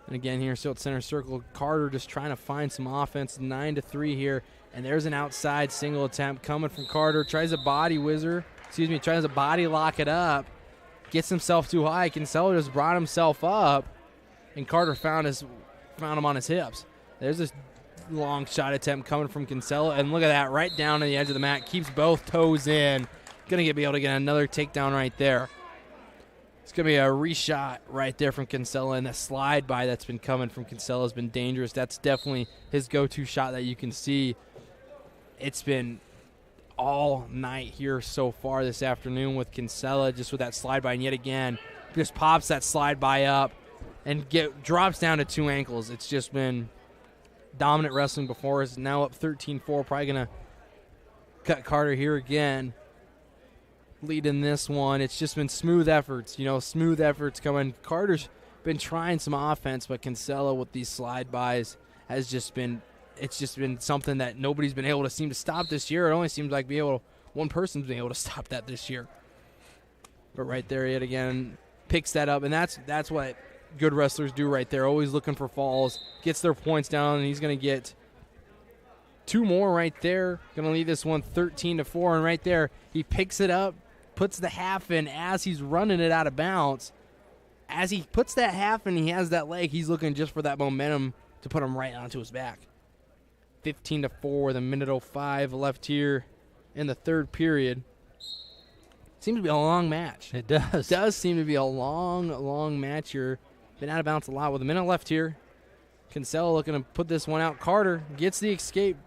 S1: And again here, still at center circle. Carter just trying to find some offense. 9-3 here. And there's an outside single attempt coming from Carter. Tries a body tries a body lock it up. Gets himself too high. Kinsella just brought himself up. And Carter found him on his hips. There's this long shot attempt coming from Kinsella. And look at that, right down to the edge of the mat. Keeps both toes in. Going to be able to get another takedown right there. It's going to be a reshot right there from Kinsella. And that slide by that's been coming from Kinsella has been dangerous. That's definitely his go-to shot that you can see. It's been all night here so far this afternoon with Kinsella, just with that slide by. And yet again, just pops that slide by up and drops down to 2 ankles. It's just been dominant wrestling before us. Now up 13-4. Probably going to cut Carter here again. Leading this one. It's just been smooth efforts. Smooth efforts coming. Carter's been trying some offense, but Kinsella with these slide bys has just been something that nobody's been able to seem to stop this year. It only seems like one person's been able to stop that this year. But right there yet again, picks that up, and that's what good wrestlers do right there. Always looking for falls, gets their points down, and he's going to get 2 more right there. Going to lead this one 13-4, and right there he picks it up, puts the half in as he's running it out of bounds. As he puts that half in, he has that leg. He's looking just for that momentum to put him right onto his back. 15-4 with a minute 05 left here in the third period. Seems to be a long match.
S3: It does.
S1: It does seem to be a long match here. Been out of bounds a lot with a minute left here. Kinsella looking to put this one out. Carter gets the escape.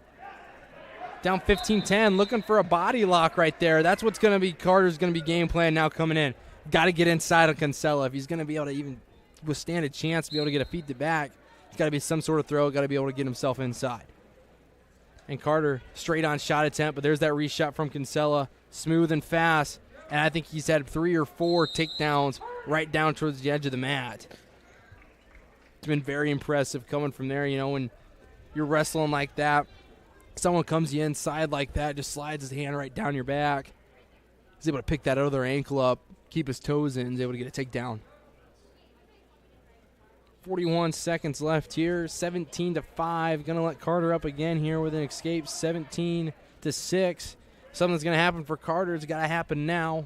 S1: Down 15-10, looking for a body lock right there. That's what's going to be Carter's going to be game plan now coming in. Got to get inside of Kinsella. If he's going to be able to even withstand a chance to be able to get a feet to back, it's got to be some sort of throw. Got to be able to get himself inside. And Carter, straight on shot attempt, but there's that reshot from Kinsella. Smooth and fast. And I think he's had 3 or 4 takedowns right down towards the edge of the mat. It's been very impressive coming from there. When you're wrestling like that, someone comes to you inside like that, just slides his hand right down your back. He's able to pick that other ankle up, keep his toes in, he's able to get a takedown. 41 seconds left here, 17-5. Going to let Carter up again here with an escape, 17-6. Something's going to happen for Carter. It's got to happen now.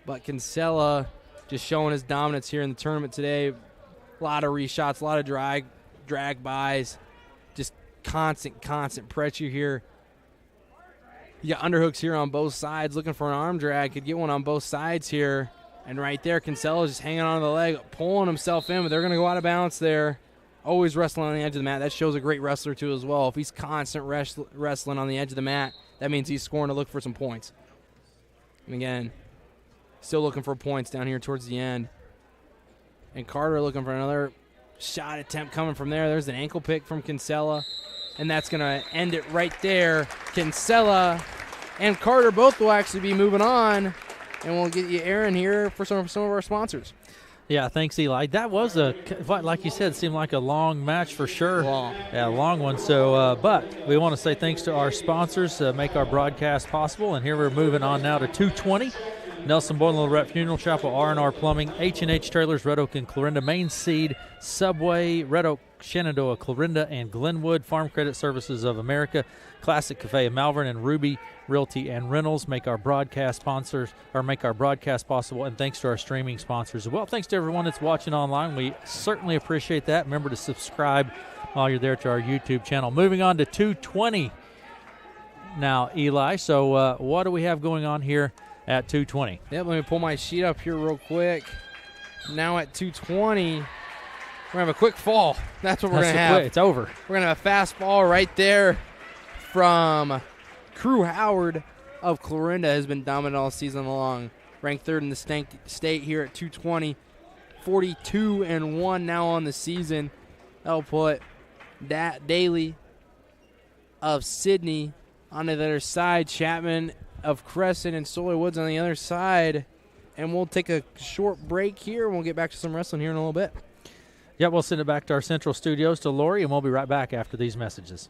S1: But Kinsella just showing his dominance here in the tournament today. A lot of reshots, a lot of drag bys. Just constant pressure here. You got underhooks here on both sides. Looking for an arm drag. Could get one on both sides here. And right there, Kinsella just hanging on to the leg, pulling himself in, but they're going to go out of bounds there. Always wrestling on the edge of the mat. That shows a great wrestler, too, as well. If he's constant wrestling on the edge of the mat, that means he's scoring to look for some points. And again, still looking for points down here towards the end. And Carter looking for another shot attempt coming from there. There's an ankle pick from Kinsella, and that's going to end it right there. Kinsella and Carter both will actually be moving on. And we'll get you Aaron here for some of our sponsors.
S3: Yeah, thanks, Eli. That was like you said, seemed like a long match for sure.
S1: Long.
S3: Yeah, a long one. So, but we want to say thanks to our sponsors make our broadcast possible. And here we're moving on now to 220. Nelson Boylan Lorette Funeral Chapel, R&R Plumbing, H&H Trailers, Red Oak and Clarinda, Main Seed, Subway, Red Oak, Shenandoah, Clarinda, and Glenwood, Farm Credit Services of America, Classic Cafe of Malvern, and Ruby Realty and Rentals make our broadcast sponsors, or make our broadcast possible, and thanks to our streaming sponsors as well. Thanks to everyone that's watching online. We certainly appreciate that. Remember to subscribe while you're there to our YouTube channel. Moving on to 220 now, Eli. So what do we have going on here at 220?
S1: Yep, let me pull my sheet up here real quick. Now at 220, we're going to have a quick fall. That's what we're going to have.
S3: It's over.
S1: We're going to have a fast fall right there from Crew Howard of Clarinda. Has been dominant all season long. Ranked third in the state here at 220. 42-1 now on the season. That'll put Daly of Sydney on the other side. Chapman of Crescent and Solar Woods on the other side. And we'll take a short break here, and we'll get back to some wrestling here in a little bit.
S3: Yeah, we'll send it back to our central studios to Lori, and we'll be right back after these messages.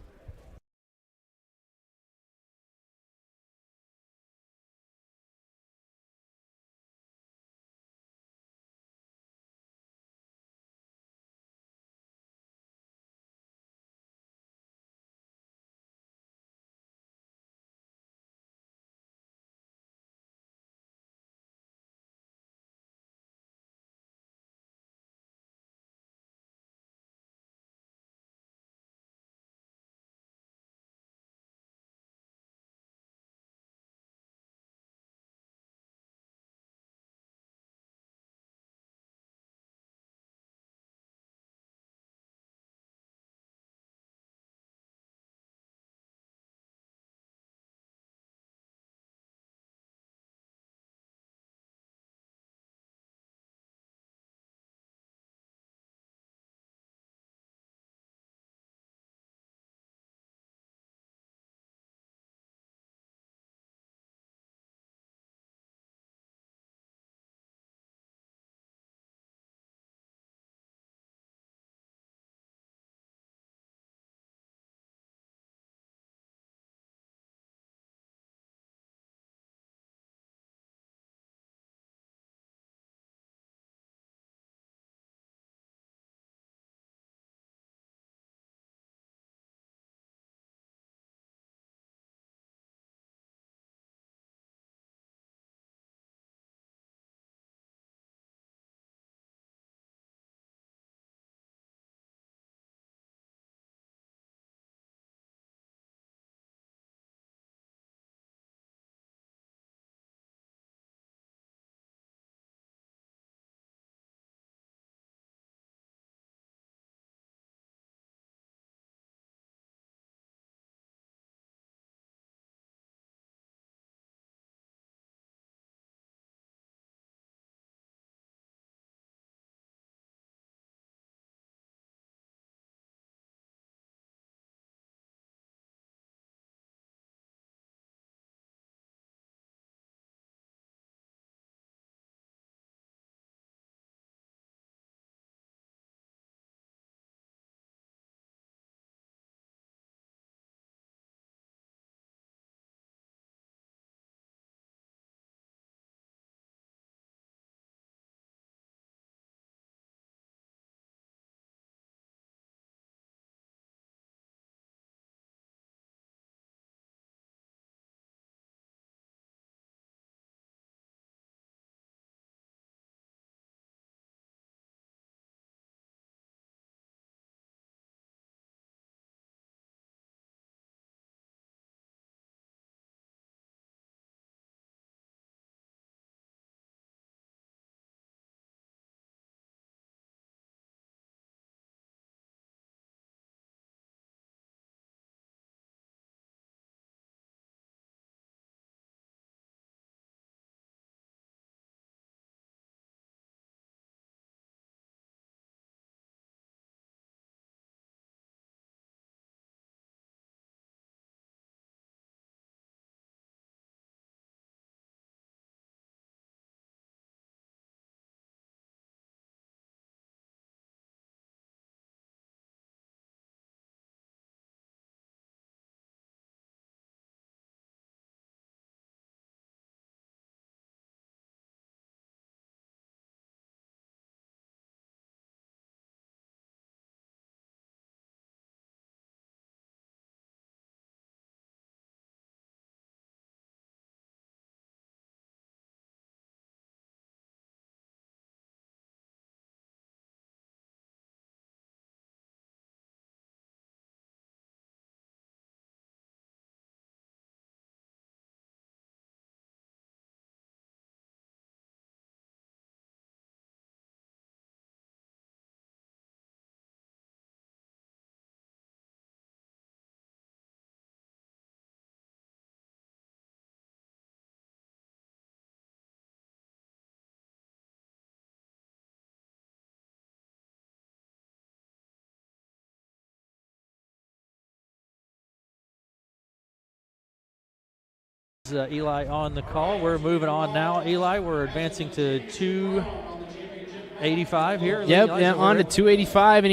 S3: Eli on the call. We're moving on now, Eli. We're advancing to 285 here.
S1: Yep,
S3: Eli,
S1: yeah,
S3: so
S1: on to 285, and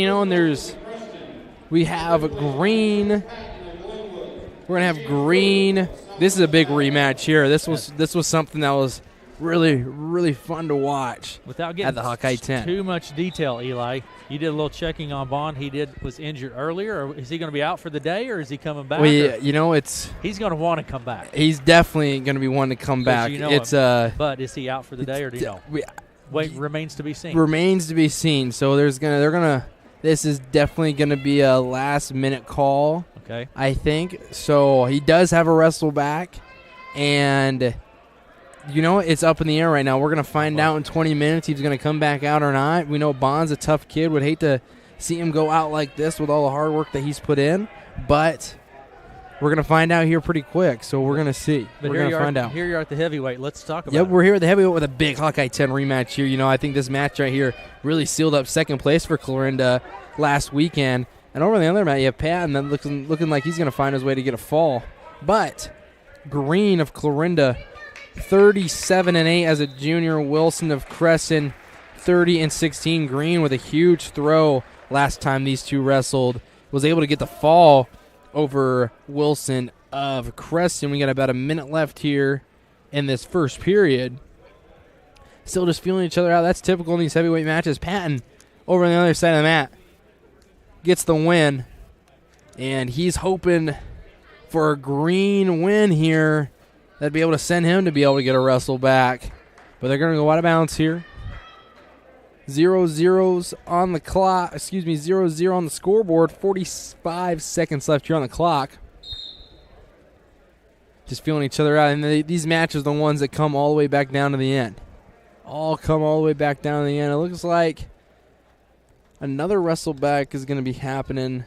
S1: we have Green. We're gonna have Green. This is a big rematch here. This was something that was really, really fun to watch.
S3: Without getting
S1: at the Hawkeye 10.
S3: Too much detail, Eli. You did a little checking on Bond. He was injured earlier. Or is he going to be out for the day, or is he coming back?
S1: Well,
S3: he's going to want to come back.
S1: He's definitely going to be one to come back.
S3: But is he out for the day, or do you know? Remains to be seen.
S1: Remains to be seen. So this is definitely going to be a last minute call.
S3: Okay.
S1: I think so. He does have a wrestle back, and it's up in the air right now. We're going to find out in 20 minutes if he's going to come back out or not. We know Bond's a tough kid. Would hate to see him go out like this with all the hard work that he's put in, but we're going to find out here pretty quick. So we're going to see.
S3: But
S1: we're going to find out.
S3: Here you are at the heavyweight. Let's talk about it.
S1: Yep, we're here at the heavyweight with a big Hawkeye 10 rematch here. I think this match right here really sealed up second place for Clarinda last weekend. And over on the other mat, you have Patton that looking like he's going to find his way to get a fall. But Green of Clarinda, 37-8 as a junior. Wilson of Crescent, 30-16. Green with a huge throw last time these two wrestled. Was able to get the fall over Wilson of Crescent. We got about a minute left here in this first period. Still just feeling each other out. That's typical in these heavyweight matches. Patton over on the other side of the mat gets the win, and he's hoping for a Green win here. That'd be able to send him to be able to get a wrestle back. But they're going to go out of bounds here. 0-0 on the clock. 0-0 on the scoreboard. 45 seconds left here on the clock. Just feeling each other out. And these matches are the ones that come all the way back down to the end. All come all the way back down to the end. It looks like another wrestle back is going to be happening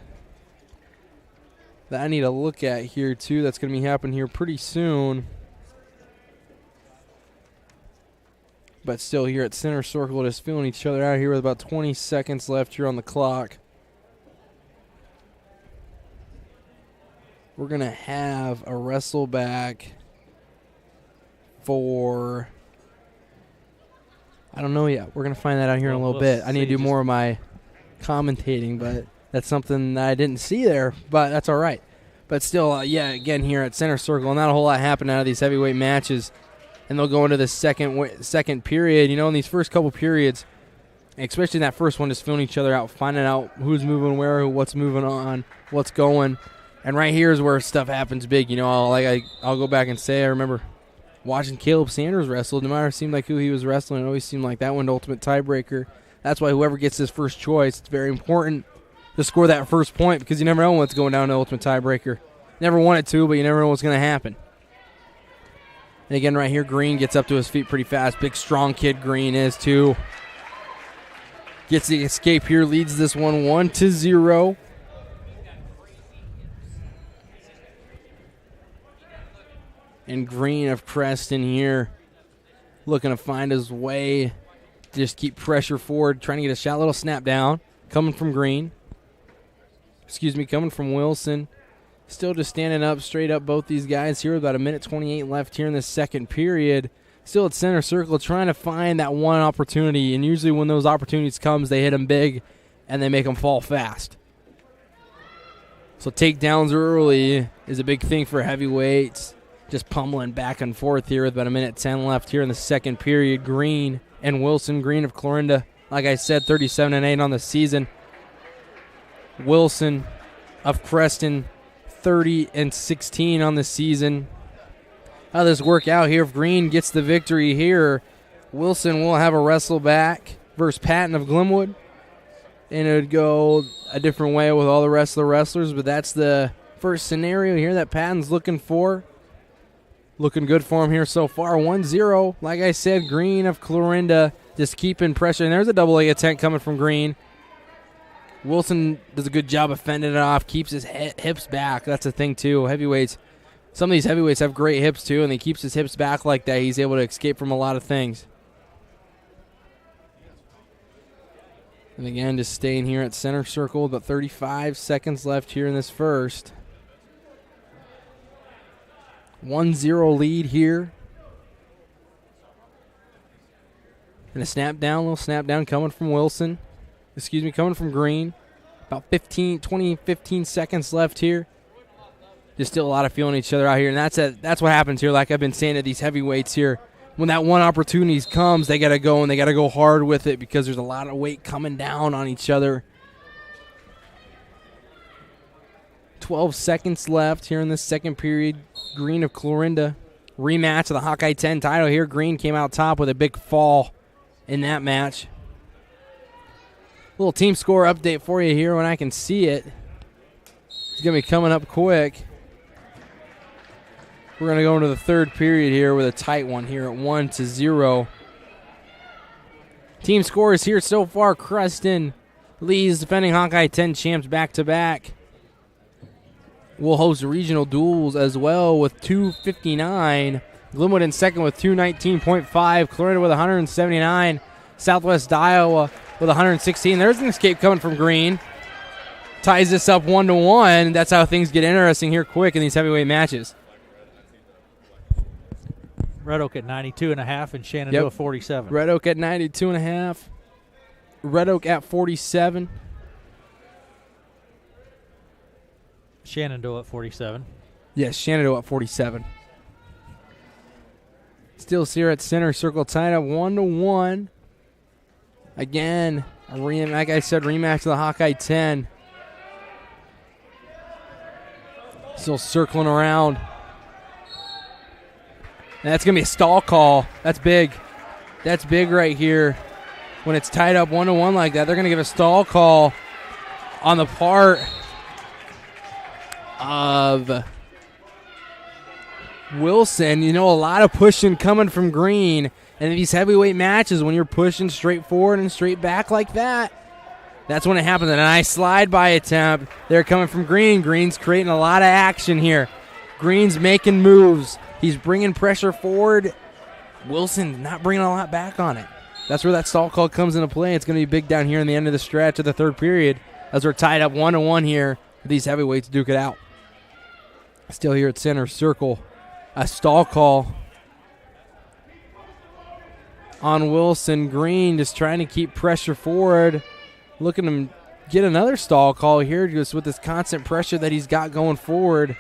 S1: that I need to look at here, too. That's going to be happening here pretty soon. But still here at center circle, just feeling each other out here with about 20 seconds left here on the clock. We're going to have a wrestle back for, I don't know yet. We're going to find that out here in a little bit. I need to do more of my commentating, but that's something that I didn't see there, but that's all right. But still, again here at center circle, not a whole lot happened out of these heavyweight matches, and they'll go into the second period. In these first couple periods, especially in that first one, just feeling each other out, finding out who's moving where, what's moving on, what's going, and right here is where stuff happens big. I'll go back and say I remember watching Caleb Sanders wrestle. No matter seemed like who he was wrestling, it always seemed like that one ultimate tiebreaker. That's why whoever gets this first choice, it's very important to score that first point because you never know what's going down to ultimate tiebreaker. Never want it to, but you never know what's going to happen. And again, right here, Green gets up to his feet pretty fast. Big, strong kid Green is, too. Gets the escape here, leads this one 1-0. And Green of Creston here looking to find his way. Just keep pressure forward, trying to get a shot. Little snap down coming from Green. Coming from Wilson. Still just standing up, straight up, both these guys here. About a minute 28 left here in the second period. Still at center circle, trying to find that one opportunity. And usually when those opportunities comes, they hit them big and they make them fall fast. So takedowns early is a big thing for heavyweights. Just pummeling back and forth here with about a minute 10 left here in the second period. Green and Wilson. Green of Clarinda, like I said, 37-8 on the season. Wilson of Creston, 30-16 on the season. How does this work out here? If Green gets the victory here, Wilson will have a wrestle back versus Patton of Glenwood. And it would go a different way with all the rest of the wrestlers, but that's the first scenario here that Patton's looking for. Looking good for him here so far. 1-0. Like I said, Green of Clarinda just keeping pressure. And there's a double leg attempt coming from Green. Wilson does a good job of fending it off, keeps his hips back. That's the thing, too. Heavyweights, some of these heavyweights have great hips, too, and he keeps his hips back like that. He's able to escape from a lot of things. And again, just staying here at center circle. About 35 seconds left here in this first. 1-0 lead here. And a little snap down coming from Wilson. Coming from Green. About 15 seconds left here. Just still a lot of feeling each other out here. And that's what happens here, like I've been saying to these heavyweights here. When that one opportunity comes, they got to go, and they got to go hard with it because there's a lot of weight coming down on each other. 12 seconds left here in this second period. Green of Clarinda. Rematch of the Hawkeye 10 title here. Green came out top with a big fall in that match. Little team score update for you here when I can see it. It's going to be coming up quick. We're going to go into the third period here with a tight one here at 1-0. Team scores here so far. Creston leads defending Hawkeye 10 champs back-to-back. We'll host regional duels as well with 259. Glenwood in second with 219.5. Clarinda with 179. Southwest Iowa with 116. There's an escape coming from Green. Ties this up 1-1. That's how things get interesting here quick in these heavyweight matches.
S3: Red Oak at 92.5 and Shenandoah 47.
S1: Red Oak at 92.5. Red Oak at 47.
S3: Shenandoah at 47.
S1: Yes, Shenandoah at 47. Still here at center circle, tied up 1-1. Again, like I said, rematch of the Hawkeye 10. Still circling around. And that's going to be a stall call. That's big. That's big right here. When it's tied up 1-1 like that, they're going to give a stall call on the part of Wilson. You know, a lot of pushing coming from Green. And in these heavyweight matches, when you're pushing straight forward and straight back like that, that's when it happens. And a nice slide-by attempt. They're coming from Green. Green's creating a lot of action here. Green's making moves. He's bringing pressure forward. Wilson not bringing a lot back on it. That's where that stall call comes into play. It's going to be big down here in the end of the stretch of the third period as we're tied up 1-1 here. These heavyweights duke it out. Still here at center circle. A stall call on Wilson. Green just trying to keep pressure forward. Looking to get another stall call here just with this constant pressure that he's got going forward.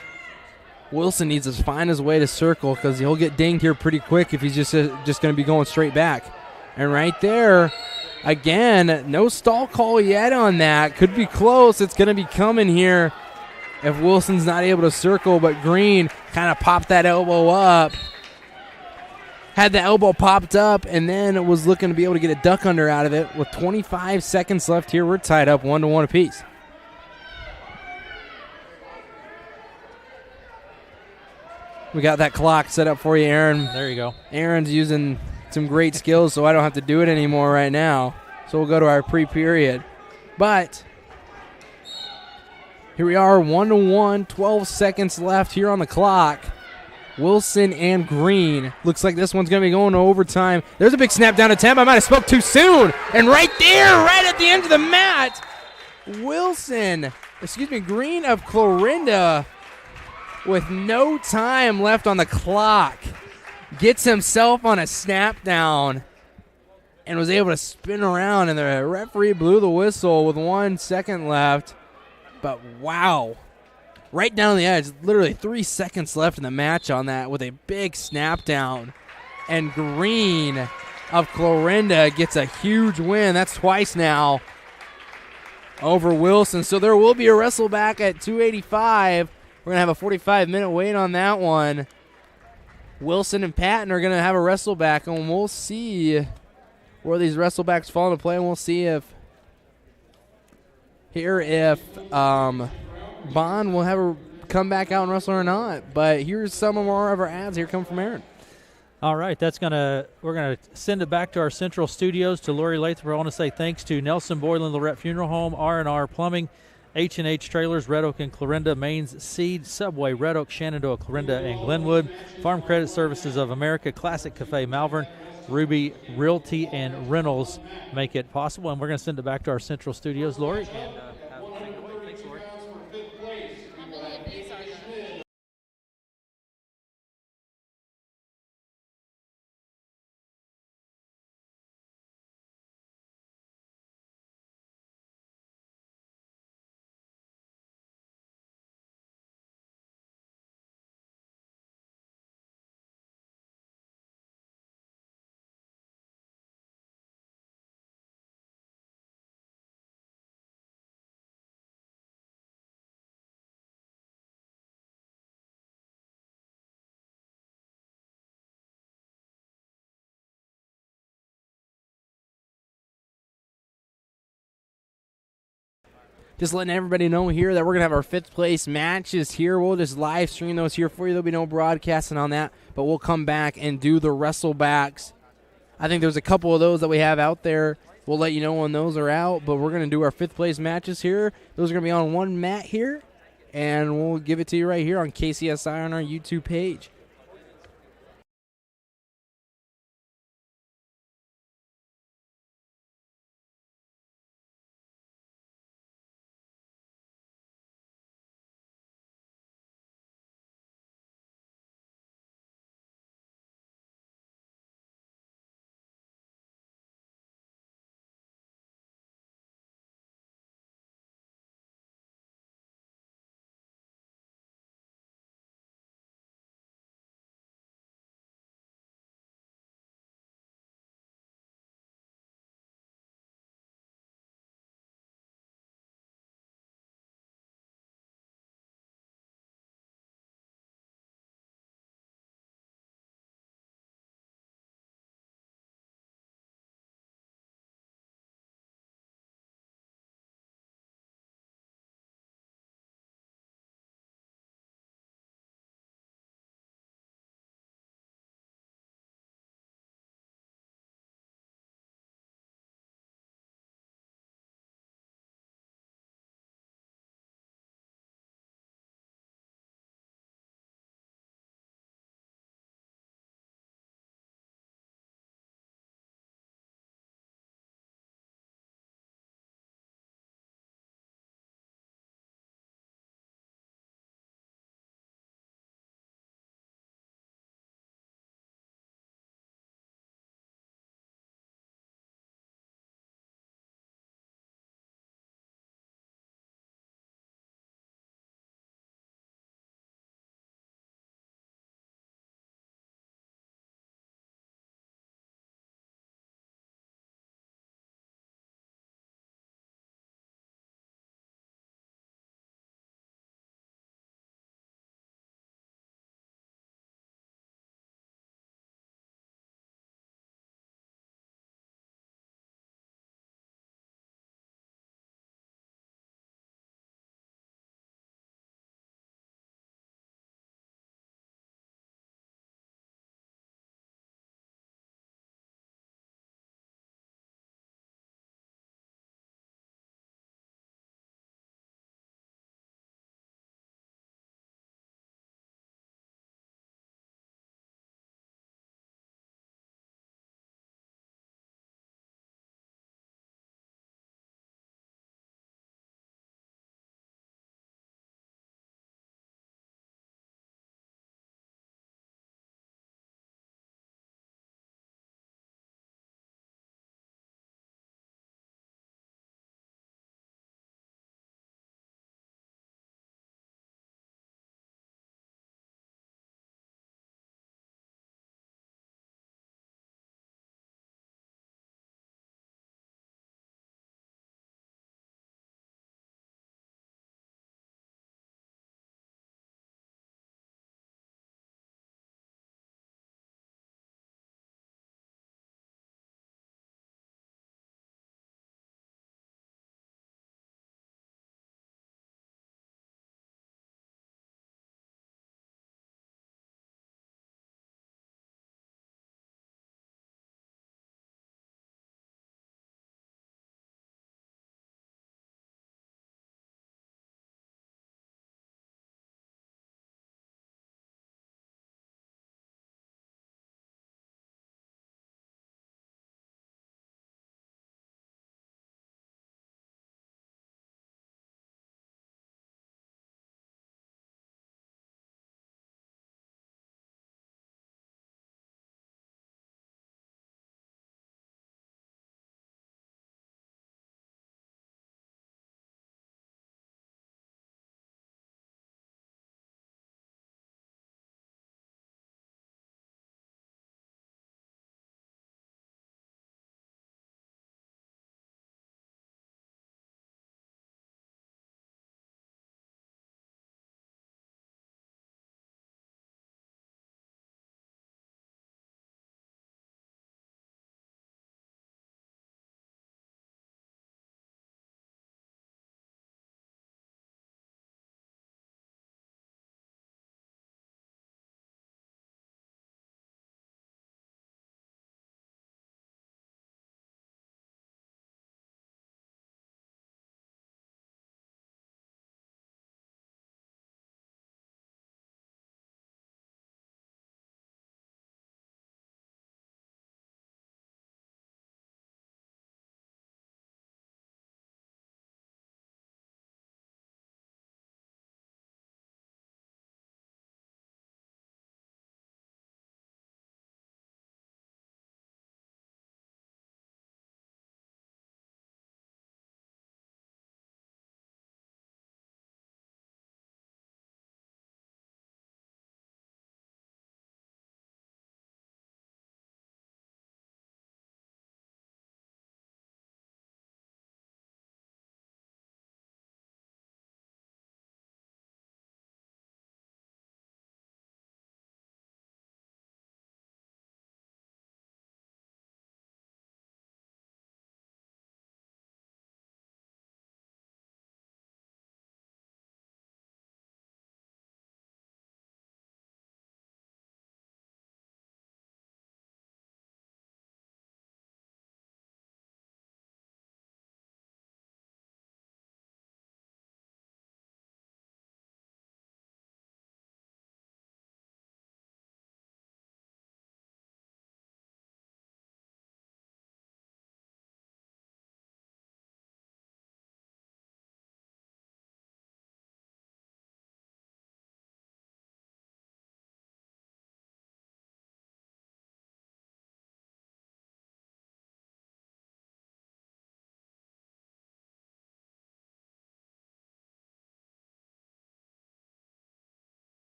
S1: Wilson needs to find his way to circle because he'll get dinged here pretty quick if he's just going to be going straight back. And right there, again, no stall call yet on that. Could be close. It's going to be coming here if Wilson's not able to circle, but Green kind of popped that elbow up. Had the elbow popped up and then was looking to be able to get a duck under out of it. With 25 seconds left here, we're tied up 1-1 apiece. We got that clock set up for you, Aaron.
S3: There you go.
S1: Aaron's using some great skills, so I don't have to do it anymore right now. So we'll go to our pre-period. But here we are, 1-1, 12 seconds left here on the clock. Wilson and Green. Looks like this one's going to be going to overtime. There's a big snap down attempt. I might have spoke too soon. And right there, right at the end of the mat, Green of Clarinda, with no time left on the clock, gets himself on a snap down and was able to spin around, and the referee blew the whistle with 1 second left. But wow, right down the edge, literally 3 seconds left in the match on that with a big snap down. And Green of Clarinda gets a huge win. That's twice now over Wilson. So there will be a wrestle back at 285. We're going to have a 45-minute wait on that one. Wilson and Patton are going to have a wrestle back, and we'll see where these wrestle backs fall into play, and we'll see if Bond will have a come back out and wrestle or not. But here's some more of our ads here come from Aaron.
S3: All right, we're gonna send it back to our central studios to Lori Lathrop. I want to say thanks to Nelson Boylan, Lorette Funeral Home, R&R Plumbing, H&H Trailers, Red Oak and Clarinda, Maine's Seed, Subway, Red Oak, Shenandoah, Clarinda, and Glenwood, Farm Credit Services of America, Classic Cafe Malvern, Ruby Realty, and Rentals make it possible. And we're going to send it back to our central studios, Lori. And,
S1: just letting everybody know here that we're going to have our 5th place matches here. We'll just live stream those here for you. There'll be no broadcasting on that, but we'll come back and do the wrestlebacks. I think there's a couple of those that we have out there. We'll let you know when those are out, but we're going to do our 5th place matches here. Those are going to be on one mat here, and we'll give it to you right here on KCSI on our YouTube page.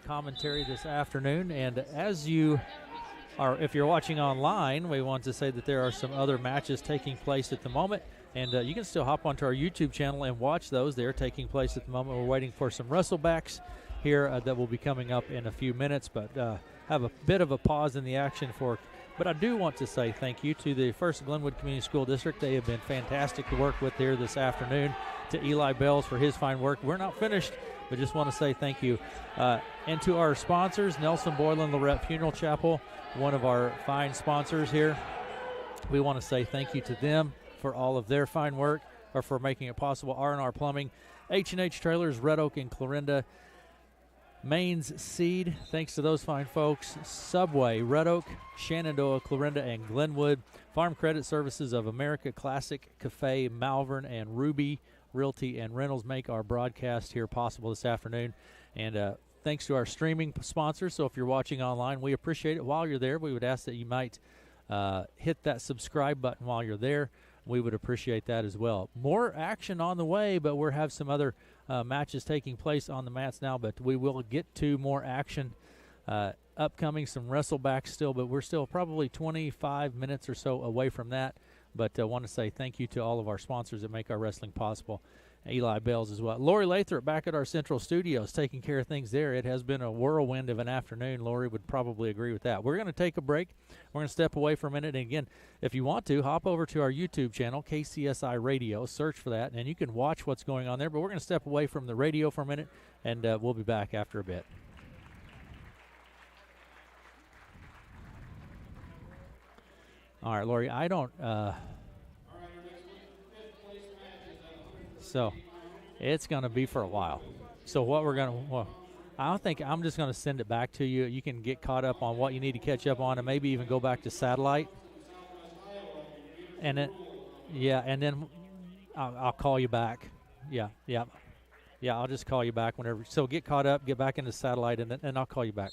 S3: commentary this afternoon. And as you are, if you're watching online, we want to say that there are some other matches taking place at the moment. And you can still hop onto our YouTube channel and watch those. They're taking place at the moment. We're waiting for some wrestlebacks here that will be coming up in a few minutes, but have a bit of a pause in the action for. But I do want to say thank you to the First Glenwood Community School District. They have been fantastic to work with here this afternoon. To Eli Bells for his fine work. We're not finished, but just want to say thank you. And to our sponsors, Nelson Boylan Lorette Funeral Chapel, one of our fine sponsors here. We want to say thank you to them for all of their fine work, or for making it possible. R&R Plumbing, H&H Trailers, Red Oak and Clarinda, Maine's Seed, thanks to those fine folks. Subway, Red Oak, Shenandoah, Clarinda, and Glenwood. Farm Credit Services of America, Classic Cafe, Malvern, and Ruby Realty and Rentals make our broadcast here possible this afternoon. And thanks to our streaming sponsors. So if you're watching online, we appreciate it. While you're there, we would ask that you might hit that subscribe button while you're there. We would appreciate that as well. More action on the way, but we'll have some other matches taking place on the mats now, but we will get to more action upcoming, some wrestlebacks still, but we're still probably 25 minutes or so away from that. But I want to say thank you to all of our sponsors that make our wrestling possible. Eli Bells as well. Lori Lathrop back at our central studios taking care of things there. It has been a whirlwind of an afternoon. Lori would probably agree with that. We're going to take a break. We're going to step away for a minute. And again, if you want to, hop over to our YouTube channel, KCSI Radio. Search for that, and you can watch what's going on there. But we're going to step away from the radio for a minute, and we'll be back after a bit. All right, Lori, I don't so it's going to be for a while. So what we're going to, well, I don't think, I'm just going to send it back to you. You can get caught up on what you need to catch up on, and maybe even go back to satellite. And then, yeah, and then I'll call you back. Yeah, I'll just call you back whenever. So get caught up, get back into satellite, and I'll call you back.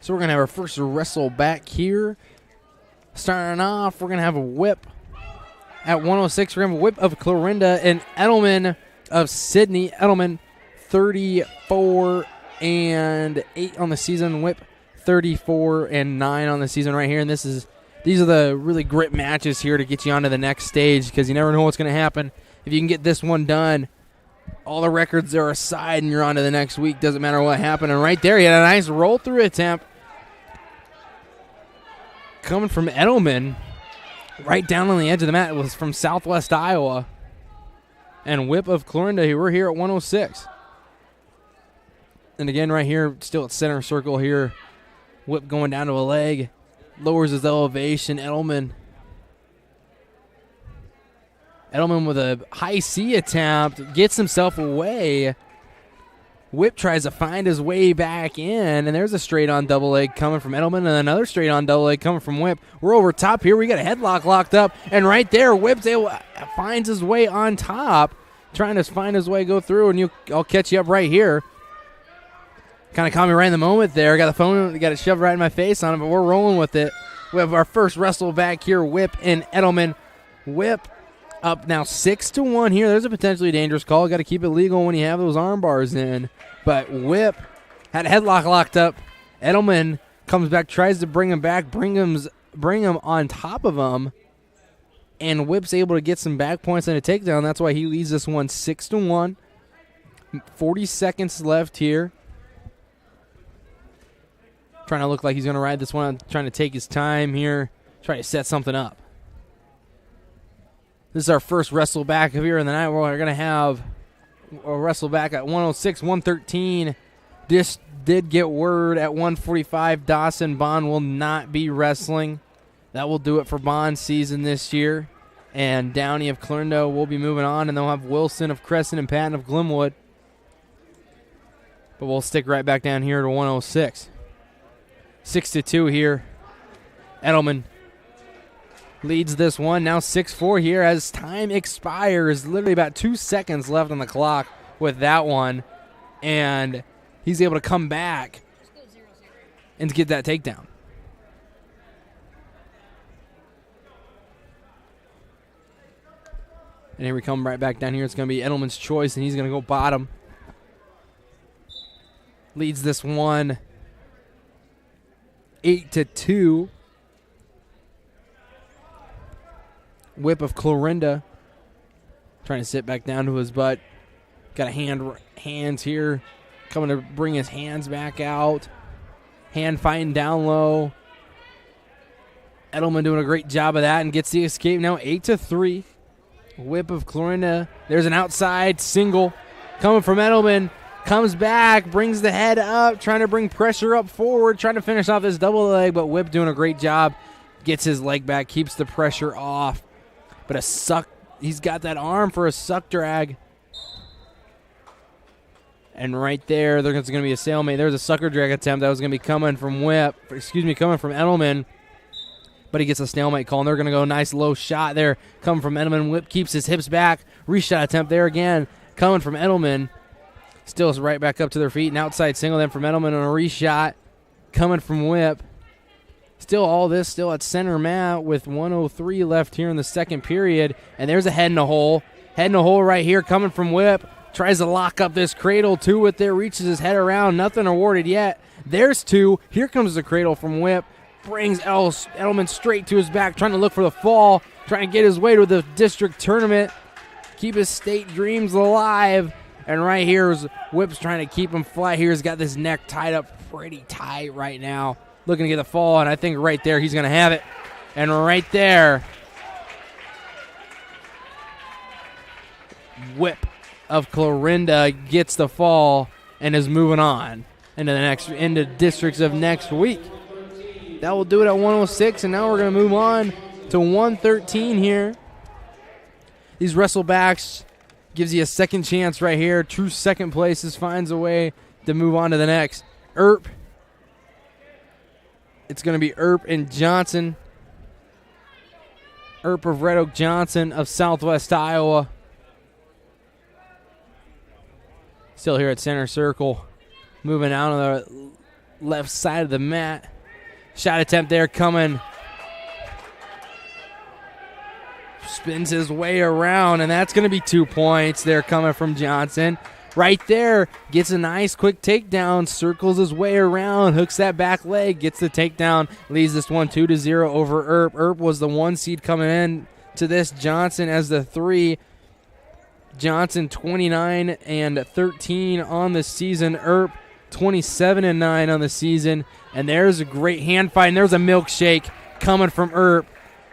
S1: So we're going to have our first wrestle back here. Starting off, we're going to have a whip. At 106, we're going to have a whip of Clorinda and Edelman of Sydney. Edelman, 34-8 on the season. Whip, 34-9 on the season right here. And these are the really grit matches here to get you onto the next stage, because you never know what's going to happen. If you can get this one done, all the records are aside and you're on to the next week. Doesn't matter what happened. And right there, he had a nice roll-through attempt coming from Edelman. Right down on the edge of the mat. It was from Southwest Iowa. And whip of Clorinda. We're here at 106. And again, right here, still at center circle here. Whip going down to a leg. Lowers his elevation. Edelman with a high C attempt. Gets himself away. Whip tries to find his way back in, and there's a straight-on double leg coming from Edelman, and another straight-on double leg coming from Whip. We're over top here. We got a headlock locked up, and right there, Whip's finds his way on top, trying to find his way, go through, and I'll catch you up right here. Kind of caught me right in the moment there. Got the phone, got it shoved right in my face on it, but we're rolling with it. We have our first wrestle back here, Whip and Edelman. Whip up now 6-1 here. There's a potentially dangerous call. Got to keep it legal when you have those arm bars in. But Whip had a headlock locked up. Edelman comes back, tries to bring him back, bring him on top of him. And Whip's able to get some back points and a takedown. That's why he leads this one 6-1. 40 seconds left here. Trying to look like he's going to ride this one. Trying to take his time here. Try to set something up. This is our first wrestle back of here in the night. We're going to have a wrestle back at 106, 113. This did get word at 145. Dawson Bond will not be wrestling. That will do it for Bond's season this year. And Downey of Clorinda will be moving on, and they'll have Wilson of Crescent and Patton of Glenwood. But we'll stick right back down here to 106. 6-2 here. Edelman leads this one, now 6-4 here as time expires. Literally about 2 seconds left on the clock with that one. And he's able to come back and get that takedown. And here we come right back down here. It's going to be Edelman's choice, and he's going to go bottom. Leads this one 8-2. Whip of Clorinda trying to sit back down to his butt. Got a hands here, coming to bring his hands back out. Hand fighting down low. Edelman doing a great job of that and gets the escape now 8-3. Whip of Clorinda. There's an outside single coming from Edelman. Comes back, brings the head up, trying to bring pressure up forward, trying to finish off this double leg, but Whip doing a great job. Gets his leg back, keeps the pressure off. But he's got that arm for a suck drag. And right there, there's going to be a stalemate. There's a sucker drag attempt that was going to be coming from coming from Edelman. But he gets a stalemate call, and they're going to go nice low shot there. Coming from Edelman. Whip keeps his hips back. Reshot attempt there again. Coming from Edelman. Still right back up to their feet. An outside single then from Edelman on a reshot. Coming from Whip. All this at center mat with 1:03 left here in the second period. And there's a head in the hole. Head in the hole right here coming from Whip. Tries to lock up this cradle. Two with there. Reaches his head around. Nothing awarded yet. There's two. Here comes the cradle from Whip. Brings Edelman straight to his back. Trying to look for the fall. Trying to get his way to the district tournament. Keep his state dreams alive. And right here is Whip's trying to keep him flat here. He's got this neck tied up pretty tight right now. Looking to get the fall, and I think right there he's going to have it. And right there, Whip of Clorinda gets the fall and is moving on into districts of next week. That will do it at 106, and now we're going to move on to 113 here. These wrestlebacks gives you a second chance right here. True second places finds a way to move on to the next. It's going to be Earp and Johnson. Earp of Red Oak, Johnson of Southwest Iowa. Still here at center circle. Moving out of left side of the mat. Shot attempt there coming. Spins his way around, and that's going to be 2 points there coming from Johnson. Right there, gets a nice quick takedown, circles his way around, hooks that back leg, gets the takedown, leads this one 2-0 over Earp. Earp was the 1 seed coming in to this. Johnson as the 3. Johnson 29-13 on the season. Earp 27-9 on the season. And there's a great hand fight, and there's a milkshake coming from Earp.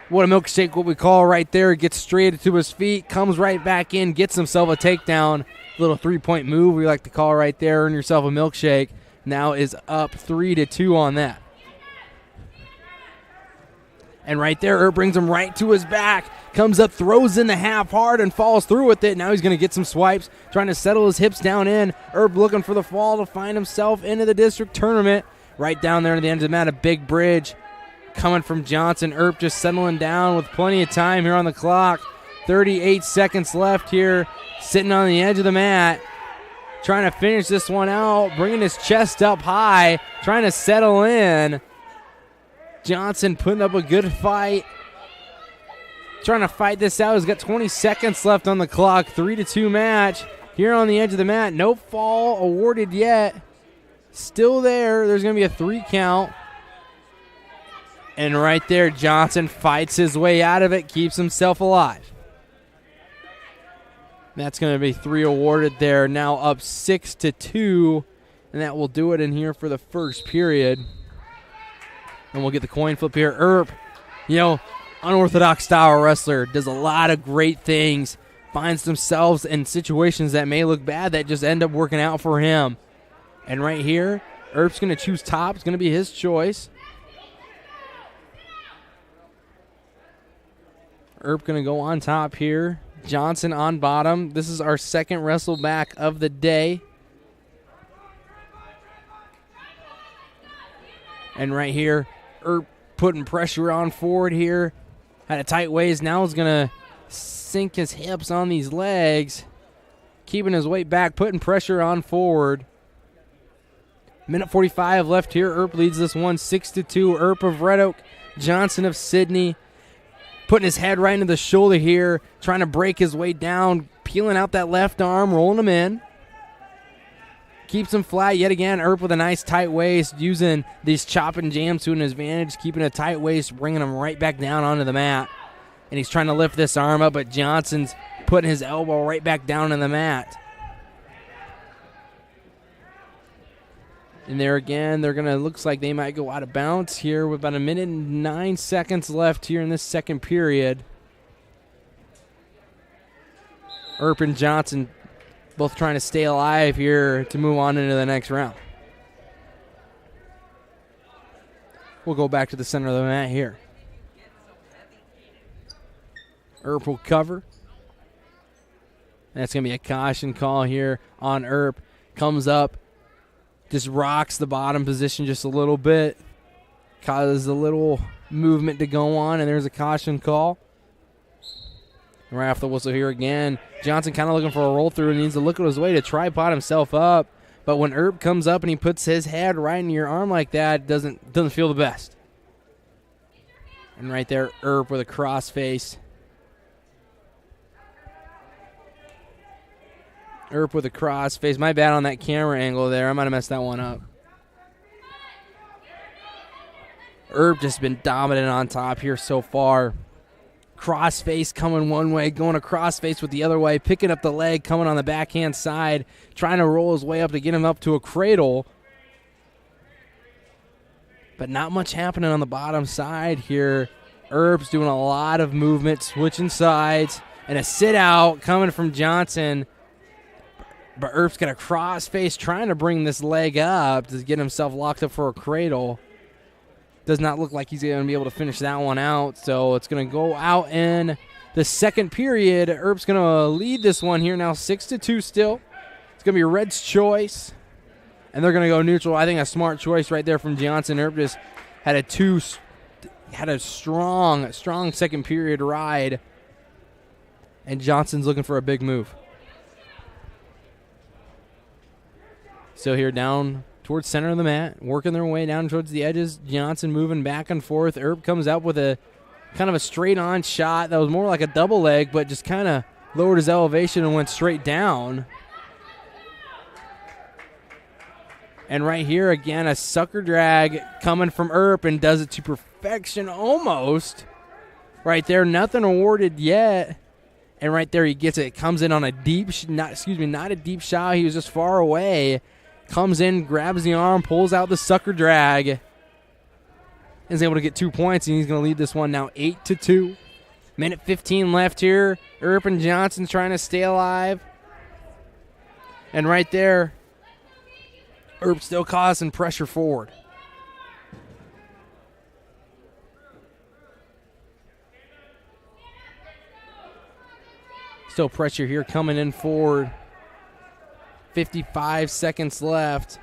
S1: What a milkshake, what we call right there. Gets straight to his feet, comes right back in, gets himself a takedown. Little 3-point move we like to call right there. Earn yourself a milkshake. Now is up 3-2 on that. And right there, Earp brings him right to his back. Comes up, throws in the half hard, and falls through with it. Now he's going to get some swipes, trying to settle his hips down in. Earp looking for the fall to find himself into the district tournament. Right down there at the end of the mat, a big bridge coming from Johnson. Earp just settling down with plenty of time here on the clock. 38 seconds left here, sitting on the edge of the mat, trying to finish this one out, bringing his chest up high, trying to settle in. Johnson putting up a good fight, trying to fight this out. He's got 20 seconds left on the clock. 3-2 match here on the edge of the mat. No fall awarded yet. Still there. There's going to be a 3 count. And right there, Johnson fights his way out of it, keeps himself alive. That's going to be 3 awarded there. Now up 6-2, and that will do it in here for the first period. And we'll get the coin flip here. Earp, unorthodox style wrestler, does a lot of great things, finds themselves in situations that may look bad that just end up working out for him. And right here, Earp's going to choose top. It's going to be his choice. Earp going to go on top here. Johnson on bottom. This is our second wrestle back of the day. And right here, Earp putting pressure on forward here. Had a tight waist. Now is going to sink his hips on these legs. Keeping his weight back, putting pressure on forward. Minute 45 left here. Earp leads this one 6-2. Earp of Red Oak, Johnson of Sydney. Putting his head right into the shoulder here, trying to break his way down, peeling out that left arm, rolling him in. Keeps him flat yet again. Earp with a nice tight waist, using these chop and jams to an advantage, keeping a tight waist, bringing him right back down onto the mat. And he's trying to lift this arm up, but Johnson's putting his elbow right back down on the mat. And there again, looks like they might go out of bounds here with about 1 minute and 9 seconds left here in this second period. Earp and Johnson both trying to stay alive here to move on into the next round. We'll go back to the center of the mat here. Earp will cover. That's going to be a caution call here on Earp. Comes up. Just rocks the bottom position just a little bit. Causes a little movement to go on, and there's a caution call. Right off the whistle here again. Johnson kind of looking for a roll through and needs to look at his way to tripod himself up. But when Earp comes up and he puts his head right in your arm like that, it doesn't feel the best. And right there, Earp with a cross face. Earp with a cross face. My bad on that camera angle there. I might have messed that one up. Earp just been dominant on top here so far. Cross face coming one way, going a cross face with the other way, picking up the leg, coming on the backhand side, trying to roll his way up to get him up to a cradle. But not much happening on the bottom side here. Earp's doing a lot of movement, switching sides, and a sit out coming from Johnson. But Earp's got a cross face trying to bring this leg up to get himself locked up for a cradle. Does not look like he's going to be able to finish that one out. So it's going to go out in the second period. Earp's going to lead this one here now 6-2 still. It's going to be Red's choice. And they're going to go neutral. I think a smart choice right there from Johnson. Earp just had a strong second period ride. And Johnson's looking for a big move. So here down towards center of the mat, working their way down towards the edges. Johnson moving back and forth. Earp comes out with a kind of a straight-on shot that was more like a double leg, but just kind of lowered his elevation and went straight down. And right here, again, a sucker drag coming from Earp and does it to perfection almost. Right there, nothing awarded yet. And right there he gets it. Comes in on a deep, not a deep shot. He was just far away. Comes in, grabs the arm, pulls out the sucker drag. Is able to get 2 points, and he's going to lead this one now 8-2. Minute 15 left here. Earp and Johnson trying to stay alive. And right there, Earp still causing pressure forward. Still pressure here coming in forward. 55 seconds left.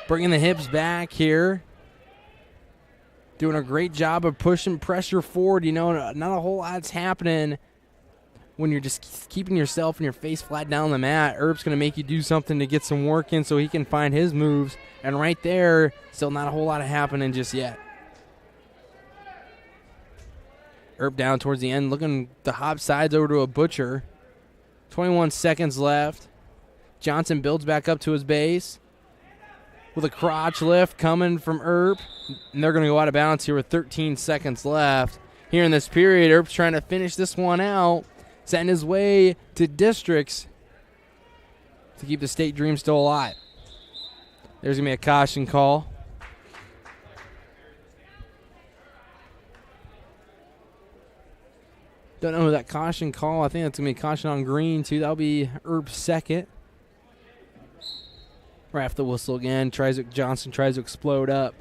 S1: Bringing the hips back here. Doing a great job of pushing pressure forward. You know, not a whole lot's happening when you're just keeping yourself and your face flat down on the mat. Earp's going to make you do something to get some work in so he can find his moves. And right there, still not a whole lot happening just yet. Earp down towards the end, looking to hop sides over to a Butcher. 21 seconds left. Johnson builds back up to his base with a crotch lift coming from Earp. And they're going to go out of bounds here with 13 seconds left. Here in this period, Earp's trying to finish this one out, setting his way to districts to keep the state dream still alive. There's going to be a caution call. Don't know who that caution call. I think that's going to be a caution on green, too. That'll be Earp's second. Right after the whistle again. Johnson tries to explode up.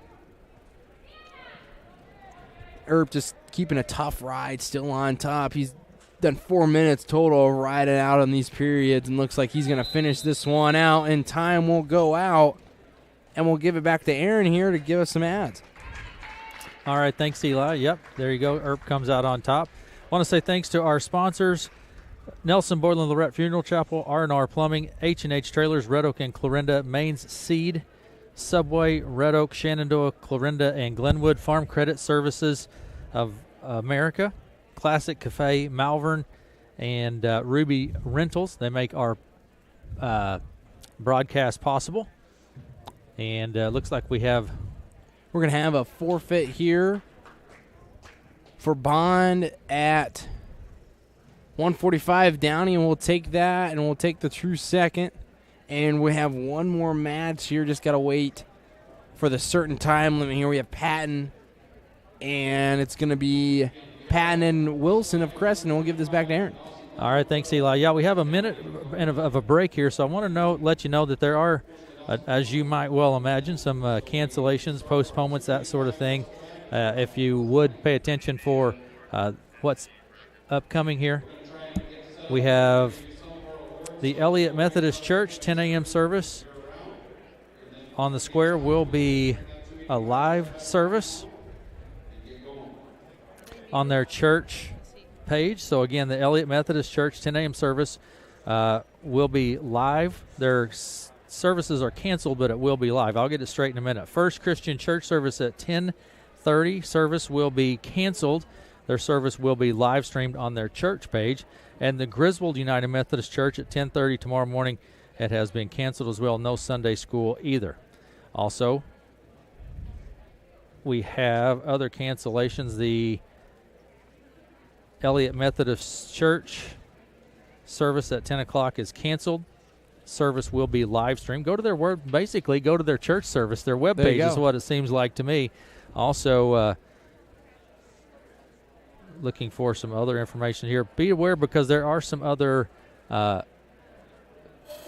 S1: Earp just keeping a tough ride, still on top. He's done 4 minutes total of riding out on these periods and looks like he's going to finish this one out, and time will go out, and we'll give it back to Aaron here to give us some ads.
S3: All right, thanks, Eli. Yep, there you go. Earp comes out on top. I want to say thanks to our sponsors, Nelson Boylan Lorette Funeral Chapel, R&R Plumbing, H&H Trailers, Red Oak and Clarinda, Maine's Seed, Subway, Red Oak, Shenandoah, Clarinda, and Glenwood, Farm Credit Services of America, Classic Cafe, Malvern, and Ruby Rentals. They make our broadcast possible. And looks like we're
S1: going to have a forfeit here for Bond at 145. Downey, and we'll take that, and we'll take the true second. And we have one more match here. Just got to wait for the certain time limit here. We have Patton, and it's going to be Patton and Wilson of Crescent. We'll give this back to Aaron.
S3: All right, thanks, Eli. Yeah, we have a minute of a break here, so I want to let you know that there are, as you might well imagine, some cancellations, postponements, that sort of thing. If you would pay attention for what's upcoming here. We have the Elliott Methodist Church 10 a.m. service on the square will be a live service on their church page. So, again, the Elliott Methodist Church 10 a.m. service will be live. Their services are canceled, but it will be live. I'll get it straight in a minute. First Christian Church service at 10:30. Service will be canceled. Their service will be live streamed on their church page. And the Griswold United Methodist Church at 10:30 tomorrow morning, it has been canceled as well. No Sunday school either. Also, we have other cancellations. The Elliott Methodist Church service at 10 o'clock is canceled. Service will be live streamed. Go to their go to their church service. Their webpage is what it seems like to me. Also, looking for some other information here. Be aware because there are some other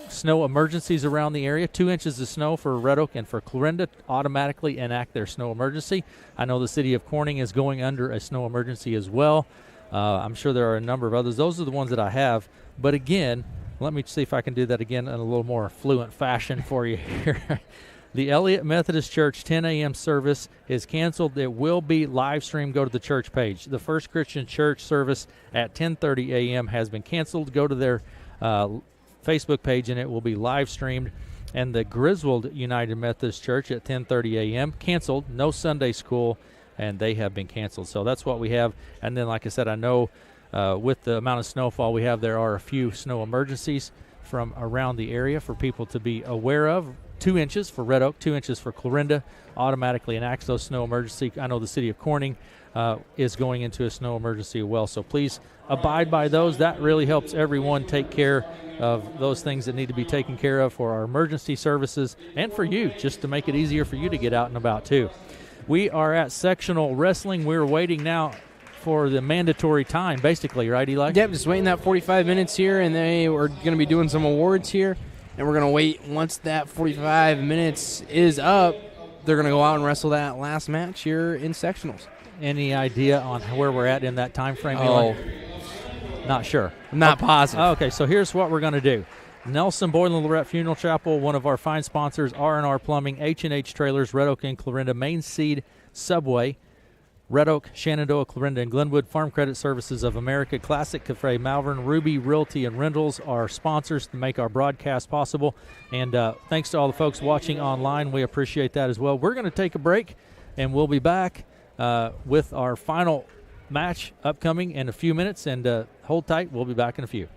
S3: snow emergencies around the area. 2 inches of snow for Red Oak and for Clarinda automatically enact their snow emergency. I know the city of Corning is going under a snow emergency as well. I'm sure there are a number of others. Those are the ones that I have. But again, let me see if I can do that again in a little more fluent fashion for you here. The Elliott Methodist Church 10 a.m. service is canceled. It will be live streamed. Go to the church page. The First Christian Church service at 10:30 a.m. has been canceled. Go to their Facebook page, and it will be live streamed. And the Griswold United Methodist Church at 10:30 a.m. canceled. No Sunday school, and they have been canceled. So that's what we have. And then, like I said, I know with the amount of snowfall we have, there are a few snow emergencies from around the area for people to be aware of. 2 inches for Red Oak, 2 inches for Clarinda, automatically enacts those snow emergency. I know the city of Corning is going into a snow emergency as well. So please abide by those. That really helps everyone take care of those things that need to be taken care of for our emergency services and for you, just to make it easier for you to get out and about too. We are at Sectional Wrestling. We're waiting now for the mandatory time, basically, right, Eli?
S1: Yep, just waiting that 45 minutes here, and they are going to be doing some awards here. And we're going to wait. Once that 45 minutes is up, they're going to go out and wrestle that last match here in sectionals.
S3: Any idea on where we're at in that time frame, Eli? Not sure.
S1: I'm not positive.
S3: Okay, so here's what we're going to do. Nelson Boylan Lorette Funeral Chapel, one of our fine sponsors, R&R Plumbing, H&H Trailers, Red Oak and Clarinda, Main Seed Subway, Red Oak, Shenandoah, Clarinda, and Glenwood, Farm Credit Services of America, Classic Cafe Malvern, Ruby Realty and Rentals are sponsors to make our broadcast possible. And thanks to all the folks watching online. We appreciate that as well. We're going to take a break, and we'll be back with our final match upcoming in a few minutes. And hold tight. We'll be back in a few.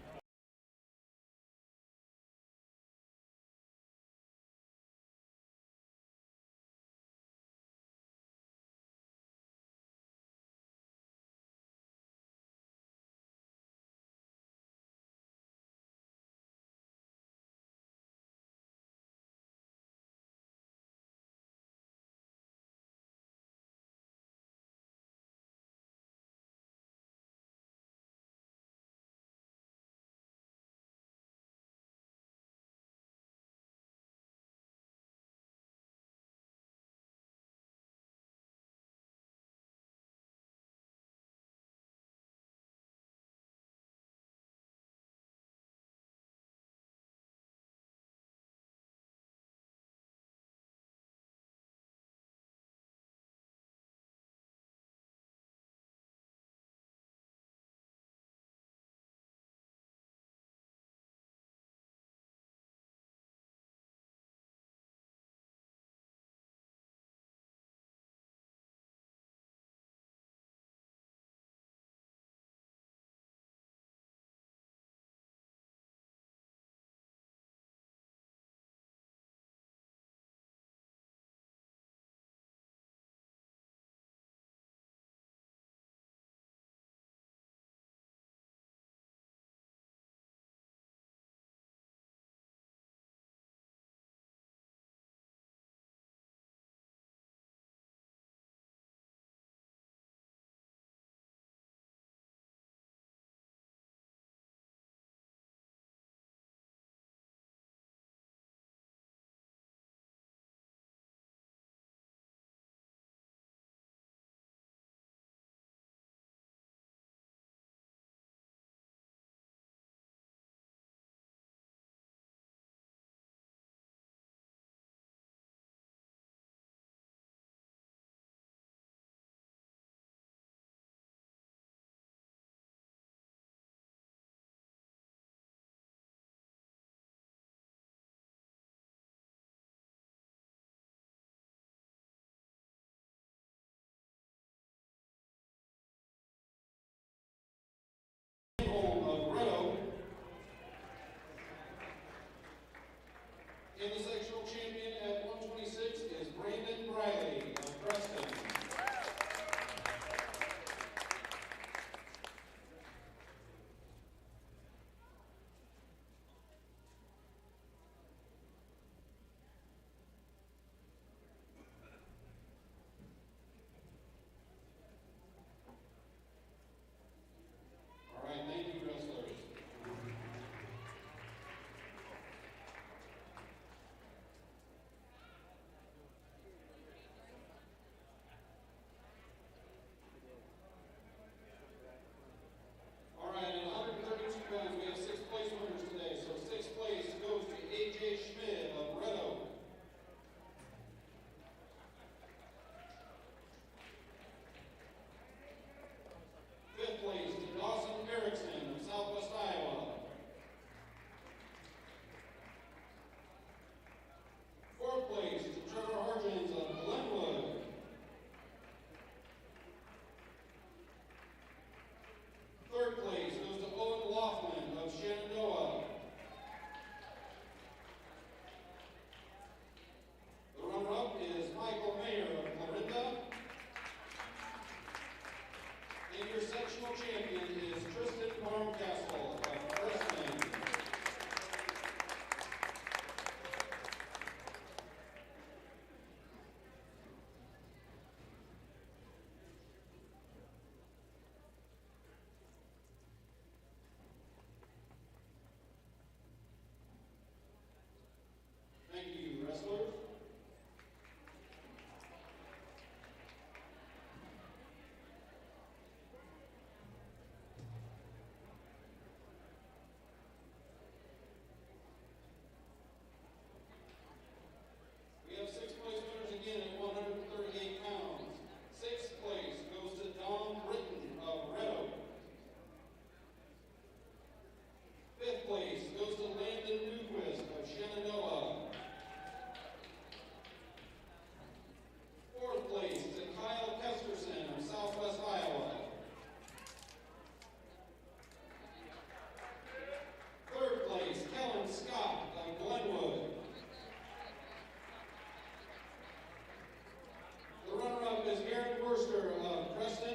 S5: Forrester of Preston.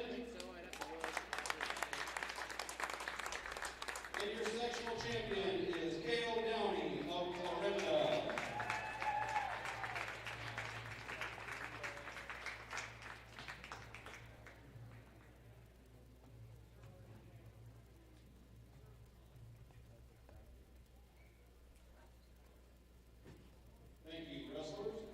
S5: And your sectional champion is Kale Downey of Florida. Thank you, wrestlers.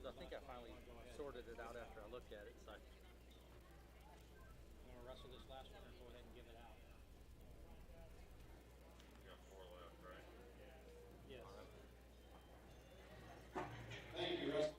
S3: I think I finally sorted it out after I looked at it. So.
S6: You want to wrestle this last one or go ahead and give it out?
S5: You got 4 left, right?
S6: Yes.
S5: Thank you, wrestler.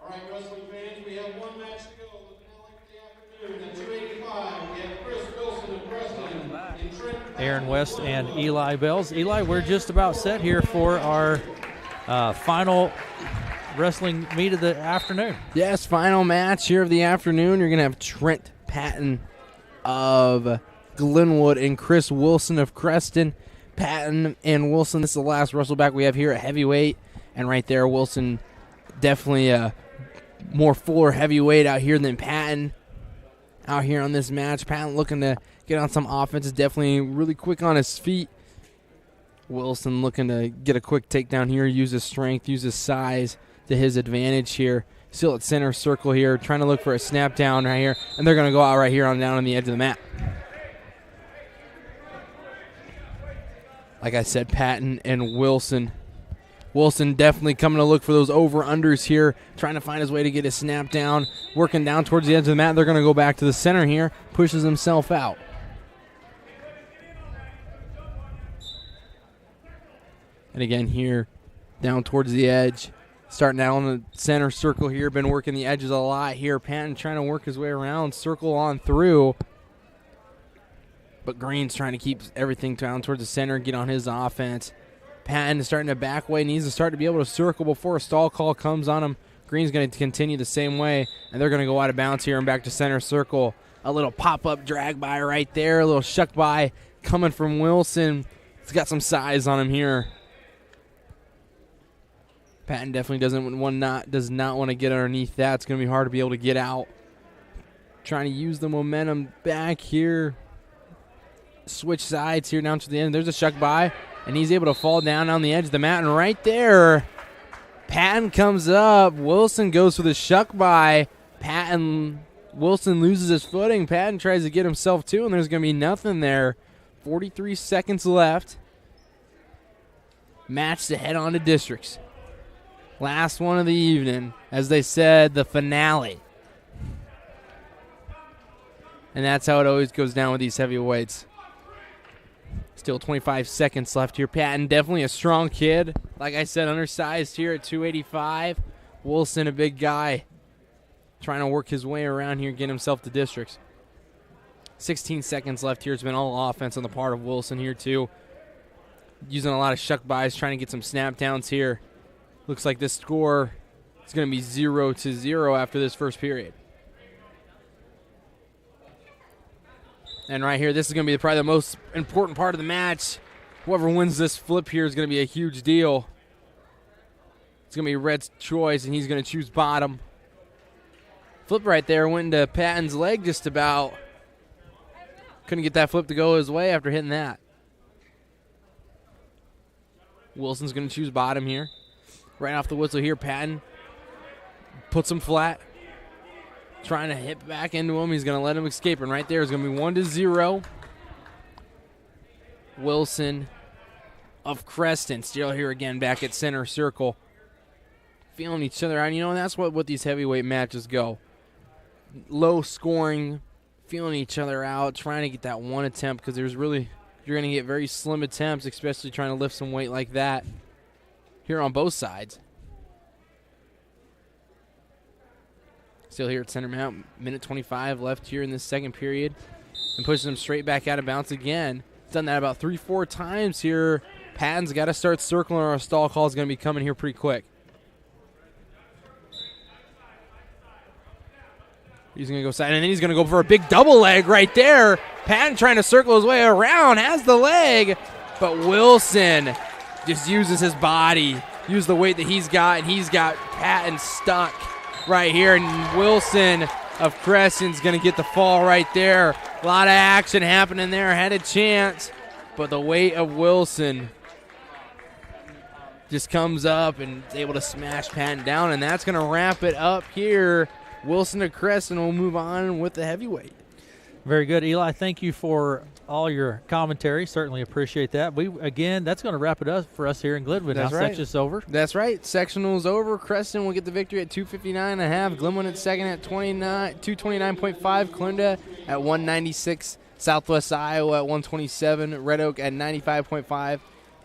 S5: All right, wrestling fans, we have 1 match to go. Looking now like the afternoon. At 285, we have Chris Wilson of Preston and Trent
S3: Aaron West and Eli Bells. Eli, we're just about set here for our final wrestling meet of the afternoon.
S1: Yes, final match here of the afternoon. You're going to have Trent Patton of Glenwood and Chris Wilson of Creston. Patton and Wilson, this is the last wrestleback we have here at heavyweight. And right there, Wilson definitely a more fuller heavyweight out here than Patton out here on this match. Patton looking to get on some offense, is definitely really quick on his feet. Wilson looking to get a quick takedown here, use his strength, use his size to his advantage here. Still at center circle here, trying to look for a snap down right here, and they're going to go out right here on down on the edge of the mat. Like I said, Patton and Wilson. Wilson definitely coming to look for those over-unders here, trying to find his way to get his snap down, working down towards the edge of the mat. They're going to go back to the center here, pushes himself out. And again here, down towards the edge, starting out on the center circle here, been working the edges a lot here. Patton trying to work his way around, circle on through. But Green's trying to keep everything down towards the center, get on his offense. Patton is starting to back away, needs to start to be able to circle before a stall call comes on him. Green's going to continue the same way, and they're going to go out of bounds here and back to center circle. A little pop-up drag by right there, a little shuck by coming from Wilson. He's got some size on him here. Patton definitely does not want to get underneath that. It's going to be hard to be able to get out. trying to use the momentum back here. Switch sides here down to the end. There's a shuck by, and he's able to fall down on the edge of the mat. And right there, Patton comes up. Wilson goes for the shuck by. Wilson loses his footing. Patton tries to get himself too, and there's going to be nothing there. 43 seconds left. Match to head on to districts. Last one of the evening. As they said, the finale. And that's how it always goes down with these heavyweights. Still 25 seconds left here. Patton, definitely a strong kid. Like I said, undersized here at 285. Wilson, a big guy, trying to work his way around here and get himself to districts. 16 seconds left here. It's been all offense on the part of Wilson here, too. Using a lot of shuck buys, trying to get some snap downs here. Looks like this score is going to be 0-0 after this first period. And right here, this is going to be probably the most important part of the match. Whoever wins this flip here is going to be a huge deal. It's going to be Red's choice, and he's going to choose bottom. Flip right there went into Patton's leg just about. Couldn't get that flip to go his way after hitting that. Wilson's going to choose bottom here. Right off the whistle here, Patton puts him flat. Trying to hit back into him. He's going to let him escape. And right there is going to be 1-0. Wilson of Creston still here again back at center circle. Feeling each other out. You know, and that's what these heavyweight matches go. Low scoring, feeling each other out, trying to get that one attempt because you're going to get very slim attempts, especially trying to lift some weight like that here on both sides. Still here at center mount, minute 25 left here in this second period, and pushes him straight back out of bounds again. Done that about 3-4 times here. Patton's got to start circling, or a stall call is going to be coming here pretty quick. He's going to go side, and then he's going to go for a big double leg right there. Patton trying to circle his way around, has the leg, but Wilson just uses his body, use the weight that he's got, and he's got Patton stuck right here, and Wilson of Creston's going to get the fall right there. A lot of action happening there, had a chance, but the weight of Wilson just comes up and is able to smash Patton down, and that's going to wrap it up here. Wilson of Creston will move on with the heavyweight.
S3: Very good, Eli. Thank you for all your commentary. Certainly appreciate that. That's going to wrap it up for us here in Glenwood.
S1: That's
S3: now
S1: right.
S3: Section's over.
S1: That's right. Sectional's over. Creston will get the victory at 259.5. Glenwood at second at 229.5. Clarendon at 196. Southwest Iowa at 127. Red Oak at 95.5.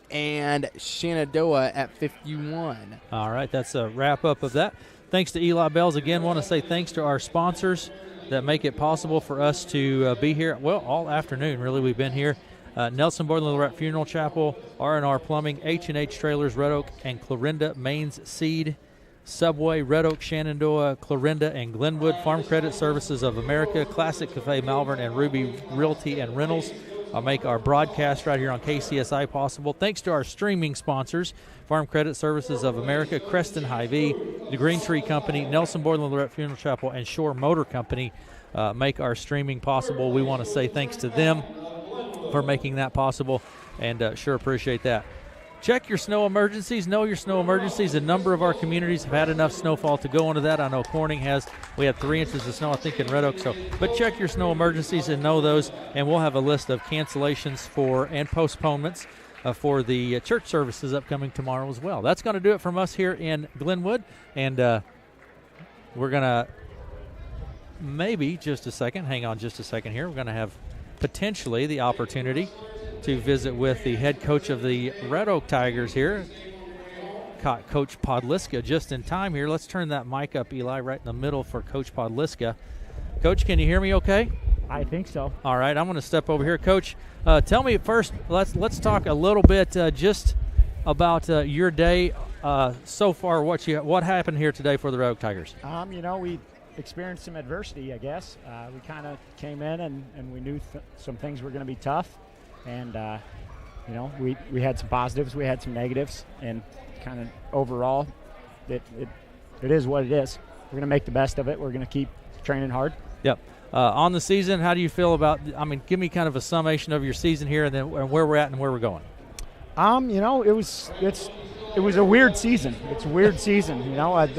S1: And Shenandoah at 51.
S3: All right, that's a wrap-up of that. Thanks to Eli Bells. Again, want to say thanks to our sponsors that make it possible for us to be here. Well, all afternoon, really, we've been here. Nelson Boyd and Lorette Funeral Chapel, R&R Plumbing, H&H Trailers, Red Oak and Clarinda, Maine's Seed, Subway, Red Oak, Shenandoah, Clarinda, and Glenwood, Farm Credit Services of America, Classic Cafe Malvern, and Ruby Realty and Rentals make our broadcast right here on KCSI possible. Thanks to our streaming sponsors, Farm Credit Services of America, Creston Hy-Vee, the Green Tree Company, Nelson Boyd and Lorette Funeral Chapel, and Shore Motor Company make our streaming possible. We want to say thanks to them for making that possible, and sure appreciate that. Check your snow emergencies. Know your snow emergencies. A number of our communities have had enough snowfall to go into that. I know Corning has. We had 3 inches of snow, I think, in Red Oak. But check your snow emergencies and know those, and we'll have a list of cancellations and postponements for the church services upcoming tomorrow as well. That's going to do it from us here in Glenwood, and we're going to hang on just a second here. We're going to have potentially the opportunity to visit with the head coach of the Red Oak Tigers here. Caught Coach Podliska just in time here. Let's turn that mic up, Eli, right in the middle for Coach Podliska. Coach, can you hear me okay?
S7: I think so.
S3: All right, I'm going to step over here. Coach, tell me first, let's talk a little bit just about your day so far. What happened here today for the Red Oak Tigers?
S7: We experienced some adversity, I guess. We kind of came in and we knew some things were going to be tough. And, we had some positives, we had some negatives, and kind of overall, it is what it is. We're going to make the best of it. We're going to keep training hard.
S3: Yep. On the season, how do you feel about? Give me kind of a summation of your season here, and then where we're at and where we're going.
S7: It was a weird season. It's a weird season. I've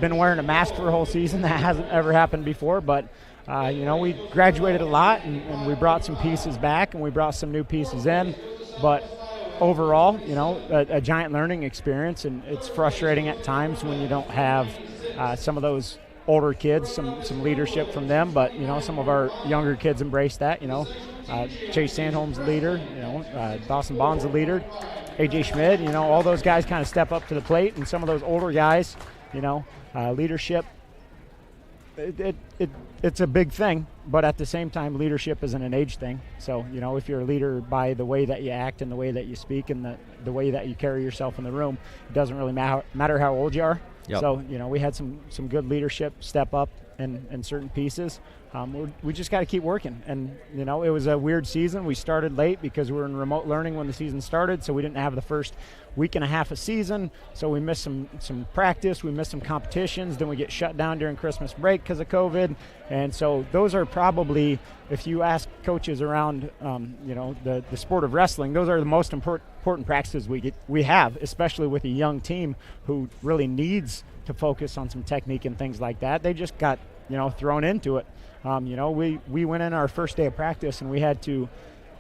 S7: been wearing a mask for a whole season. That hasn't ever happened before. But we graduated a lot, and we brought some pieces back, and we brought some new pieces in. But overall, a giant learning experience, and it's frustrating at times when you don't have some of those older kids, some leadership from them. But some of our younger kids embrace that. Chase Sandholm's the leader. Dawson Bond's the leader. AJ Schmidt. All those guys kind of step up to the plate, and some of those older guys, leadership. It's a big thing, but at the same time, leadership isn't an age thing. So, if you're a leader by the way that you act and the way that you speak and the way that you carry yourself in the room, it doesn't really matter how old you are.
S3: Yep.
S7: So, we had some good leadership step up in certain pieces. We just got to keep working. And, it was a weird season. We started late because we were in remote learning when the season started, so we didn't have the first week and a half of season. So we missed some practice. We missed some competitions. Then we get shut down during Christmas break because of COVID. And so those are probably, if you ask coaches around, the sport of wrestling, those are the most important practices we have, especially with a young team who really needs to focus on some technique and things like that. They just got, thrown into it. We went in our first day of practice, and we had to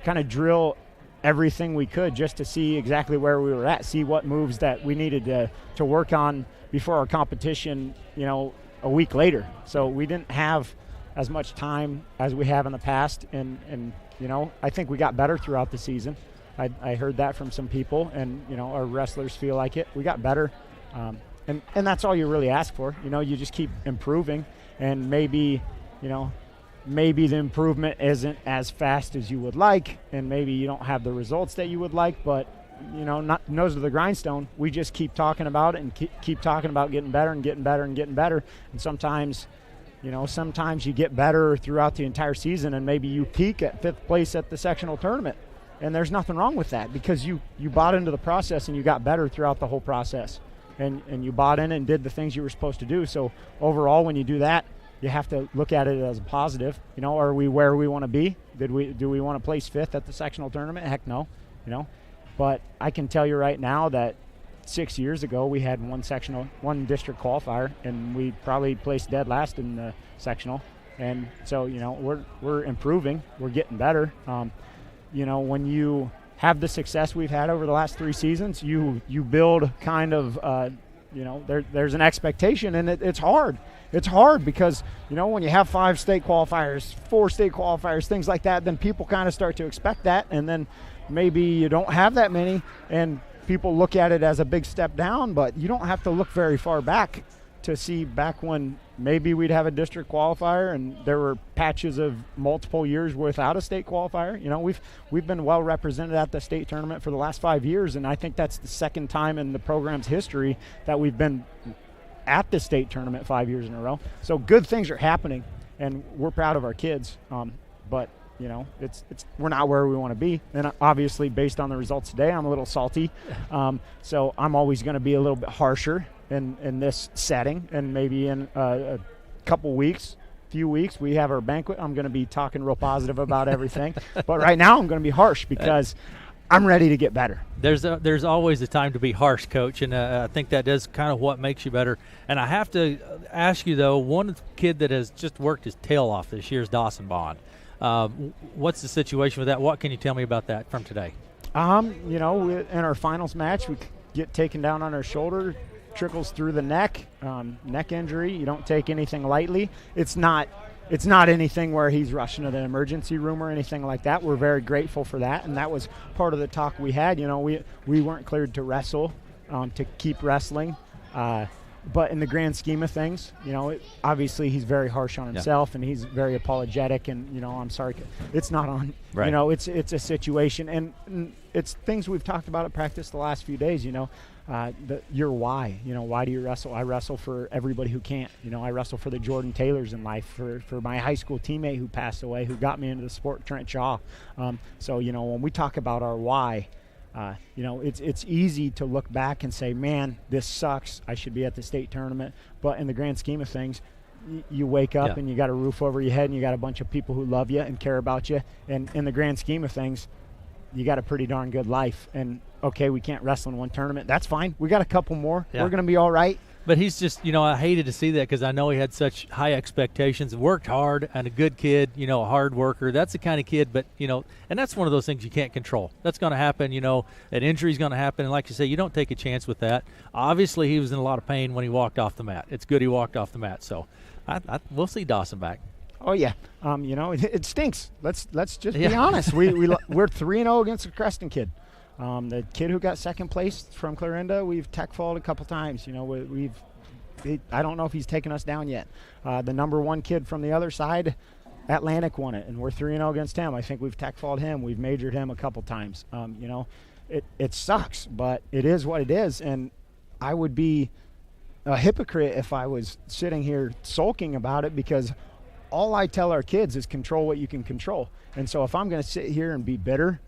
S7: kind of drill everything we could just to see exactly where we were at, see what moves that we needed to work on before our competition, a week later. So we didn't have as much time as we have in the past, and I think we got better throughout the season. I heard that from some people, and our wrestlers feel like it. We got better, and that's all you really ask for. You just keep improving, and maybe the improvement isn't as fast as you would like, and maybe you don't have the results that you would like, but not nose to the grindstone. We just keep talking about it and keep talking about getting better and getting better and getting better. And sometimes you get better throughout the entire season, and maybe you peak at 5th place at the sectional tournament. And there's nothing wrong with that, because you bought into the process and you got better throughout the whole process. And you bought in and did the things you were supposed to do. So overall, when you do that, you have to look at it as a positive. Are we where we want to be? Do we want to place 5th at the sectional tournament? Heck no. But I can tell you right now that 6 years ago we had one district qualifier, and we probably placed dead last in the sectional. And so we're improving, we're getting better. When you have the success we've had over the last 3 seasons, you build kind of there's an expectation, and it's hard. It's hard because, when you have 5 state qualifiers, 4 state qualifiers, things like that, then people kind of start to expect that, and then maybe you don't have that many, and people look at it as a big step down, but you don't have to look very far back to see back when maybe we'd have a district qualifier and there were patches of multiple years without a state qualifier. We've been well represented at the state tournament for the last 5 years, and I think that's the second time in the program's history that we've been at the state tournament 5 years in a row. So good things are happening, and we're proud of our kids. But we're not where we want to be, and obviously based on the results today, I'm a little salty. So I'm always going to be a little bit harsher in this setting, and maybe in a few weeks, we have our banquet. I'm going to be talking real positive about everything, but right now I'm going to be harsh because I'm ready to get better.
S3: There's always a time to be harsh, Coach, and I think that is kind of what makes you better. And I have to ask you, though, one kid that has just worked his tail off this year is Dawson Bond. What's the situation with that? What can you tell me about that from today?
S7: In our finals match, we get taken down on our shoulder, trickles through the neck injury. You don't take anything lightly. It's not anything where he's rushing to the emergency room or anything like that. We're very grateful for that, and that was part of the talk we had. We weren't cleared to wrestle, to keep wrestling. But in the grand scheme of things, obviously he's very harsh on himself, and he's very apologetic, and, I'm sorry. It's not on,
S3: right.
S7: It's a situation, and it's things we've talked about at practice the last few days, your why. Why do you wrestle? I wrestle for everybody who can't. I wrestle for the Jordan Taylors in life, for my high school teammate who passed away, who got me into the sport, Trent Shaw. So, when we talk about our why, it's easy to look back and say, man, this sucks. I should be at the state tournament. But in the grand scheme of things, you wake up
S3: Yeah.
S7: and you got a roof over your head and you got a bunch of people who love you and care about you. And in the grand scheme of things, you got a pretty darn good life. And, okay, we can't wrestle in one tournament. That's fine. We got a couple more.
S3: Yeah.
S7: We're going to be all right.
S3: But he's just, I hated to see that because I know he had such high expectations, worked hard, and a good kid, a hard worker. That's the kind of kid, but, and that's one of those things you can't control. That's going to happen, an injury's going to happen. And like you say, you don't take a chance with that. Obviously, he was in a lot of pain when he walked off the mat. It's good he walked off the mat. So we'll see Dawson back.
S7: Oh, yeah. It stinks. Let's just be honest. We're 3-0 against the Creston kid. The kid who got second place from Clarinda, we've tech-falled a couple times. I don't know if he's taken us down yet. The number one kid from the other side, Atlantic won it, and we're 3-0 against him. I think we've tech-falled him. We've majored him a couple times. It sucks, but it is what it is. And I would be a hypocrite if I was sitting here sulking about it, because all I tell our kids is control what you can control. And so if I'm going to sit here and be bitter,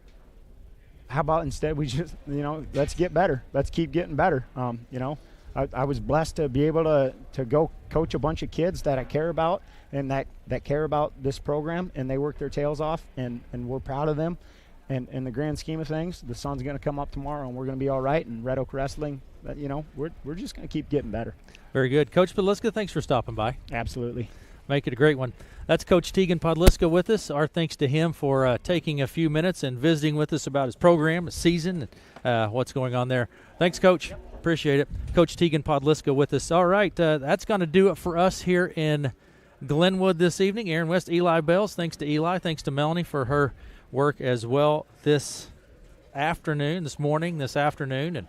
S7: how about instead we just, let's get better. Let's keep getting better. I was blessed to be able to go coach a bunch of kids that I care about and that care about this program, and they work their tails off, and we're proud of them. And in the grand scheme of things, the sun's going to come up tomorrow, and we're going to be all right. And Red Oak Wrestling, we're just going to keep getting better.
S3: Very good. Coach Podliska, thanks for stopping by.
S7: Absolutely.
S3: Make it a great one. That's Coach Tegan Podliska with us. Our thanks to him for taking a few minutes and visiting with us about his program, his season, and what's going on there. Thanks, Coach. Appreciate it. Coach Tegan Podliska with us. All right, that's going to do it for us here in Glenwood this evening. Aaron West, Eli Bells. Thanks to Eli. Thanks to Melanie for her work as well this afternoon, and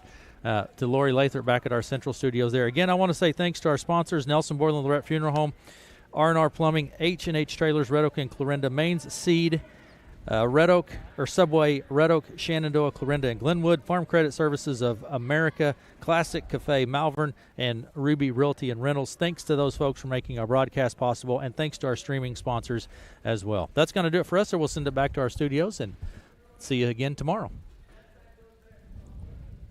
S3: to Lori Lathrop back at our central studios there. Again, I want to say thanks to our sponsors, Nelson Boylan Lorette Funeral Home, R&R Plumbing, H&H Trailers, Red Oak and Clarinda, Maine's Seed, Red Oak, or Subway, Red Oak, Shenandoah, Clarinda, and Glenwood, Farm Credit Services of America, Classic Cafe, Malvern, and Ruby Realty and Rentals. Thanks to those folks for making our broadcast possible, and thanks to our streaming sponsors as well. That's going to do it for us, so we'll send it back to our studios and see you again tomorrow.